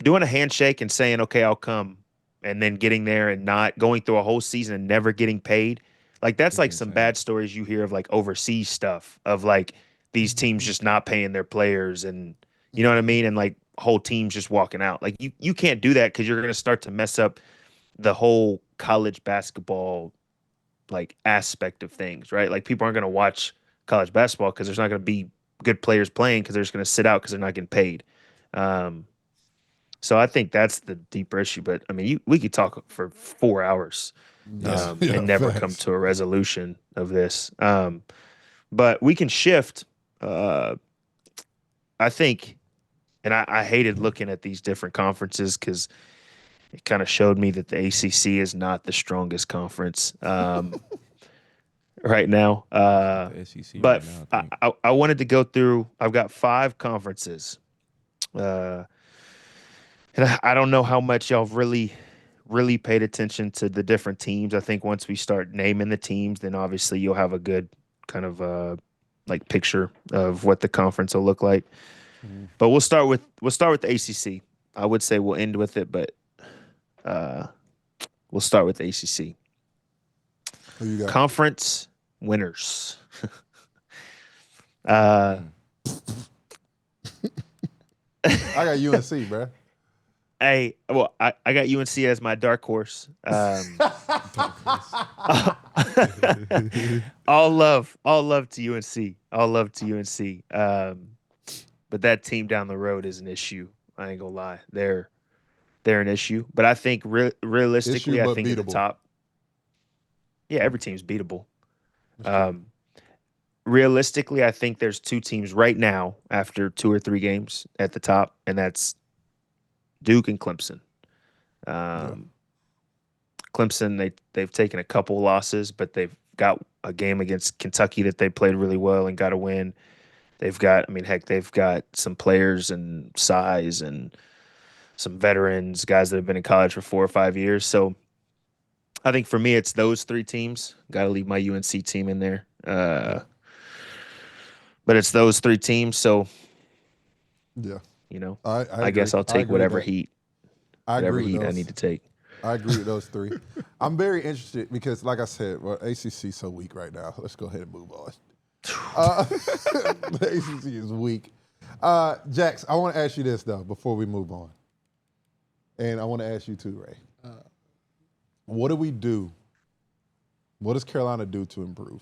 doing a handshake and saying, okay, I'll come, and then getting there and not going through a whole season and never getting paid. Like, that's like some bad stories you hear of like overseas stuff of like these teams just not paying their players and you know what I mean? And like whole teams just walking out. Like you can't do that because you're going to start to mess up the whole college basketball like aspect of things, right? Like people aren't going to watch college basketball because there's not going to be good players playing because they're just going to sit out because they're not getting paid. So I think that's the deeper issue. But I mean, we could talk for 4 hours and never come to a resolution of this. But we can shift I think, and I hated looking at these different conferences because it kind of showed me that the ACC is not the strongest conference right now.
The SEC
But
right now, I think.
I wanted to go through. I've got 5 conferences, and I don't know how much y'all really paid attention to the different teams. I think once we start naming the teams, then obviously you'll have a good kind of like picture of what the conference will look like. But we'll start with the ACC. I would say we'll end with it, but we'll start with the ACC.
Who you got?
Conference winners. uh,
I got UNC, bro.
I got UNC as my dark horse. All love to UNC. All love to UNC. But that team down the road is an issue. I ain't gonna lie, they're an issue. But I think realistically,
Issue,
I
but
think at the
beatable.
top. Yeah, every team's beatable. Realistically, I think there's 2 teams right now after 2 or 3 games at the top, and that's Duke and Clemson. Clemson, they've taken a couple losses, but they've got a game against Kentucky that they played really well and got a win. They've got some players and size and some veterans, guys that have been in college for 4 or 5 years. So I think for me, it's those 3 teams. Got to leave my UNC team in there. But it's those 3 teams. So,
Yeah.
I guess I'll take whatever heat I need to take.
I agree with those 3. I'm very interested because, like I said, ACC is so weak right now. Let's go ahead and move on. The ACC is weak. Jax, I want to ask you this, though, before we move on. And I want to ask you too, Ray. What do we do? What does Carolina do to improve?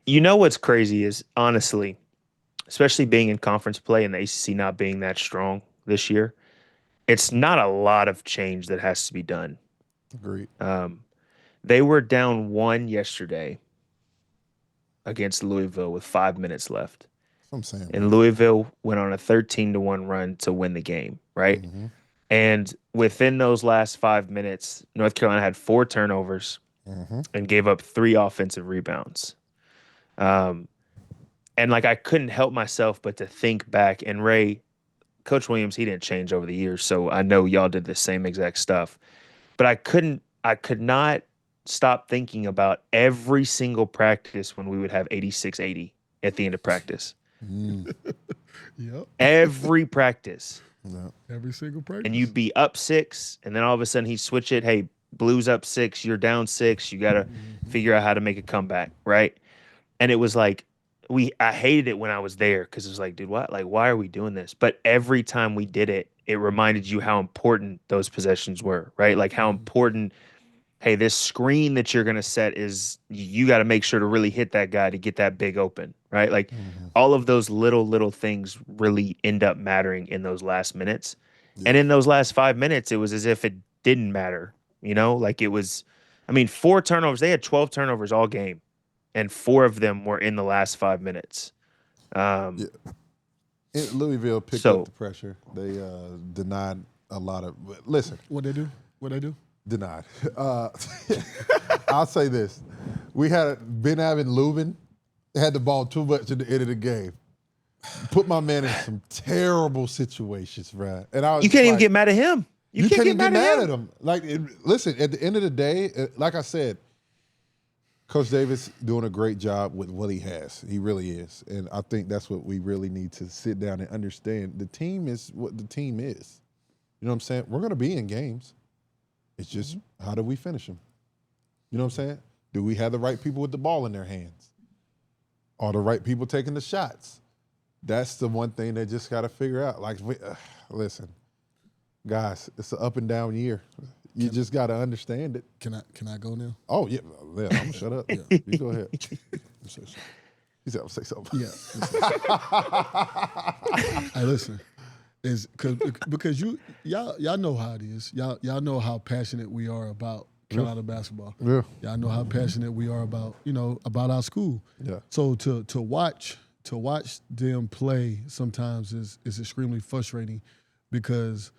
You know what's crazy is, honestly, especially being in conference play and the ACC not being that strong this year, it's not a lot of change that has to be done.
Agreed.
They were down 1 yesterday against Louisville with 5 minutes left.
That's what I'm saying.
And Louisville went on a 13-1 run to win the game, right?
Mm-hmm.
And within those last 5 minutes, North Carolina had 4 turnovers and gave up 3 offensive rebounds. And like, I couldn't help myself but to think back, and Ray, Coach Williams, he didn't change over the years, so I know y'all did the same exact stuff. But I could not stop thinking about every single practice when we would have 86-80 at the end of practice.
Yep.
Every practice.
Yep.
Every single practice.
And you'd be up 6, and then all of a sudden he'd switch it. Hey, Blues up 6, you're down 6. You got to figure out how to make a comeback, right? And it was like, I hated it when I was there because it was like, dude, what? Like, why are we doing this? But every time we did it, it reminded you how important those possessions were, right? Like how important, hey, this screen that you're going to set is, you got to make sure to really hit that guy to get that big open, right? Like all of those little things really end up mattering in those last minutes. Yeah. And in those last 5 minutes, it was as if it didn't matter, like it was, 4 turnovers. They had 12 turnovers all game, and 4 of them were in the last 5 minutes.
Louisville picked up the pressure. They denied a lot of. Listen,
what they do?
Denied. I'll say this: we had Ben Lubin had the ball too much at the end of the game. Put my man in some terrible situations, right? And I was
you can't even get mad at him.
You can't even get mad at him. Like, listen, at the end of the day, like I said, Coach Davis doing a great job with what he has. He really is. And I think that's what we really need to sit down and understand. The team is what the team is. You know what I'm saying? We're going to be in games. It's just, how do we finish them? You know what I'm saying? Do we have the right people with the ball in their hands? Are the right people taking the shots? That's the one thing they just got to figure out. Like, listen, guys, it's an up and down year. You just got to understand it.
Can I go now?
Oh, yeah. I'm going to shut up. Yeah. You go ahead. He said, I'll say something.
Yeah. Hey, listen. is because y'all know how it is. Y'all know how passionate we are about Carolina basketball.
Yeah.
Y'all know how passionate we are about about our school.
Yeah.
So to watch them play sometimes is extremely frustrating because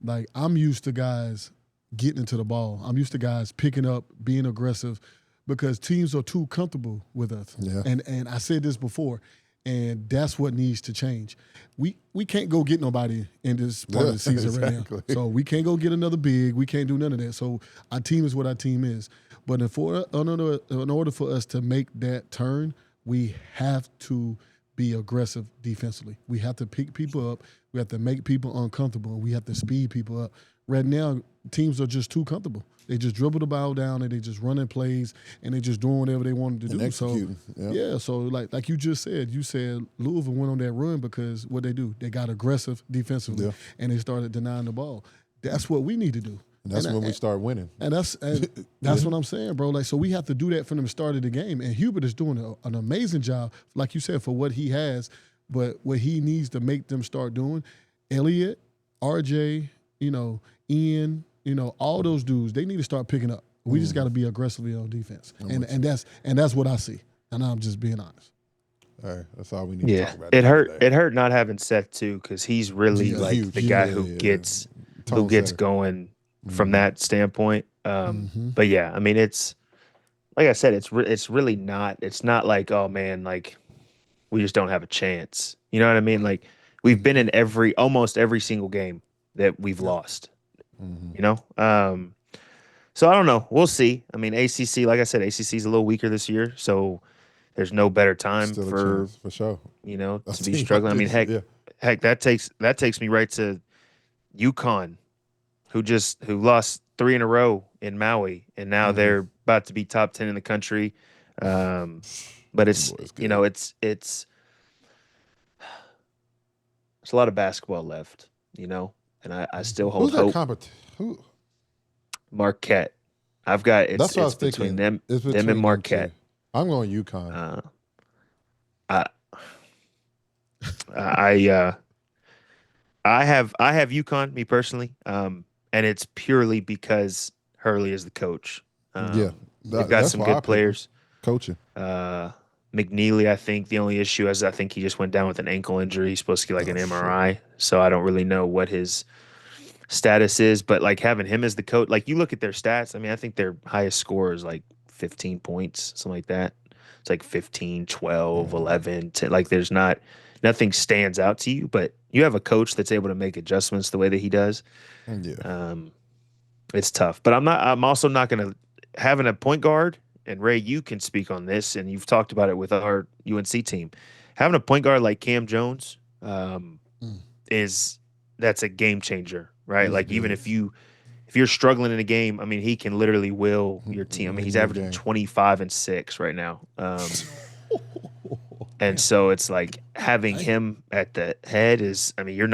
like I'm used to guys getting into the ball. I'm used to guys picking up, being aggressive because teams are too comfortable with us.
Yeah.
And I said this before, and that's what needs to change. We can't go get nobody in this part of the season right
exactly.
now. So we can't go get another big. We can't do none of that. So our team is what our team is. But in order for us to make that turn, we have to be aggressive defensively. We have to pick people up. We have to make people uncomfortable. We have to speed people up. Right now, teams are just too comfortable. They just dribble the ball down and they just running plays and they just doing whatever they wanted to do.
Executing.
So yeah, so like you just said, Louisville went on that run because what they do, they got aggressive defensively and they started denying the ball. That's what we need to do.
And that's when we start winning.
And that's what I'm saying, bro. Like, so we have to do that from the start of the game. And Hubert is doing an amazing job, like you said, for what he has. But what he needs to make them start doing, Elliott, RJ, Ian, all those dudes, they need to start picking up. We just got to be aggressively on defense, and that's what I see. And I'm just being honest.
All right, that's all we need to talk about.
It hurt not having Seth too, because he's really the guy who gets going from that standpoint. But yeah, I mean, it's like I said, it's really not. It's not like, oh man, like we just don't have a chance. You know what I mean? Like we've been in almost every single game that we've lost. So I don't know. We'll see. I mean, ACC, like I said, ACC is a little weaker this year, so there's no better time for
sure.
To be struggling. I mean, heck, that takes me right to UConn, who lost 3 in a row in Maui, and now they're about to be top 10 in the country. But it's it's a lot of basketball left, and I still hold hope. Marquette. I've got it's between them and Marquette.
I'm going UConn.
I have UConn, me personally, and it's purely because Hurley is the coach. They've got some good players.
Coaching.
McNeely, I think the only issue is I think he just went down with an ankle injury. He's supposed to get like an MRI, so I don't really know what his status is. But like having him as the coach, like you look at their stats. I mean, I think their highest score is like 15 points, something like that. It's like 15, 12, 11, 10. Like there's nothing stands out to you, but you have a coach that's able to make adjustments the way that he does. It's tough, but I'm also not going to having a point guard. And Ray, you can speak on this, and you've talked about it with our UNC team. Having a point guard like Cam Jones that's a game changer, right? Like even if you're struggling in a game, I mean, he can literally will your team. I mean, he's averaging 25 and 6 right now. And so it's like having him at the head is, I mean, you're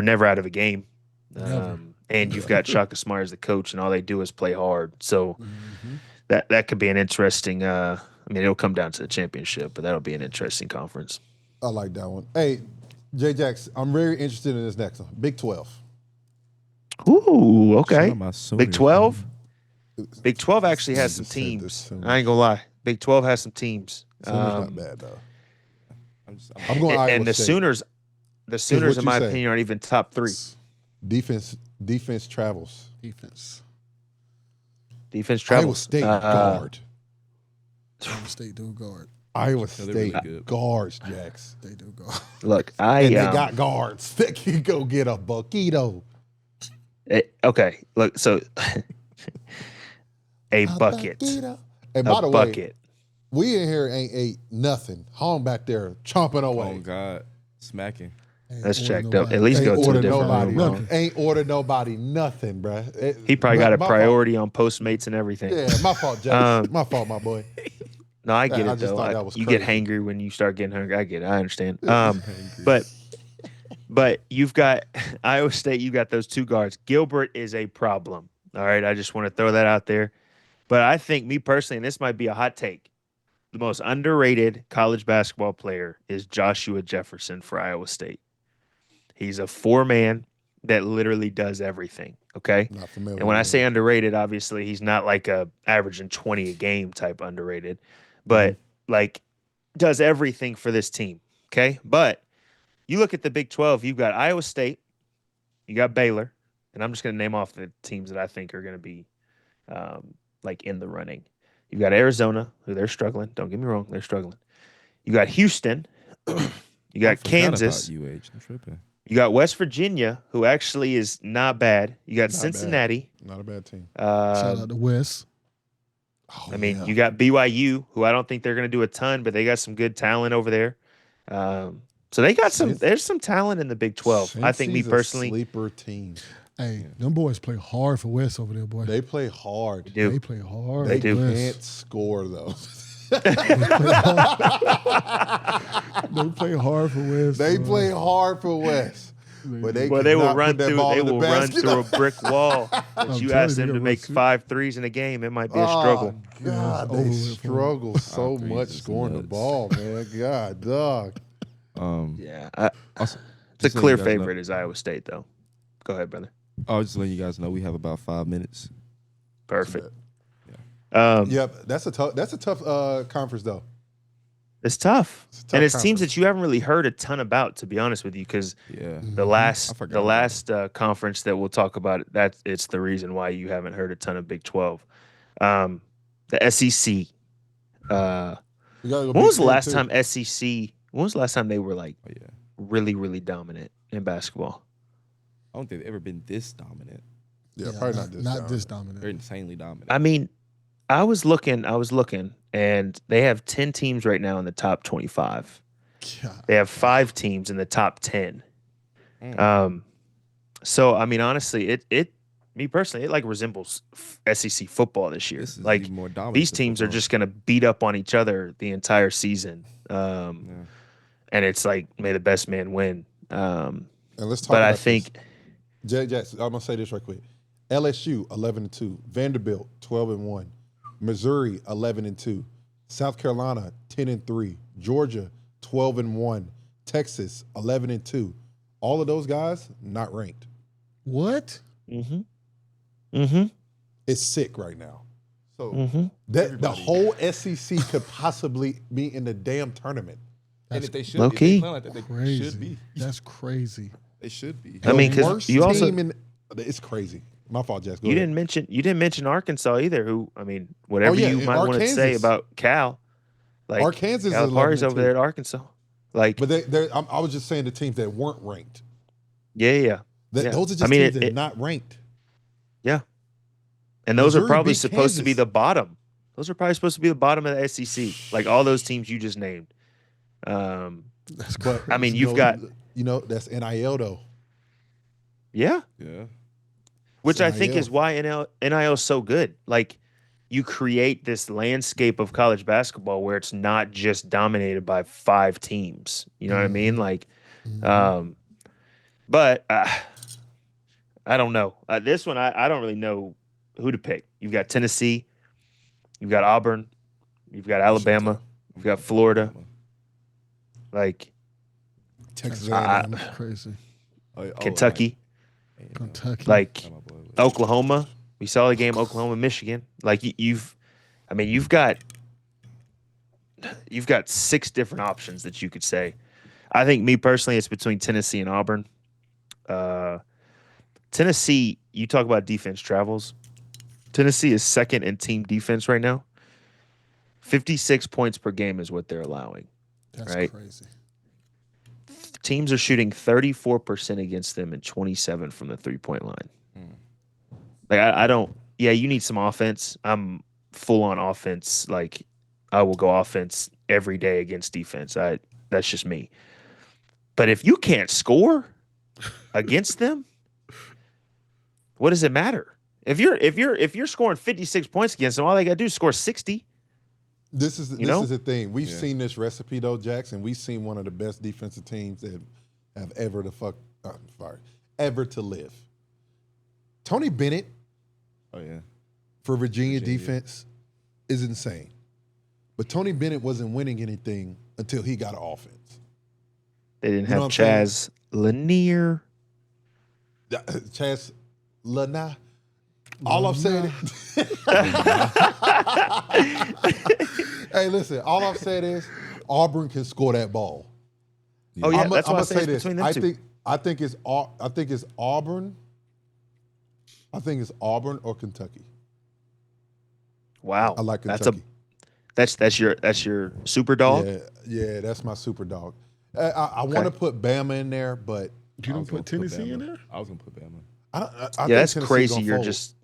never out of a game. And you've got Shaka Smart as the coach, and all they do is play hard. So that could be an interesting. I mean, it'll come down to the championship, but that'll be an interesting conference.
I like that one. Hey, J Jax, I'm very interested in this next one. Big 12.
Ooh, okay. Big 12. Big 12 actually has some teams. I ain't gonna lie. Big 12 has some teams.
Not bad though. I'm going Iowa
and the
State.
Sooners. The Sooners, in my opinion, aren't even top 3.
Defense travels.
Defense travels.
Iowa State guard.
Iowa State do guard.
Iowa State guards, Jax.
They do guard.
Look,
they got guards that can go get a buckito.
Okay, look, so a bucket.
And by the way,
bucket.
We in here ain't ate nothing. Home back there chomping away.
Oh God, smacking.
That's checked up. At least go to a different room.
Ain't ordered nobody nothing, bruh.
He probably got a priority on Postmates and everything.
Yeah, my fault, Jack. My fault, my boy.
No, I get it though. You get hangry when you start getting hungry. I get it. I understand. But you've got Iowa State. You got those 2 guards. Gilbert is a problem. All right, I just want to throw that out there. But I think, me personally, and this might be a hot take, the most underrated college basketball player is Joshua Jefferson for Iowa State. He's a 4-man that literally does everything. Okay.
Not familiar.
And when I
with
say
him.
underrated, obviously he's not like a averaging 20 a game type underrated, but like does everything for this team. Okay. But you look at the Big 12, you've got Iowa State, you got Baylor, and I'm just going to name off the teams that I think are going to be like in the running. You've got Arizona, who they're struggling. Don't get me wrong, they're struggling. You got Houston. You got Kansas.
About UH. I'm tripping.
You got West Virginia, who actually is not bad. You got
Not
Cincinnati.
Not a bad team.
Shout out to Wes.
Oh,
I mean, you got BYU, who I don't think they're going to do a ton, but they got some good talent over there. So they got there's some talent in the Big 12. I think me
Cincy's a
personally.
sleeper team.
Hey, them boys play hard for Wes over there, boy.
They play hard.
They play hard.
They
for
do.
Wes.
Can't score though.
They play hard for Wes.
They
bro.
play hard for West. But they
Well, they will
cannot
run
put that
through.
ball
They
in the
will run
basket.
through a brick wall. But you
telling
ask
you,
them to
they're
make
gonna
5 threes in a game, it might be a struggle.
Oh, God,
it's over
they
with for 'em.
struggle so
threes
much
is
scoring the
nuts.
ball, man. God, dog.
Yeah,
Also,
the
just letting
clear
you guys know-
favorite is Iowa State, though. Go ahead, brother.
I was just letting you guys know we have about 5 minutes.
Perfect.
Yep, that's a tough conference though.
It's tough,
It's a tough
and it's teams
conference.
that you haven't really heard a ton about, to be honest with you, because
Yeah.
the last
forgot
the
about
last conference that we'll talk about, it's the reason why you haven't heard a ton of Big 12. The SEC.
We gotta go
When was the
Big Ten,
last
too.
time SEC? When was the last time they were like
Oh, yeah.
really, really dominant in basketball?
I don't think they've ever been this dominant.
Yeah, probably not this.
Not this
dominant.
dominant.
They're insanely dominant.
I mean, I was looking, and they have 10 teams right now in the top 25.
God.
They have 5 teams in the top 10.
Mm.
So I mean, honestly, me personally, it like resembles SEC football this year.
This is
Like
even more dominant
these
than
teams are
football.
just going to beat up on each other the entire season, and it's like may the best man win.
And let's talk
But
about
I think
this. Jackson, I'm gonna say this right quick. LSU 11-2, Vanderbilt 12-1, Missouri 11-2, South Carolina 10-3, Georgia 12-1, Texas 11-2. All of those guys not ranked.
What?
It's sick right now. So that the whole SEC could possibly be in the damn tournament.
And if they should,
low
if they
key.
play like that, they
Crazy.
should be.
That's crazy.
They should be.
I mean,
The
'cause
worst
you also-
team in it's crazy. My fault, Jess. Go
you
ahead.
didn't mention Arkansas either. Who I mean, whatever
yeah,
you
and
might want to say
Arkansas.
about Cal, like
Arkansas is
Calipari's
11-2.
over there at Arkansas. Like,
But I was just saying the teams that weren't ranked.
yeah.
Those are just
I mean,
teams that are not ranked.
Yeah. And those are
Missouri
probably
beat
supposed to be
Kansas.
the bottom. Those are probably supposed to be the bottom of the SEC. Like all those teams you just named.
That's
But
I mean, you've got
that's NIL though.
yeah,
Yeah.
which I think
NIL.
is why NIL is so good. Like you create this landscape of college basketball where it's not just dominated by 5 teams. You know what I mean? Like, but I don't know. This one, I don't really know who to pick. You've got Tennessee, you've got Auburn, you've got Alabama, you've got Florida. Like
Texas
I-
A&M.
crazy.
Kentucky,
Kentucky.
like Oklahoma. We saw the game Oklahoma, Michigan. Like you've got 6 different options that you could say. I think me personally, it's between Tennessee and Auburn. Tennessee, you talk about defense travels. Tennessee is second in team defense right now. 56 points per game is what they're allowing.
That's
right.
crazy.
Teams are shooting 34% against them and 27 from the 3-point line. Like I don't. Yeah, you need some offense. I'm full on offense. Like I will go offense every day against defense. That's just me. But if you can't score against them, what does it matter? If you're scoring 56 points against them, all they got to do is score 60.
This is
know?
the thing. We've seen this recipe though, Jackson. We've seen one of the best defensive teams that have ever to live. Tony Bennett
Oh yeah.
for Virginia defense is insane. But Tony Bennett wasn't winning anything until he got an offense.
They didn't
You know
have
what I'm saying?
Chaz Lanier.
Chance Lana. All I'm saying is, hey, listen, all I'm saying is Auburn can score that ball.
Oh yeah,
I'm
that's why I
gonna
say
say
it's
this.
between them two.
I think it's Auburn. I think it's Auburn or Kentucky.
Wow,
I like Kentucky.
That's your super dog.
Yeah, that's my super dog. I want to put Bama in there, but
You don't put Tennessee in there?
I was gonna put Bama.
I
Yeah,
think
that's
Tennessee
crazy.
gonna
You're
fold.
just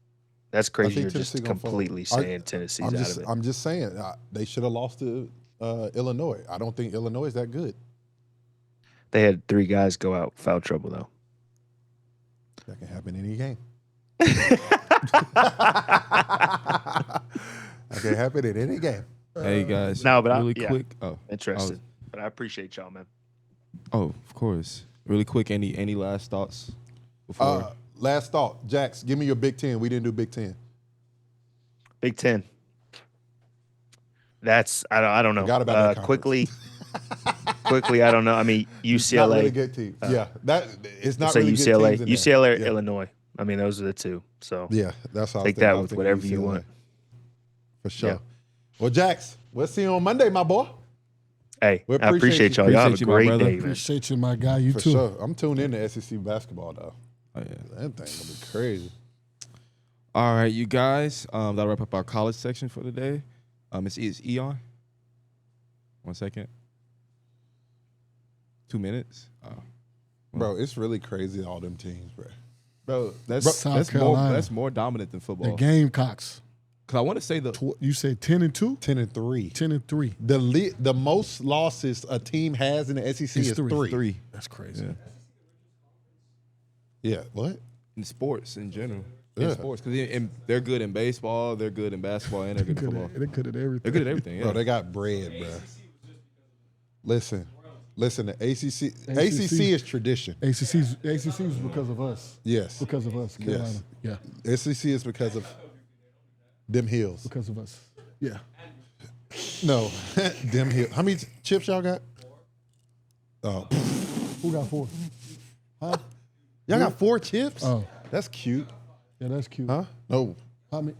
that's crazy. You're
Tennessee
just
gonna fold.
completely saying Tennessee's out of it.
I'm just saying they should have lost to Illinois. I don't think Illinois is that good.
They had 3 guys go out foul trouble though.
That can happen in any game. That can happen in any game.
Hey guys,
No, but
really
yeah.
quick. Oh,
Interesting, but I appreciate y'all, man.
oh, of course. Really quick. Any last thoughts before?
Last thought, Jax, give me your Big Ten. We didn't do Big Ten.
Big Ten. That's I don't know.
Forgot about that
quickly. I don't know. I mean, UCLA.
Not really good team. Yeah, that it's not
Say
really
UCLA,
good teams in there.
UCLA or
Yeah.
Illinois. I mean, those are the two. So
Yeah, that's how
take
I
that
was
with
thinking
whatever you
UCLA.
want.
For sure.
Yeah.
Well, Jax, we'll see you on Monday, my boy.
Hey,
We
I appreciate
appreciate
y'all. Y'all have a
Appreciate you, my
great
brother.
day, man.
Appreciate you, my guy. You
For
too.
sure. I'm tuned in to SEC basketball, though.
Oh, yeah.
That thing gonna be crazy.
All right, you guys. That'll wrap up our college section for today. Is E on? 1 second. 2 minutes. Oh.
Bro, it's really crazy, all them teams, bro.
Bro, that's
South Carolina.
that's more dominant than
The
football.
Gamecocks.
Because I want to say
You said 10-2?
10-3.
10-3.
The most losses a team has in the SEC is three.
three
That's crazy.
Yeah, what?
in sports in general.
Yeah.
In sports, because they're good in baseball, they're good in basketball, and they're good in football.
They could at everything.
They're good at everything. Yeah.
Bro, they got bread, bro. Listen, the ACC is tradition.
ACC is because of us.
Yes.
Because of us, Carolina.
Yes.
Yeah,
SEC is because of them hills.
because of us. Yeah.
No, them hills. How many chips y'all got? Oh,
Who got 4? Huh?
y'all got 4 chips?
Oh,
That's cute.
yeah, that's cute.
Huh? No.
How many?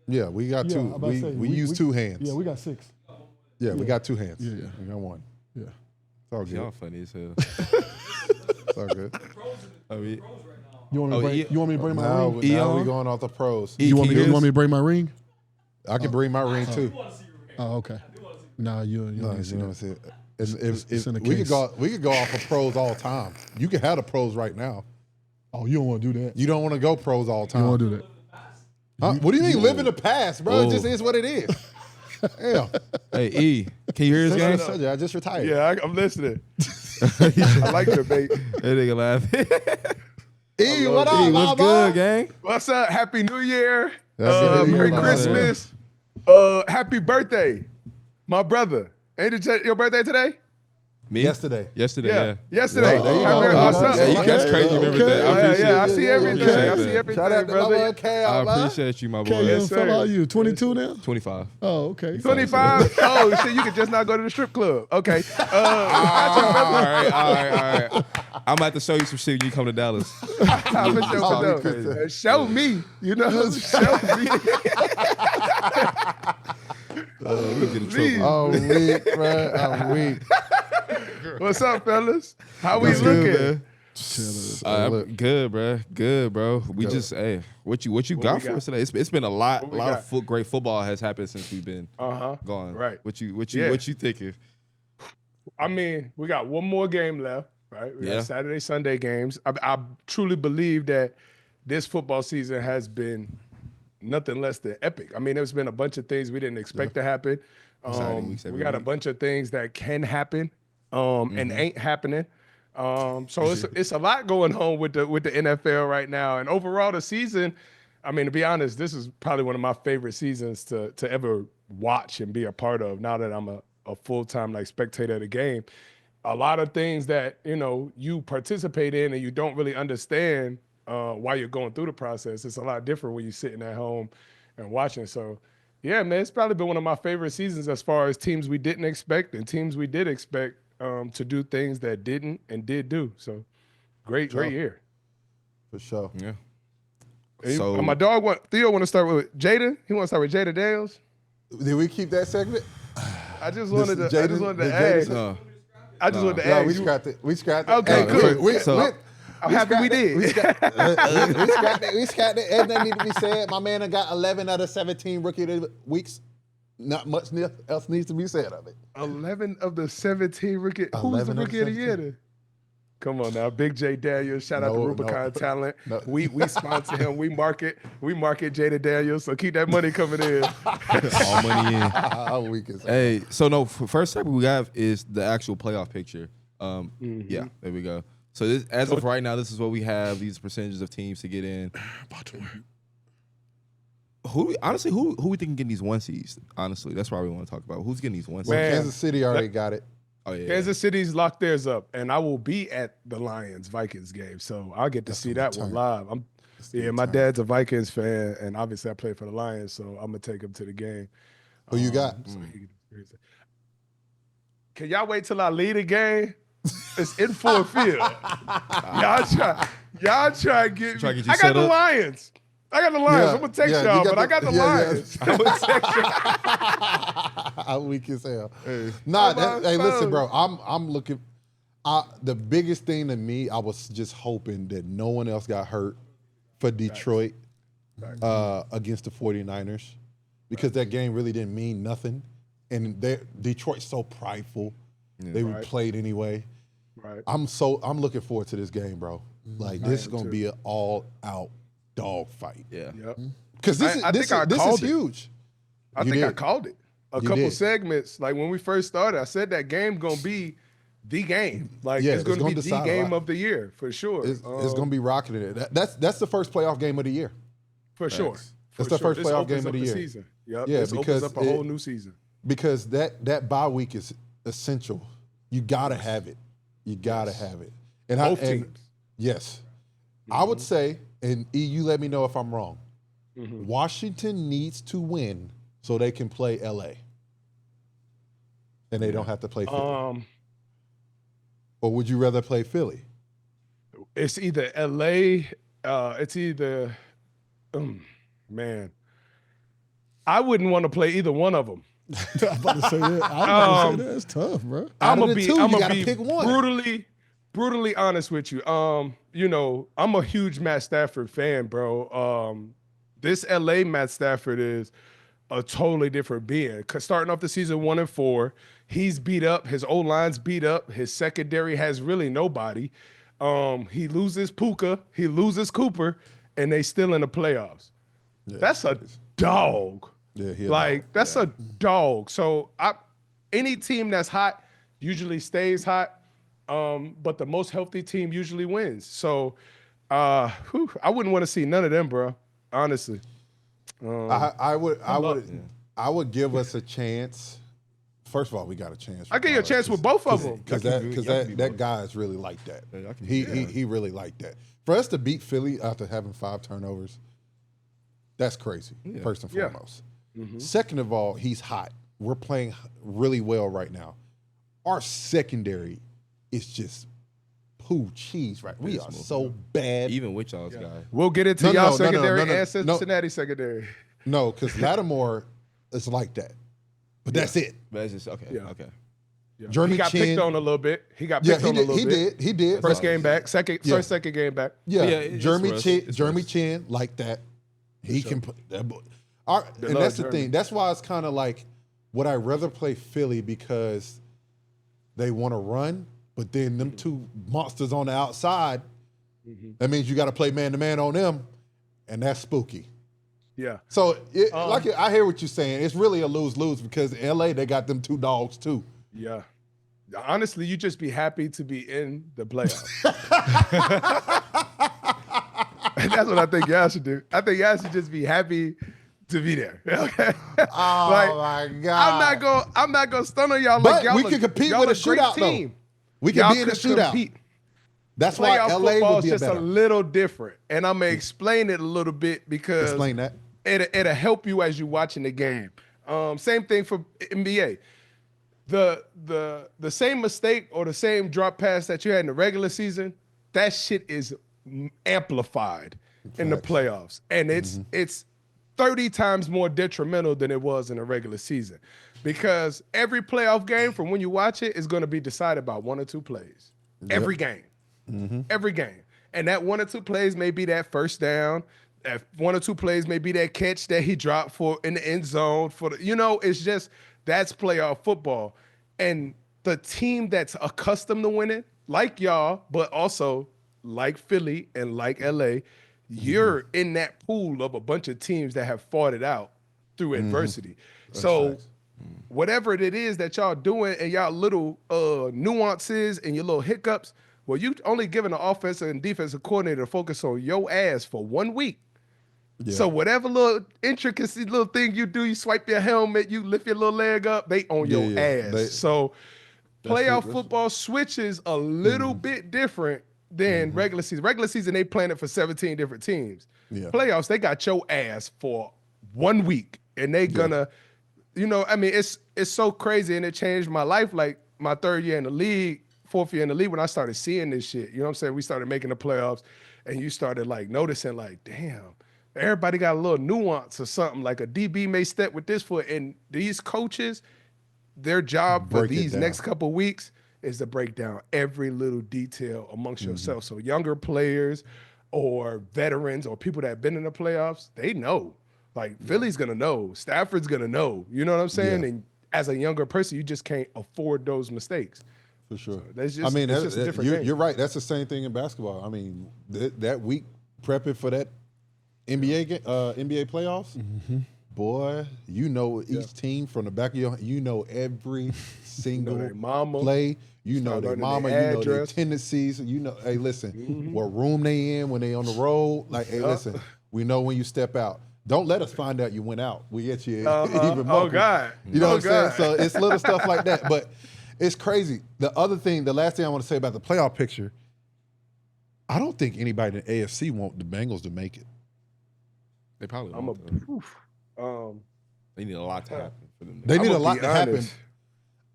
Yeah, we got
Yeah,
two.
I'm about to say,
We use 2 hands.
Yeah, we got 6.
Yeah, we got 2 hands.
Yeah.
We got 1.
Yeah.
It's all good.
Y'all funny as hell.
It's all good.
I mean,
You want me to bring my
Now,
ring?
now we
Eon?
going off the pros.
You want
can
me
you
to bring my ring?
I can bring my ring too.
Oh, okay. Nah, you
No,
don't see
you know what
that.
I'm saying.
It's in the
We could
case.
go off of pros all time. You can have the pros right now.
Oh, you don't want to do that.
You don't want to go pros all
You
time.
don't want to do that.
Huh? What do you mean live in the past, bro? It just
Oh.
is what it is. Damn.
hey, E, can you hear his game?
I just retired.
Yeah, I'm listening. I like the debate.
That nigga laughing.
E, what up,
E, what's
Baba?
good, gang?
What's up? Happy New Year.
Happy New Year,
Merry
brother.
Christmas. Happy birthday, my brother. Ain't it your birthday today?
Me?
Yesterday.
Yesterday, yeah.
Yesterday.
Oh, there you
Happy-
go.
what's up?
Yeah, you guys crazy. Remember that? I appreciate
I
it.
see everything.
Okay.
I see everything,
Shout out to my
brother.
boy Cal,
I
man.
appreciate you, my boy.
Okay,
Yes,
fella,
sir.
how you? 22 now?
25.
Oh, okay.
25? Oh, shit, you could just not go to the strip club. Okay.
all right. I'm about to show you some shit when you come to Dallas.
I'm gonna
Oh,
show,
crazy.
show me. You know, show me.
We'll get in
Please.
trouble.
I'm weak, bro. I'm weak.
What's up, fellas? How we
What's good,
looking?
man? I'm good, bro. Good, bro. We just, hey, what you got
we
for
got?
us today? It's been a lot
we got?
of great football has happened since we've been
Uh-huh.
gone.
Right.
What you
Yeah.
thinking?
I mean, we got one more game left, right? We
Yeah.
got Saturday, Sunday games. I truly believe that this football season has been nothing less than epic. I mean, there's been a bunch of things we didn't expect to happen.
Exciting weeks every
We got a
week.
bunch of things that can happen and ain't happening. So it's a lot going on with the NFL right now. And overall, the season, I mean, to be honest, this is probably one of my favorite seasons to ever watch and be a part of. Now that I'm a full-time like spectator of the game, a lot of things that you participate in and you don't really understand while you're going through the process. It's a lot different when you're sitting at home and watching. So, yeah, man, it's probably been one of my favorite seasons as far as teams we didn't expect and teams we did expect to do things that didn't and did do. So great year.
For sure.
Yeah.
So my dog Theo want to start with Jada. He want to start with Jada Daniels.
Did we keep that segment?
I just wanted to ask.
No.
I just wanted to
No,
ask.
we scrapped it. We scrapped it.
Okay, cool. I'm happy we did.
We scrapped it. We scrapped it. Everything need to be said. My man got 11 out of 17 rookie of the weeks. Not much else needs to be said of it.
11 of the 17 rookie. Who was the rookie of the year then? Come on now, Big J Daniels. Shout out to Rubicon Talent.
No.
We sponsor him. We market Jada Daniels. So keep that money coming in.
All money in.
How weak is that?
Hey, so no, first segment we have is the actual playoff picture. Yeah, there we go. So this, as of right now, this is what we have. These percentages of teams to get in. Who we think getting these 1 seeds? Honestly, that's why we want to talk about. Who's getting these 1 seeds?
Man.
Kansas City already got it.
Oh yeah.
Kansas City's locked theirs up, and I will be at the Lions-Vikings game, so I'll get to see that one live. My dad's a Vikings fan, and obviously I play for the Lions, so I'm gonna take him to the game.
Who you got?
So he can experience it. Can y'all wait till I lead a game? It's in full field. Y'all try to get me.
Try to get you
I got
set
the
up?
Lions. I got the Lions.
Yeah,
I'm gonna text
yeah,
y'all,
you
but
got
I got the
the- yeah,
Lions. I'm gonna text y'all.
How weak as hell. Hey, listen, bro. I'm looking. The biggest thing to me, I was just hoping that no one else got hurt for Detroit against the 49ers because that game really didn't mean nothing. And Detroit's so prideful. They played anyway.
Right.
I'm looking forward to this game, bro. Like this is gonna be an all-out dog fight.
Yeah.
Yep.
Because this is huge.
I think I called it. A couple segments, like when we first started, I said that game gonna be the game. Like it's gonna be the game of the year for sure.
It's gonna be rocking it. That's the first playoff game of the year.
For sure.
That's the first playoff game of the year.
Season. Yep.
Yeah,
this
because
opens up a whole new season.
Because that bye week is essential. You gotta have it. You gotta have it. And
Both teams.
Yes. I would say, and E, you let me know if I'm wrong. Washington needs to win so they can play LA. And they don't have to play Philly. Or would you rather play Philly?
It's either LA, it's either man. I wouldn't want to play either one of them.
I'm about to say that. It's tough, bro.
I'm gonna
gotta
be
pick one.
brutally honest with you. I'm a huge Matt Stafford fan, bro. This LA Matt Stafford is a totally different being. 'Cause starting off the season 1-4, he's beat up. His O-line's beat up. His secondary has really nobody. He loses Puka, he loses Cooper, and they still in the playoffs.
Yeah,
that's a dog.
Yeah,
that's a dog. So any team that's hot usually stays hot. But the most healthy team usually wins. So I wouldn't want to see none of them, bro. Honestly.
I would give us a chance. First of all, we got a chance.
I give you a chance with both of them.
Because that guy is really like that. He really like that. For us to beat Philly after having 5 turnovers, that's crazy, first and foremost. Second of all, he's hot. We're playing really well right now. Our secondary is just poo cheese, right? We are so bad.
Even with y'all's guy.
We'll get into y'all secondary and Cincinnati secondary.
No, because Lattimore is like that. But that's it.
That's just okay.
Yeah.
Okay.
Yeah.
Jeremy
he got
Chin,
picked on a little bit. He did. He did.
First
game back. Second game back.
Yeah. Jeremy Chin like that. He can put that. And that's the thing. That's why it's kind of like, would I rather play Philly because they want to run, but then them two monsters on the outside, that means you got to play man-to-man on them, and that's spooky.
Yeah.
So, I hear what you're saying. It's really a lose-lose because in LA, they got them 2 dogs, too.
Yeah. Honestly, you just be happy to be in the playoffs. That's what I think y'all should do. I think y'all should just be happy to be there. Okay?
My God.
I'm not gonna stun on y'all.
But
like y'all
we can compete with a shootout, though. We can
y'all
be in a
could
shootout.
compete.
That's why
Playoff
LA
football
would
is
be
just
better.
a little different, and I'm gonna explain it a little bit because
Explain that.
It'll help you as you're watching the game. Same thing for NBA. the same mistake or the same drop pass that you had in the regular season, that shit is amplified in the playoffs, and it's 30 times more detrimental than it was in the regular season, because every playoff game from when you watch it is going to be decided by 1 or 2 plays. Every game, every game, and that 1 or 2 plays may be that first down. That 1 or 2 plays may be that catch that he dropped for in the end zone for the, it's just that's playoff football. And the team that's accustomed to winning, like y'all, but also like Philly and like LA, you're in that pool of a bunch of teams that have fought it out through adversity. So whatever it is that y'all doing and y'all little nuances and your little hiccups, well, you only giving the offensive and defensive coordinator to focus on your ass for 1 week. Yeah. So whatever little intricacy, little thing you do, you swipe your helmet, you lift your little leg up, they on your ass. So playoff football switches a little bit different than regular season. Regular season, they planned it for 17 different teams. Yeah. Playoffs, they got your ass for 1 week, and they gonna, it's so crazy, and it changed my life. Like my 3rd year in the league, 4th year in the league, when I started seeing this shit, you know what I'm saying? We started making the playoffs, and you started like noticing, like, damn, everybody got a little nuance or something. Like a DB may step with this foot, and these coaches, their job for these next couple of weeks is to break down every little detail amongst yourself. So younger players or veterans or people that have been in the playoffs, they know. Like Philly's gonna know, Stafford's gonna know. You know what I'm saying? Yeah. And as a younger person, you just can't afford those mistakes.
For sure.
So that's just, that's just a different game.
You're right. That's the same thing in basketball. I mean, that week prepping for that NBA playoffs, boy, each team from the back of your, every single play. You know their mama, you know their tendencies. Hey, listen, what room they in when they on the road. Like, hey, listen, we know when you step out. Don't let us find out you went out. We get you even more.
Oh, God.
You know what I'm saying? So it's little stuff like that. But it's crazy. The last thing I want to say about the playoff picture, I don't think anybody in the AFC want the Bengals to make it.
They probably won't. They need a lot to happen for them.
They need a lot to happen.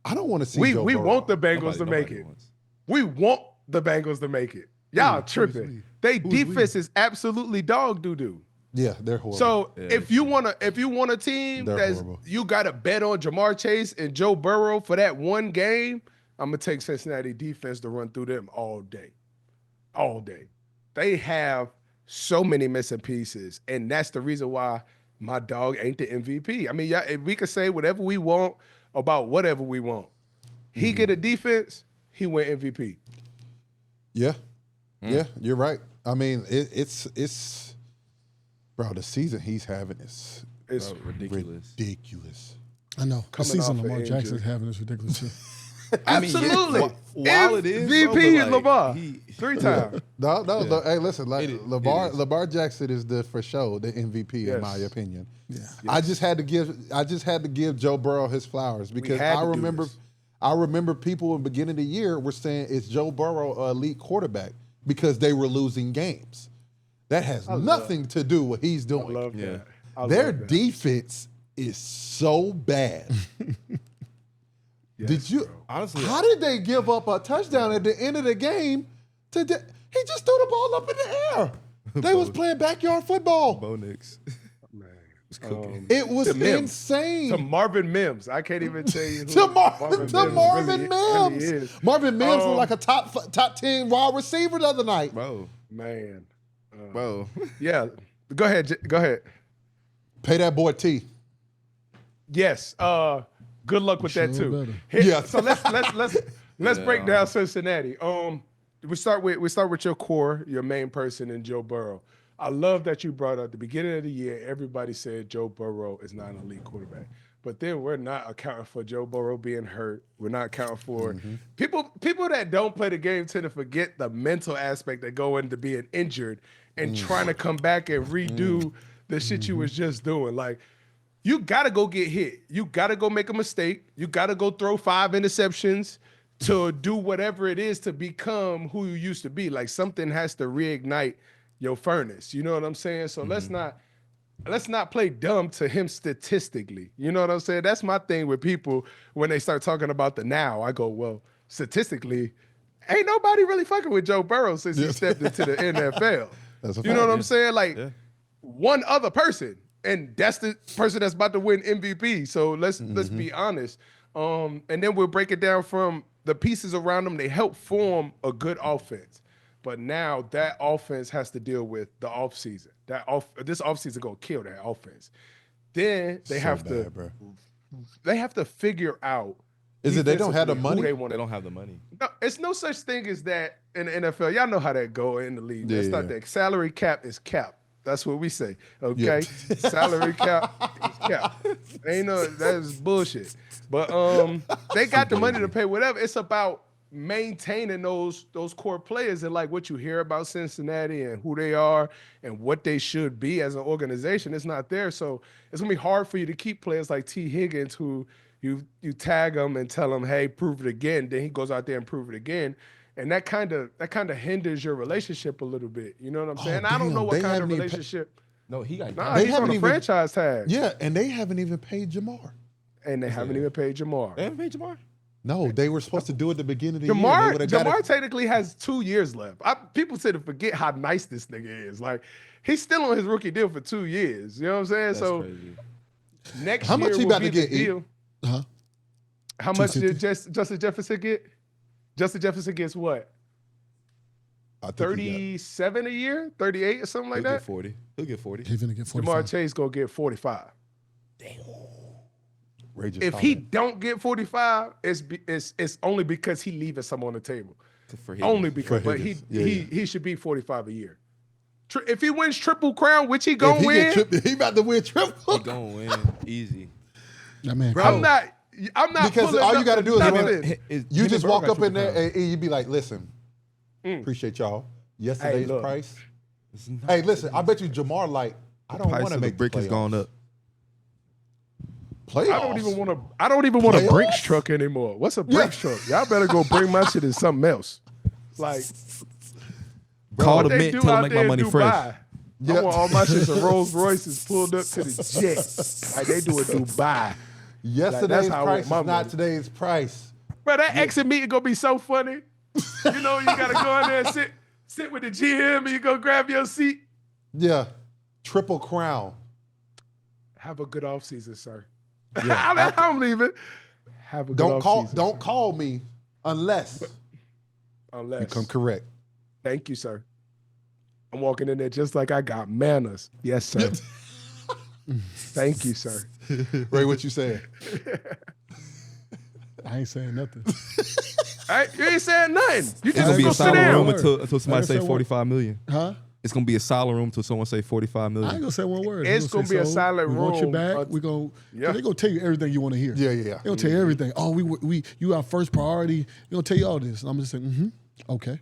I don't want to see Joe
We
Burrow.
want the Bengals to make it. We want the Bengals to make it. Y'all tripping. They defense is absolutely dog doo-doo.
Yeah, they're horrible.
So if you want a team that's you got to bet on Jamar Chase and Joe Burrow for that one game, I'm gonna take Cincinnati defense to run through them all day. All day. They have so many missing pieces, and that's the reason why my dog ain't the MVP. I mean, if we could say whatever we want about whatever we want. He get a defense, he win MVP.
Yeah. Yeah, you're right. I mean, it's bro, the season he's having is ridiculous.
I know. The season Lamar Jackson's having is ridiculous too.
Absolutely.
While it is
MVP and Lamar 3 times.
No. Hey, listen, Lamar Jackson is for sure the MVP in my opinion. Yeah. Yes. I just had to give Joe Burrow his flowers because I remember people in the beginning of the year were saying it's Joe Burrow an elite quarterback because they were losing games. That has nothing to do with what he's doing.
I love that.
Their defense is so bad.
Yes,
honestly? How did they give up a touchdown at the end of the game? He just threw the ball up in the air. They was playing backyard football.
Bo Nix.
It was insane.
To Marvin Mims. I can't even tell you who
to Marvin Mims. Really Marvin Mims was like a top 10 wide receiver the other night.
Bro.
Man.
Bro.
Yeah. Go ahead.
Pay that boy T.
Yes. Good luck with that too.
Yeah.
So let's break down Cincinnati. We start with your core, your main person in Joe Burrow. I love that you brought up at the beginning of the year, everybody said Joe Burrow is not an elite quarterback. But then we're not accounting for Joe Burrow being hurt. We're not accounting for people that don't play the game tend to forget the mental aspect that go into being injured and trying to come back and redo the shit you was just doing. Like, you got to go get hit. You got to go make a mistake. You got to go throw 5 interceptions to do whatever it is to become who you used to be. Like, something has to reignite your furnace. You know what I'm saying? So let's not let's not play dumb to him statistically. You know what I'm saying? That's my thing with people when they start talking about the now. I go, well, statistically, ain't nobody really fucking with Joe Burrow since he stepped into the NFL.
That's a
You know
fact.
what I'm saying? Like one other person, and that's the person that's about to win MVP. So let's be honest. And then we'll break it down from the pieces around them. They help form a good offense. But now that offense has to deal with the offseason. This offseason gonna kill that offense. Then they have to figure out.
Is it they don't have the money?
They don't have the money.
No, it's no such thing as that in the NFL. Y'all know how that go in the league.
Yeah,
It's not that. Salary cap is cap. That's what we say. Okay, salary cap is cap. That's bullshit. But they got the money to pay whatever. It's about maintaining those core players and like what you hear about Cincinnati and who they are and what they should be as an organization. It's not there, so it's gonna be hard for you to keep players like T. Higgins, who you tag him and tell him, hey, prove it again. Then he goes out there and prove it again. And that kind of hinders your relationship a little bit. You know what I'm saying? I don't know what kind of relationship.
No, he got.
Nah, he's on a franchise tag.
Yeah, and they haven't even paid Jamar.
And they haven't even paid Jamar.
They haven't paid Jamar.
No, they were supposed to do it at the beginning of the year.
Jamar technically has 2 years left. People tend to forget how nice this nigga is. Like, he's still on his rookie deal for 2 years. You know what I'm saying?
That's
so
crazy.
next
How
year
much he
will
about
be
to get?
the deal.
Huh?
How much did
250?
Justin Jefferson get? Justin Jefferson gets what?
I think
37 a year? 38 or something like
He'll
that?
get 40. He'll get 40.
He's gonna get 45.
Jamar Chase gonna get 45.
Ray
If he don't get 45, it's only because he leaving some on the table.
For Higgins.
Only because, but
Higgins.
he should be 45 a year. If he wins Triple Crown, which he gonna win,
he about to win triple.
He gonna win easy.
That man,
I'm not
Because
pulling
all you
up
got to do
nothing.
is
Him
you
and
just
Burrow
walk
got
up in
triple
there
crown.
and you be like, listen, appreciate y'all. Yesterday's
look.
price.
It's not-
Hey, listen, I bet you Jamar like, I don't
price
want to
of the
make
brick
the
has gone up.
Playoffs.
I don't even want a
Playoffs?
Brinks truck anymore. What's a Brinks truck? Y'all better go bring my shit in something else. Like,
Call
what
the
they
mint,
do
tell them
out
make
there
my
in
money
Dubai,
fresh.
Yeah.
I want all my shit in Rolls Royces pulled up to the jet. Like they do in Dubai.
Yesterday's
how I
price is
want my
not
money.
today's price.
Bro, that exit meeting gonna be so funny. You know, you gotta go in there and sit with the GM and you go grab your seat.
Yeah. Triple crown.
Have a good offseason, sir.
Yeah.
I'm leaving. Have a good
Don't
offseason.
don't call me unless
Unless.
you come correct.
Thank you, sir. I'm walking in there just like I got manners. Yes, sir. Thank you, sir.
Ray, what you saying?
I ain't saying nothing.
You ain't saying nothing. You
It's gonna
just
be
go
a
sit
silent room
down.
until somebody
I
say
said what?
45 million.
Huh?
It's gonna be a silent room until someone say 45
I ain't
million.
gonna say one word.
It's
He
gonna
say,
be a
so,
silent
we want your
room.
back. We gonna.
Yeah.
They gonna tell you everything you want to hear.
Yeah, yeah.
They gonna tell you everything. Oh, you our first priority. They gonna tell you all this. And I'm just saying, okay.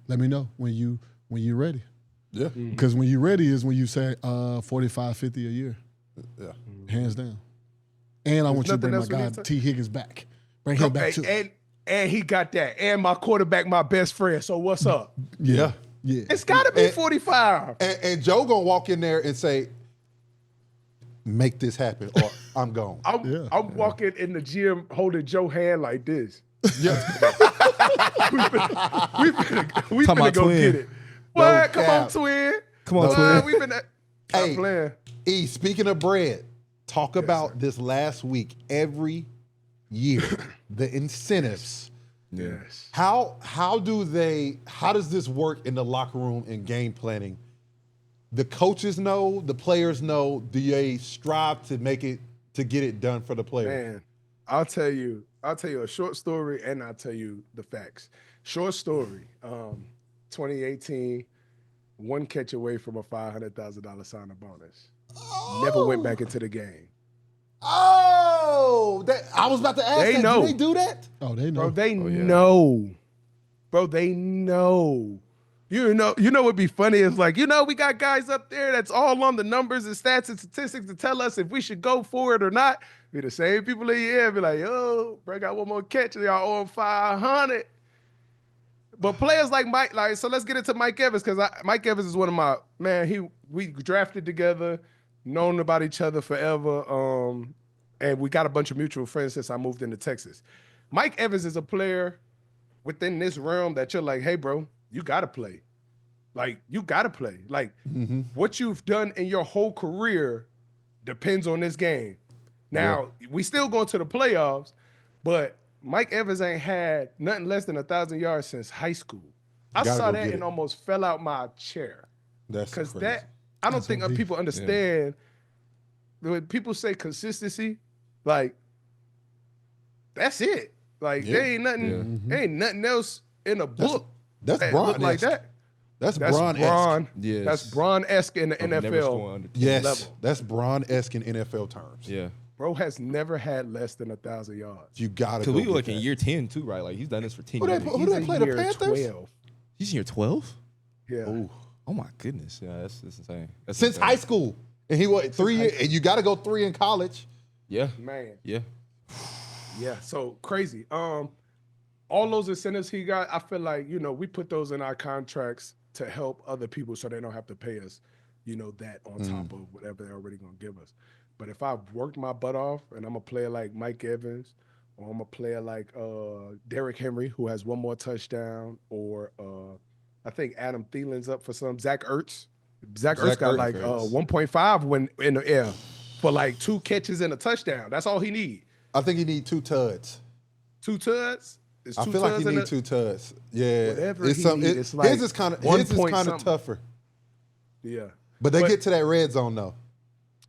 Let me know when you're ready.
Yeah.
Because when you're ready is when you say 45, 50 a year,
Yeah.
hands down. And I want you to
nothing
bring my
else we
guy
need to-
T. Higgins back. Bring him back too.
And he got that. And my quarterback, my best friend. So what's up?
Yeah.
Yeah.
It's gotta be
And-
45.
And Joe gonna walk in there and say, make this happen or I'm gone.
I'm walking in the gym holding Joe's hand like this.
Yeah.
We finna
about
go
twin.
get it. What? Come on,
cap.
twin.
Come on,
What?
twin.
We finna stop
Hey.
playing.
E, speaking of bread, talk about this last week. Every year, the incentives.
Yes.
How does this work in the locker room and game planning? The coaches know, the players know. Do they strive to get it done for the player?
Man, I'll tell you a short story and I'll tell you the facts. Short story, 2018, one catch away from a $500,000 signing bonus. Never went back into the game.
Oh, I was about to ask
They
that.
know.
Do they do that?
Oh, they know.
Bro, they know. Bro, they know. You know what'd be funny is like, we got guys up there that's all on the numbers and stats and statistics to tell us if we should go for it or not. Be the same people in the air, be like, yo, bro, I got one more catch and y'all owe him 500. But players like Mike, so let's get into Mike Evans, because Mike Evans is one of my we drafted together, known about each other forever, and we got a bunch of mutual friends since I moved into Texas. Mike Evans is a player within this realm that you're like, hey, bro, you gotta play. Like, you gotta play. Like, what you've done in your whole career depends on this game. Now, we still going to the playoffs, but Mike Evans ain't had nothing less than 1,000 yards since high school. I saw that and almost fell out my chair.
That's
because
crazy.
I don't think people understand when people say consistency, like, that's it. Like, there ain't nothing else in a book
that's Bron
like that.
That's Bron-esque.
Yes.
That's Bron-esque in the NFL level.
That's Bron-esque in NFL terms.
Yeah.
Bro has never had less than 1,000 yards.
You got to
Because we were like in year 10 too, right? Like, he's done this for 10 years.
Who did they play, the Panthers?
12.
He's in year 12?
Yeah.
Ooh.
Oh my goodness. Yeah, that's insane. That's
Since
insane.
high school. And he was 3 years, and you got to go 3 in college.
Yeah.
Man.
Yeah.
Yeah. So crazy. All those incentives he got, I feel like, we put those in our contracts to help other people so they don't have to pay us, that on top of whatever they're already going to give us. But if I've worked my butt off and I'm a player like Mike Evans, or I'm a player like Derrick Henry, who has one more touchdown, or I think Adam Thielen's up for some. Zach Ertz. Zach Ertz got like 1.5 when in the air for like 2 catches and a touchdown. That's all he need.
I think he need 2 tuds.
2 tuds?
I feel like he need 2 tuds. Yeah.
Whatever it's like
his is kind of tougher.
Yeah.
But they get to that red zone though.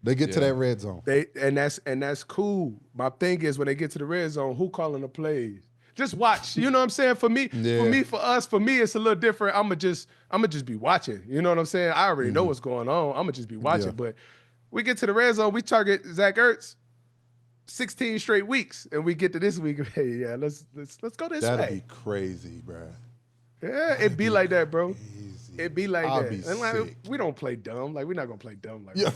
They get to that red zone.
And that's cool. My thing is when they get to the red zone, who calling the plays? Just watch. You know what I'm saying? For me, for me, it's a little different. I'ma just be watching. You know what I'm saying? I already know what's going on. I'ma just be watching. But we get to the red zone, we target Zach Ertz 16 straight weeks, and we get to this week. Hey, yeah, let's go this way.
That'd be crazy, bro.
Yeah, it'd be like that, bro. It'd be like
I'll
that.
be
And like,
sick.
we don't play dumb. Like, we're not gonna play dumb like that.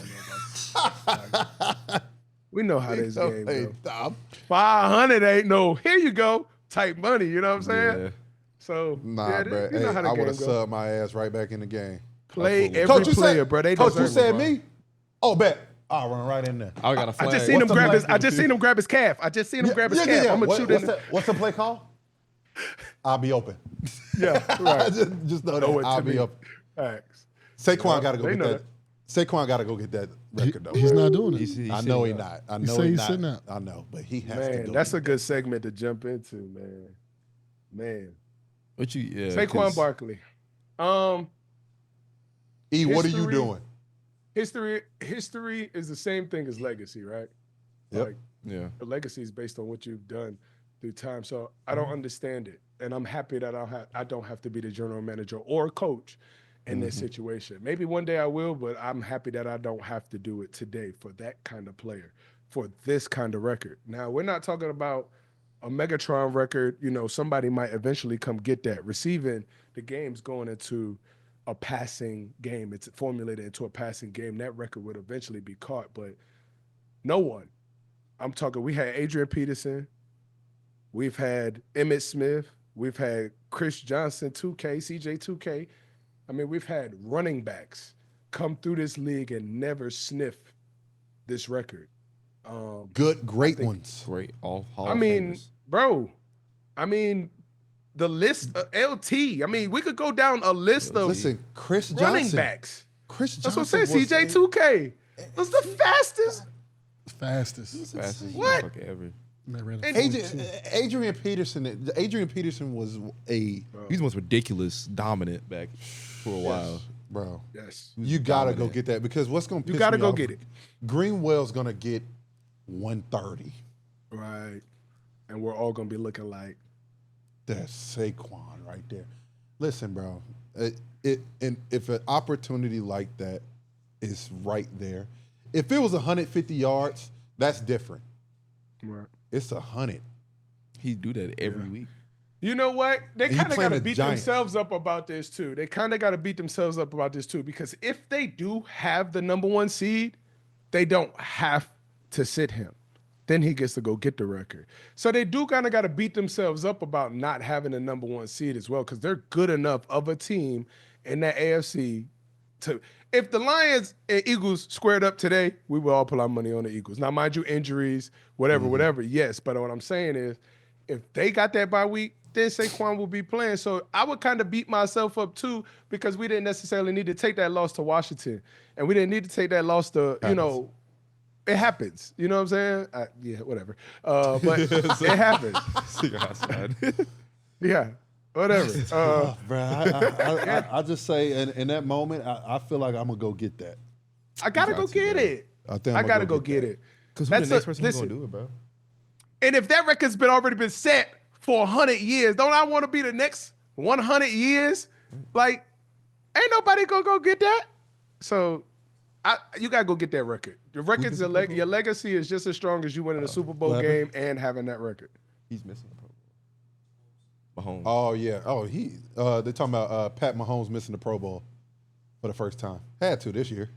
We know how this game goes. 500 ain't no, here you go, type money, you know what I'm saying?
Yeah.
So,
Nah, bro.
you know how the
I
game
would have
goes.
subbed my ass right back in the game.
Play every
Coach,
player, bro. They
Coach, you
deserve
said
it, bro.
me? Oh, bet. I'll run right in there.
I got a flag.
I just seen him grab his calf. I'm gonna shoot in.
What's the play call? I'll be open.
Yeah, right.
just know that.
Know it
I'll
to
be
me.
open.
Facts.
Saquon got to go
They
get
know
that. Saquon got to go get that record, though.
He's not doing it.
I know he's not. I know
say
he's
he's
not.
sitting out.
I know, but he has to
Man,
go.
that's a good segment to jump into, man. Man.
What you? Yeah.
Saquon Barkley.
E, what are you
history-
doing?
History is the same thing as legacy, right?
Yep.
Like,
Yeah.
the legacy is based on what you've done through time. So I don't understand it. And I'm happy that I don't have to be the general manager or coach in this situation. Maybe one day I will, but I'm happy that I don't have to do it today for that kind of player, for this kind of record. Now, we're not talking about a Megatron record. Somebody might eventually come get that. Receiving the game's going into a passing game. It's formulated into a passing game. That record would eventually be caught, but no one. I'm talking, we had Adrian Peterson. We've had Emmitt Smith. We've had Chris Johnson, 2K, CJ 2K. I mean, we've had running backs come through this league and never sniff this record.
Great ones.
Great. All Hall
I
of
mean,
Famers.
bro, the list, LT, we could go down a list of
Listen, Chris
running
Johnson.
backs.
Chris
That's
Johnson.
what I'm saying. CJ 2K was the fastest.
Fastest.
Fastest
What?
motherfucker ever.
Adrian Peterson. Adrian Peterson was
He's the most ridiculous dominant back for a while.
bro.
Yes.
You gotta go
dominant.
get that because what's gonna piss
You gotta
me
go
off,
get it.
Greenwell's gonna get 130.
Right. And we're all gonna be looking like,
That's Saquon right there. Listen, bro. And if an opportunity like that is right there, if it was 150 yards, that's different.
right.
It's 100.
He do that every week.
You know what? They
And you
kind of got
playing
to
the
beat
Giants.
themselves up about this too. Because if they do have the number 1 seed, they don't have to sit him. then he gets to go get the record. So they do kind of got to beat themselves up about not having a number 1 seed as well, because they're good enough of a team in that AFC to. If the Lions and Eagles squared up today, we would all put our money on the Eagles. Now, mind you, injuries, whatever, yes. But what I'm saying is, if they got that bye week, then Saquon will be playing. So I would kind of beat myself up too, because we didn't necessarily need to take that loss to Washington. And we didn't need to take that loss to, it happens. You know what I'm saying? Yeah, whatever. But it happens.
See your outside.
Yeah, whatever.
Bro, I just say in that moment, I feel like I'm going to go get that.
I got to go get it.
I
got to go get it.
Because who's the next person who's going to do it, bro?
And if that record's already been set for 100 years, don't I want to be the next 100 years? Like, ain't nobody going to go get that. So you got to go get that record. The record's your legacy is just as strong as you winning a Super Bowl game and having that record.
He's missing the Pro Bowl. Mahomes.
Oh, yeah. Oh, they're talking about Pat Mahomes missing the Pro Bowl for the first time. Had to this year.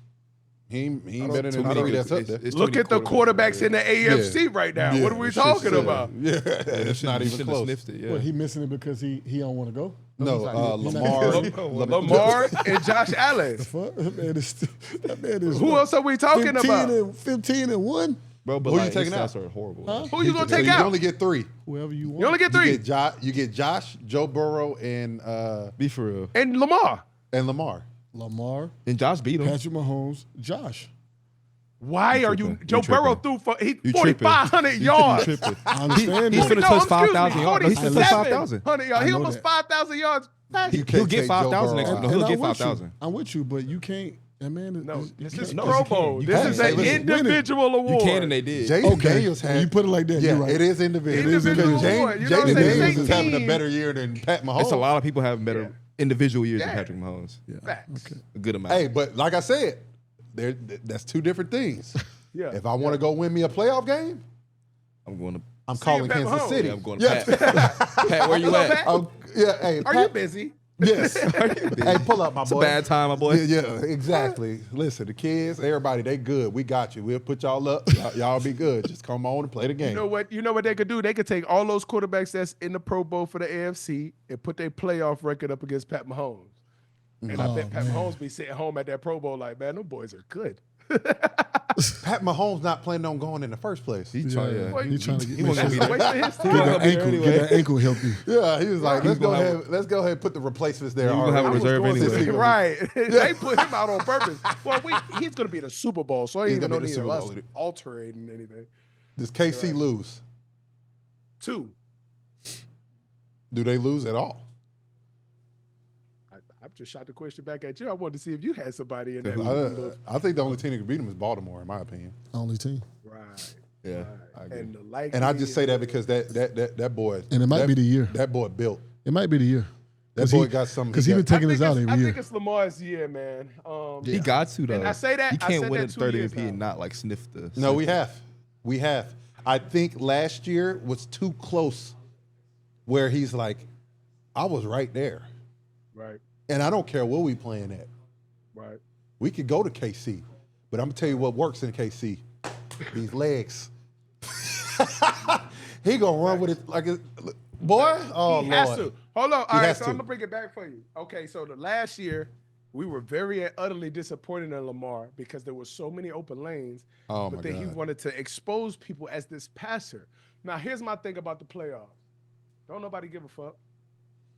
He ain't been in the 3 that's up there.
Look at the quarterbacks in the AFC right now. What are we talking about?
Yeah, it's not even close.
Well, he missing it because he don't want to go?
No,
Lamar and Josh Allen.
That man is
Who else are we talking about?
15-1?
Bro, but
who
like,
you taking out?
Are horrible.
Huh?
Who you going to take
You
out?
only get 3.
Whoever you want.
You only get 3.
You get Josh, Joe Burrow, and
Be for real.
And Lamar.
Lamar.
And Josh beat him.
Patrick Mahomes. Josh.
Why are you? Joe Burrow threw for 4,500
You
yards.
tripping.
I understand
He's
that.
finna touch 5,000 yards. No, he's finna touch 5,000.
100 yards. He
know
almost
that.
5,000 yards.
He'll get 5,000 next week. No, he'll
I'm
get
with you.
5,000.
I'm with you, but you can't. That man is.
No, this is
No,
Pro
you
Bowl.
can't.
This is
Hey,
an
listen,
individual
You
award.
can and they did.
Jaden
Okay,
Daniels had.
you put it like that.
Yeah,
You're right.
it is individual.
Individual
Because
award. You know what I'm
Jaden
saying?
Daniels
Same
is having a
team.
better year than Pat Mahomes.
It's a lot of people having better individual years
Yeah.
than Patrick Mahomes.
Facts.
Okay.
A good amount.
Hey, but like I said, that's 2 different things.
Yeah.
If I want to go win me a playoff game,
I'm going to.
I'm calling
Pat
Kansas
Mahomes.
City.
Yeah, I'm going to Pat. Pat, where you
Hello,
at?
Pat?
Hey,
Are you busy?
Yes. Hey, pull up, my
It's
boy.
a bad time, my boy.
Yeah, exactly. Listen, the kids, everybody, they good. We got you. We'll put y'all up. Y'all be good. Just come on and play the game.
You know what they could do? They could take all those quarterbacks that's in the Pro Bowl for the AFC and put their playoff record up against Pat Mahomes. And I bet Pat Mahomes be sitting home at that Pro Bowl like, man, them boys are good.
Pat Mahomes not planning on going in the first place.
He's trying to.
Well,
He trying to
He
get
wasn't
That's
gonna
a
be
waste
there.
of his time.
get that ankle healthy.
Yeah, he was like, let's go
gonna
ahead. Let's go ahead and put the replacements there.
He was gonna have a
I was
reserve
going to
anyway.
say, right. They put him out on purpose. Well, he's going to be in the Super Bowl, so I
He's
ain't even
gonna
no
be in
need
the
of
Super
us
Bowl.
altering anything.
Does KC lose?
2.
Do they lose at all?
I've just shot the question back at you. I wanted to see if you had somebody in that.
I think the only team that can beat them is Baltimore, in my opinion.
Only team.
Right.
Yeah.
And the like.
And I just say that because that boy.
And it might be the year.
That boy built.
It might be the year.
That boy got something.
Because he been taking us out every
I
year.
think it's Lamar's year, man.
He got to though.
And I say that-
you
I
can't
said
win
that
a
2
third
years
MVP and
now.
not like sniff the.
No, we have. I think last year was too close, where he's like, I was right there,
Right.
and I don't care where we playing at.
Right.
We could go to KC, but I'm gonna tell you what works in KC. These legs. He gonna run with it like a boy. Oh
He
Lord.
has to. Hold on. All right,
has
so
to.
I'm gonna bring it back for you. Okay, so the last year we were very and utterly disappointed in Lamar because there were so many open lanes.
Oh,
but
my
then he
God.
wanted to expose people as this passer. Now here's my thing about the playoffs. Don't nobody give a fuck.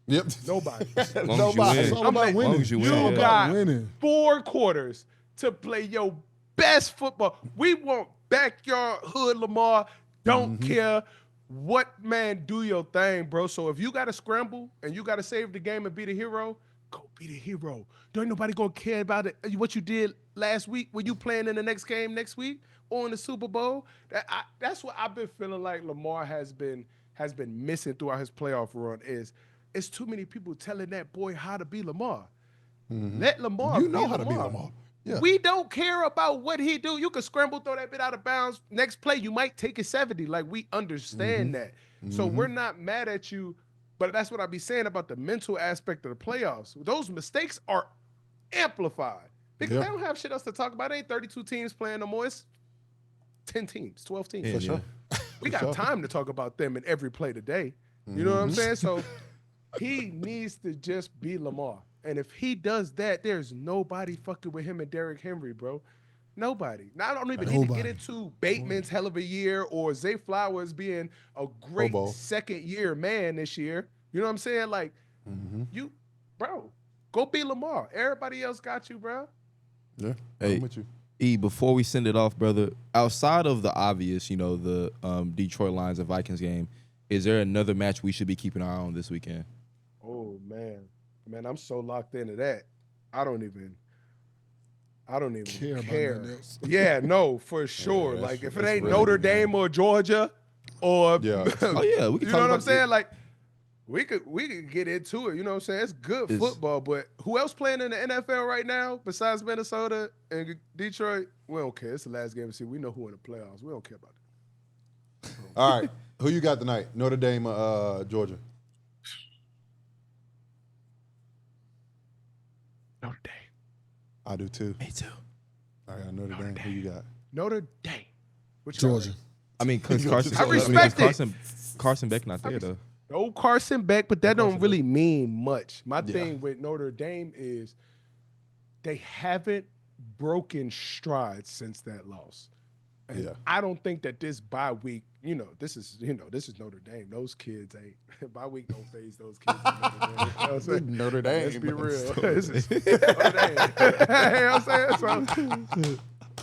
Yep.
Nobody.
As long as you
Nobody.
win.
It's all about
I'm
winning.
long as you
It's
win,
all
yeah.
about
got
winning.
4 quarters to play your best football. We want backyard hood Lamar. Don't care what, man, do your thing, bro. So if you got to scramble and you got to save the game and be the hero, go be the hero. There ain't nobody going to care about it. What you did last week when you playing in the next game next week or in the Super Bowl. That's what I've been feeling like Lamar has been missing throughout his playoff run is it's too many people telling that boy how to be Lamar. Let Lamar
You know
be
how to be Lamar. Yeah.
We don't care about what he do. You can scramble, throw that bit out of bounds. Next play, you might take it 70. Like, we understand that. So we're not mad at you, but that's what I be saying about the mental aspect of the playoffs. Those mistakes are amplified because they don't have shit else to talk about. It ain't 32 teams playing no more. It's 10 teams, 12 teams.
Yeah,
For
yeah.
sure. we got time to talk about them in every play today. You know what I'm saying? So he needs to just be Lamar. And if he does that, there's nobody fucking with him and Derrick Henry, bro. Nobody. Now, I don't even need to get into Bateman's hell of a year or Zay Flowers being a great second-year man this year. You know what I'm saying? Like, you, bro, go be Lamar. Everybody else got you, bro.
Yeah,
Hey,
I'm with you.
E, before we send it off, brother, outside of the obvious, the Detroit Lions and Vikings game, is there another match we should be keeping an eye on this weekend?
Oh, man. Man, I'm so locked into that. I don't even care.
About else.
Yeah, no, for sure.
Yeah,
like if it
that's
ain't
really
Notre
good game.
Dame or Georgia or
Yeah.
Oh yeah, we can
you
talk
know what I'm
about
saying? Like we could get into it. You know what I'm saying? It's good football, but who else playing in the NFL right now besides Minnesota and Detroit? We don't care. It's the last game of the season. We know who in the playoffs. We don't care about that.
All right, who you got tonight? Notre Dame, Georgia.
Notre Dame.
I do too.
Me too.
I got Notre Dame. Who you got?
Notre Dame. Which
Georgia.
I mean, because Carson,
I respect it.
Carson Beck not there though.
No Carson Beck, but that don't really mean much. My thing with Notre Dame is they haven't broken strides since that loss. And I don't think that this bye week, this is Notre Dame. Those kids ain't bye week don't phase those kids.
Notre Dame.
Let's be real. This is Notre Dame. You know what I'm saying? So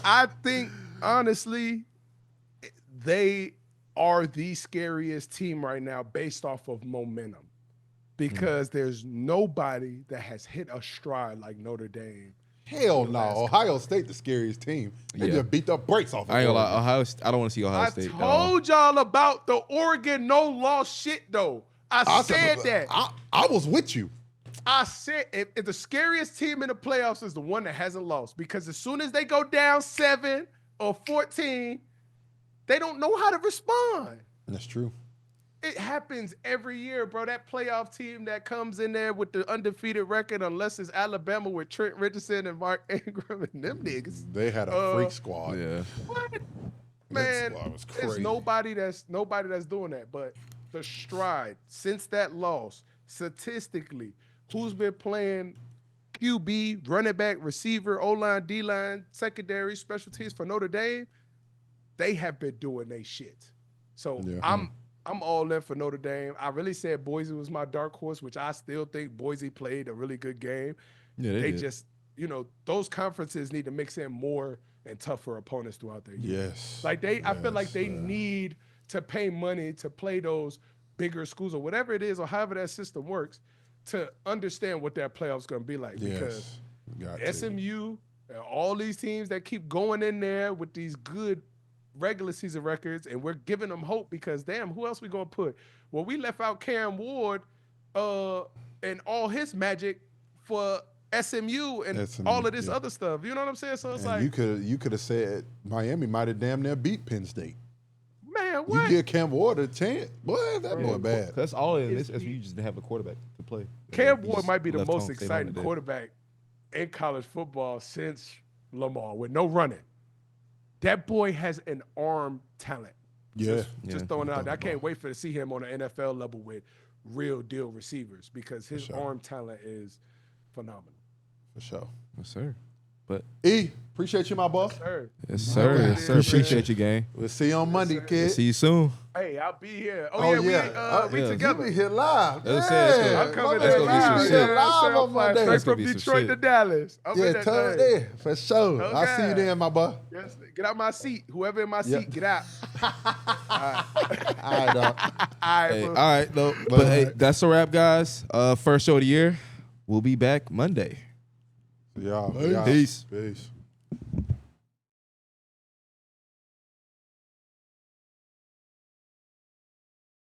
I think honestly, they are the scariest team right now based off of momentum. Because there's nobody that has hit a stride like Notre Dame.
Hell no. Ohio State the scariest team. They just beat the brakes off of
I ain't gonna lie,
Oregon.
I don't want to see Ohio State.
I told y'all about the Oregon no-loss shit, though. I said that.
I was with you.
I said if the scariest team in the playoffs is the one that hasn't lost. Because as soon as they go down 7 or 14, they don't know how to respond.
That's true.
It happens every year, bro. That playoff team that comes in there with the undefeated record, unless it's Alabama with Trent Richardson and Mark Ingram and them niggas.
They had a freak squad.
Yeah.
What?
That
Man,
squad was
there's
crazy.
nobody that's doing that. But the stride since that loss, statistically, who's been playing QB, running back, receiver, O-line, D-line, secondary, special teams for Notre Dame, they have been doing their shit. So I'm all in for Notre Dame. I really said Boise was my dark horse, which I still think Boise played a really good game.
Yeah,
they
did.
just, those conferences need to mix in more and tougher opponents throughout their year.
Yes.
Like I feel like they need to pay money to play those bigger schools or whatever it is or however that system works to understand what that playoff's going to be like. Because SMU and all these teams that keep going in there with these good regular season records, and we're giving them hope because, damn, who else we going to put? Well, we left out Cam Ward and all his magic for SMU and all of this other stuff. You know what I'm saying? So it's like
you could have said Miami might have damn near beat Penn State.
Man, what?
You give Cam Ward a chance. Boy, that boy bad.
That's all it is. You just have a quarterback to play.
Cam Ward might be the most exciting quarterback in college football since Lamar with no running. That boy has an arm talent. Just throwing it out there. I can't wait to see him on an NFL level with real deal receivers because his arm talent is phenomenal.
For sure.
Yes, sir. But
appreciate you, my boy.
Yes, sir. Yes, sir. Appreciate you, gang.
We'll see you on Monday, kid.
See you soon.
Hey, I'll be here. We together.
You be here live.
I'm coming there live.
Live on Monday.
Straight from Detroit to Dallas.
Tell there for sure.
Okay.
I'll see you then, my boy.
Yes, get out my seat. Whoever in my seat, get out.
All right, dog.
All right, though. But hey, that's a wrap, guys. First show of the year. We'll be back Monday.
Yeah.
Peace.
Peace.